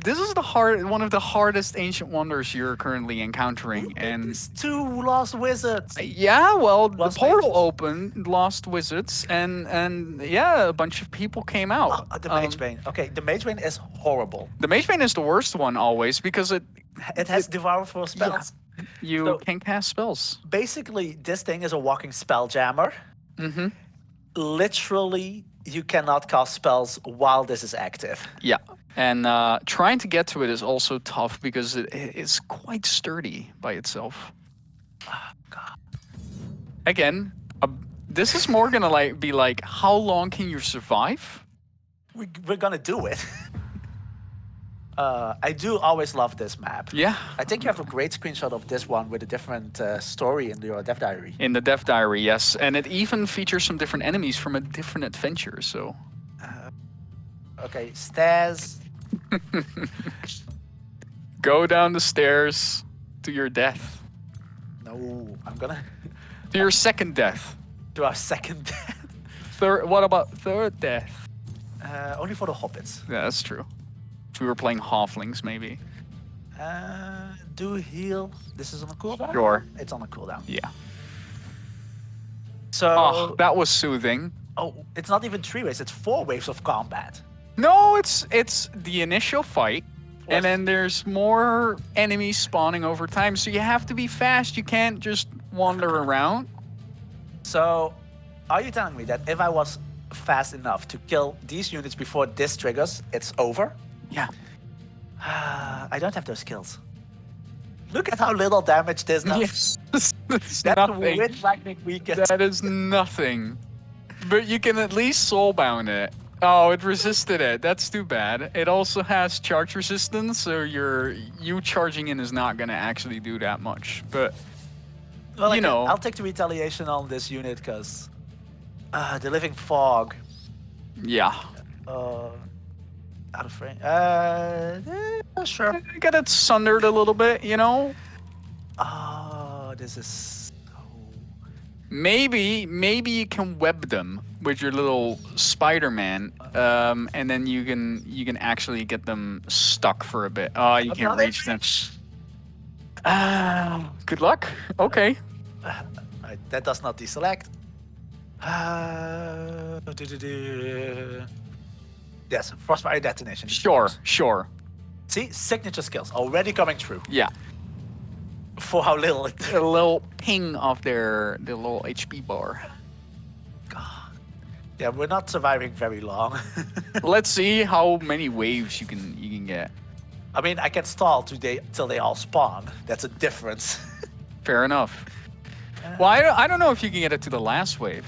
This is one of the hardest ancient wonders you're currently encountering, and It's 2 lost wizards. yeah, well, Lost the portal mages. opened, lost wizards, and yeah, a bunch of people came out. The Mage Bane. Okay, the Mage Bane is horrible. The Mage Bane is the worst one always because It has Devour for spells. you So- can cast spells. Basically, this thing is a walking spell jammer. Mm-hmm. Literally, you cannot cast spells while this is active. Yeah, and trying to get to it is also tough because it's quite sturdy by itself. Oh, God. Again, this is more gonna be like, how long can you survive? We're gonna do it. I do always love this map. Yeah. I think you have a great screenshot of this one with a different story in your Death Diary. In the Death Diary, yes, and it even features some different enemies from a different adventure. So. Okay, stairs. Go down the stairs to your death. No, I'm gonna To your second death. do our second death. Third. What about third death? Only for the hobbits. Yeah, that's true. If we were playing halflings, maybe. Do heal. This is on a cooldown? Sure. It's on a cooldown. Yeah. So... Oh, that was soothing. Oh, it's not even 3 waves, it's 4 waves of combat. No, it's the initial fight, Yes. and then there's more enemies spawning over time. So you have to be fast. You can't just wander around. So, are you telling me that if I was fast enough to kill these units before this triggers, it's over? Yeah. I don't have those skills. Look at how little damage this does. Yes. That's That's nothing. with lightning weakens. That is nothing. But you can at least soulbound it. Oh, it resisted it. That's too bad. It also has charge resistance, so you charging in is not gonna actually do that much. But Well, you know. I'll take the retaliation on this unit because the living fog. yeah, Out of frame. Sure. get it sundered a little bit. You know, Oh, this is so... maybe you can web them with your little Spider-Man, and then you can actually get them stuck for a bit. Oh, you can't reach them. Good luck. Okay. Right, that does not deselect. Yes, Frostfire Detonation. Sure, sure. See, signature skills already coming through. Yeah. For how little it. A little ping of the little HP bar. God. Yeah, we're not surviving very long. Let's see how many waves you can get. I mean, I can stall till they all spawn. That's a difference. Fair enough. Well, I don't know if you can get it to the last wave.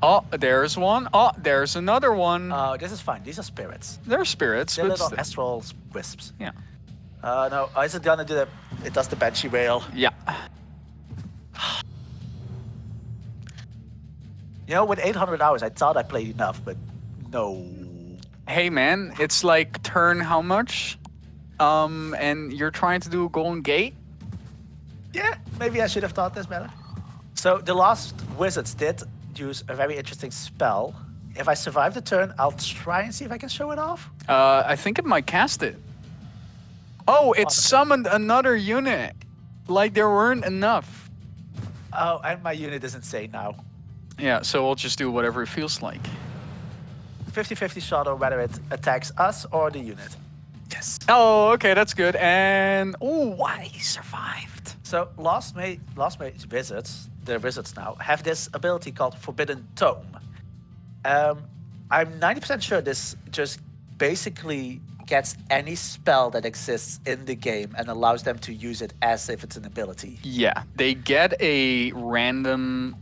Oh, there's one. Oh, there's another one. This is fine. These are spirits. They're spirits. They're but little still. astral wisps. Yeah. No, is it gonna do the? It does the Banshee Wail. Yeah. You know, with 800 hours, I thought I played enough, but no. Hey man, it's like turn how much? And you're trying to do a golden gate? Yeah, maybe I should have thought this better. So the last wizards did use a very interesting spell. If I survive the turn, I'll try and see if I can show it off. I think it might cast it. Oh, it summoned another unit. Like there weren't enough. Oh, and my unit is insane now. Yeah, so we'll just do whatever it feels like. 50-50 shot on whether it attacks us or the unit. Yes. Oh, okay, that's good. And oh, why he survived? So last mage wizards, the wizards now, have this ability called Forbidden Tome. I'm 90% sure this just basically gets any spell that exists in the game and allows them to use it as if it's an ability. Yeah, they get a random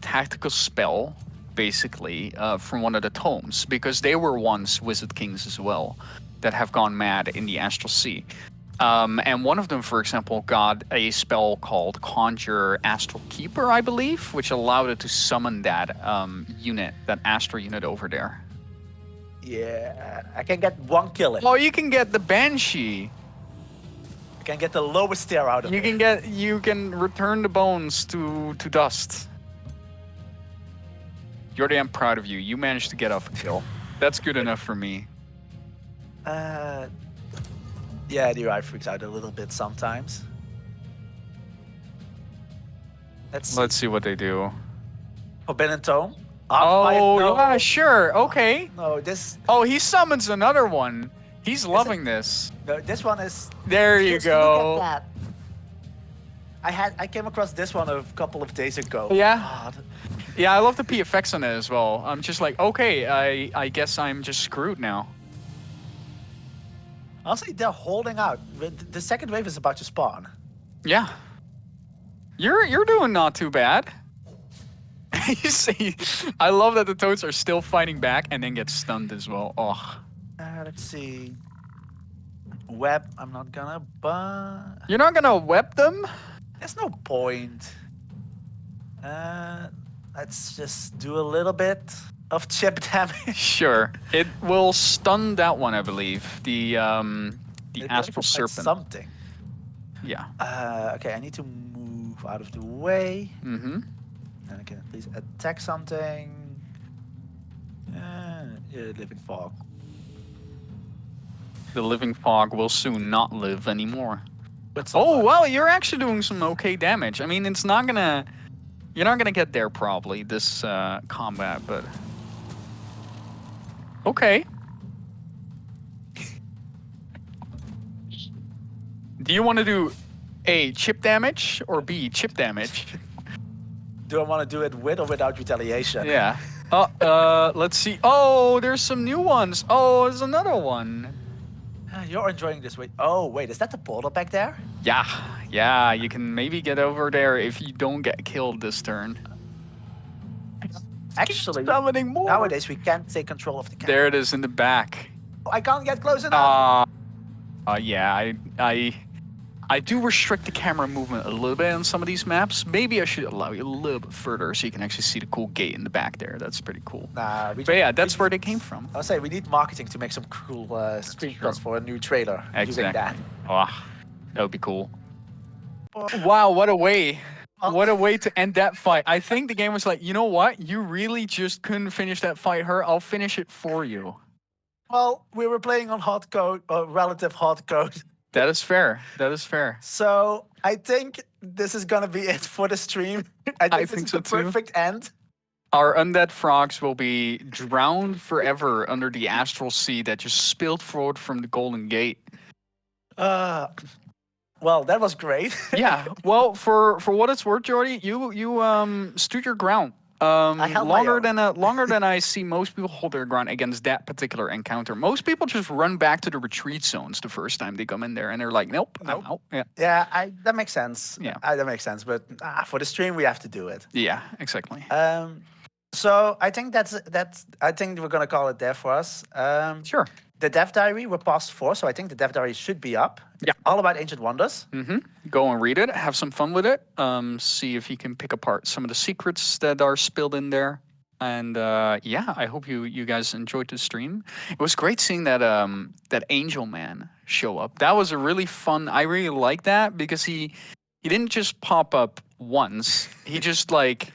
tactical spell, basically, from one of the tomes, because they were once wizard kings as well that have gone mad in the Astral Sea. And one of them, for example, got a spell called Conjure Astral Keeper, I believe, which allowed it to summon that unit, that Astral unit over there. Yeah, I can get one kill in. Oh, you can get the Banshee. I can get the lowest tier out of it. You can return the bones to dust. Jordi, I'm proud of you. You managed to get off a kill. That's good enough for me. Yeah, the UI freaks out a little bit sometimes. Let's see what they do. Forbidden Tome. Oh, no. yeah, sure. Okay. No, this. Oh, he summons another one. He's loving this. No, this one is. There you Just look go. at that. I came across this one a couple of days ago. Yeah. God. Yeah, I love the PFX on it as well. I'm just like, okay, I guess I'm just screwed now. Honestly, they're holding out. The second wave is about to spawn. Yeah. You're doing not too bad. You see, I love that the toads are still fighting back and then get stunned as well. Oh. Let's see. Web, I'm not gonna You're not gonna web them? There's no point. Let's just do a little bit of chip damage. Sure. It will stun that one, I believe. The Astral Serpent. Something. Yeah. Okay, I need to move out of the way. Mm-hmm. And I can at least attack something. Living Fog. The Living Fog will soon not live anymore. But Oh, well, you're actually doing some okay damage. I mean, it's not gonna... You're not gonna get there, probably, this combat, but... Okay. Do you want to do A, chip damage, or B, chip damage? do I want to do it with or without retaliation? Yeah. Let's see. Oh, there's some new ones. Oh, there's another one. You're enjoying this. Oh, wait, is that the portal back there? Yeah. Yeah, you can maybe get over there if you don't get killed this turn. Actually, summoning more. nowadays we can't take control of the camera. There it is in the back. I can't get close enough. Yeah, I do restrict the camera movement a little bit on some of these maps. Maybe I should allow you a little bit further so you can actually see the cool gate in the back there. That's pretty cool. Nah, But yeah, that's where they came from. I'll say we need marketing to make some cool screenshots for a new trailer using that. Oh, that would be cool. Wow, what a way. What a way to end that fight. I think the game was like, you know what? You really just couldn't finish that fight, her. I'll finish it for you. Well, we were playing on hot code, relative hot code. That is fair. That is fair. So I think this is gonna be it for the stream. I I think this think is so the too. perfect end. Our undead frogs will be drowned forever under the astral sea that just spilled forward from the Golden Gate. Uh, well, that was great. Yeah. Well, for what it's worth, Jordy, you stood your ground. I held my own. Longer than I see most people hold their ground against that particular encounter. Most people just run back to the retreat zones the first time they come in there, and they're like, "Nope, I'm Nope. out." Yeah. Yeah, that makes sense. Yeah. That makes sense. But for the stream, we have to do it. Yeah. Exactly. So I think that's. I think we're gonna call it there for us. Sure. The Dev Diary we're past 4, so I think the Dev Diary should be up. Yeah. All about ancient wonders. Go and read it. Have some fun with it. See if you can pick apart some of the secrets that are spilled in there. And yeah, I hope you guys enjoyed the stream. It was great seeing that angel man show up. That was a really fun. I really like that because he didn't just pop up once. He just like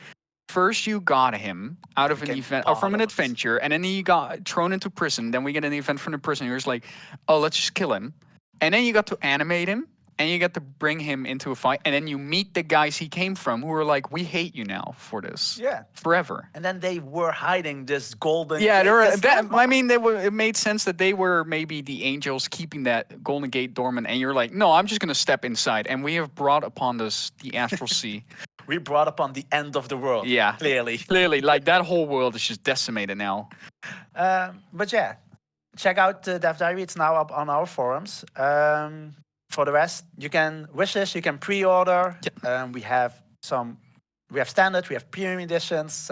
first you got him out of an Became event or from an part of us. adventure, and then he got thrown into prison. Then we get an event from the prison. He was like, oh, let's just kill him. And then you got to animate him, and you got to bring him into a fight, and then you meet the guys he came from who were like, we hate you now for this. Yeah. Forever. And then they were hiding this golden. Yeah, gate, this I mean, it made sense that they were maybe the angels keeping that Golden Gate dormant, and you're like, no, I'm just going to step inside. And we have brought upon us the astral sea. We brought upon the end of the world. Yeah. Clearly. Clearly, like that whole world is just decimated now. But yeah, check out the Dev Diary. It's now up on our forums. For the rest, you can wish list, you can pre-order. We have standard, we have premium editions.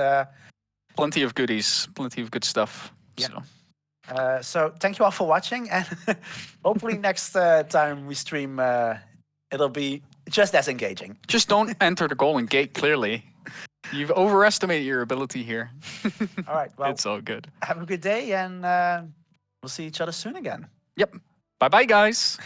Plenty of goodies, plenty of good stuff. Yeah. So. So thank you all for watching, and hopefully next time we stream, it'll be just as engaging. Just don't enter the Golden Gate, clearly. You've overestimated your ability here. All right, well, it's all good. Have a good day, and we'll see each other soon again. Yep. Bye-bye, guys.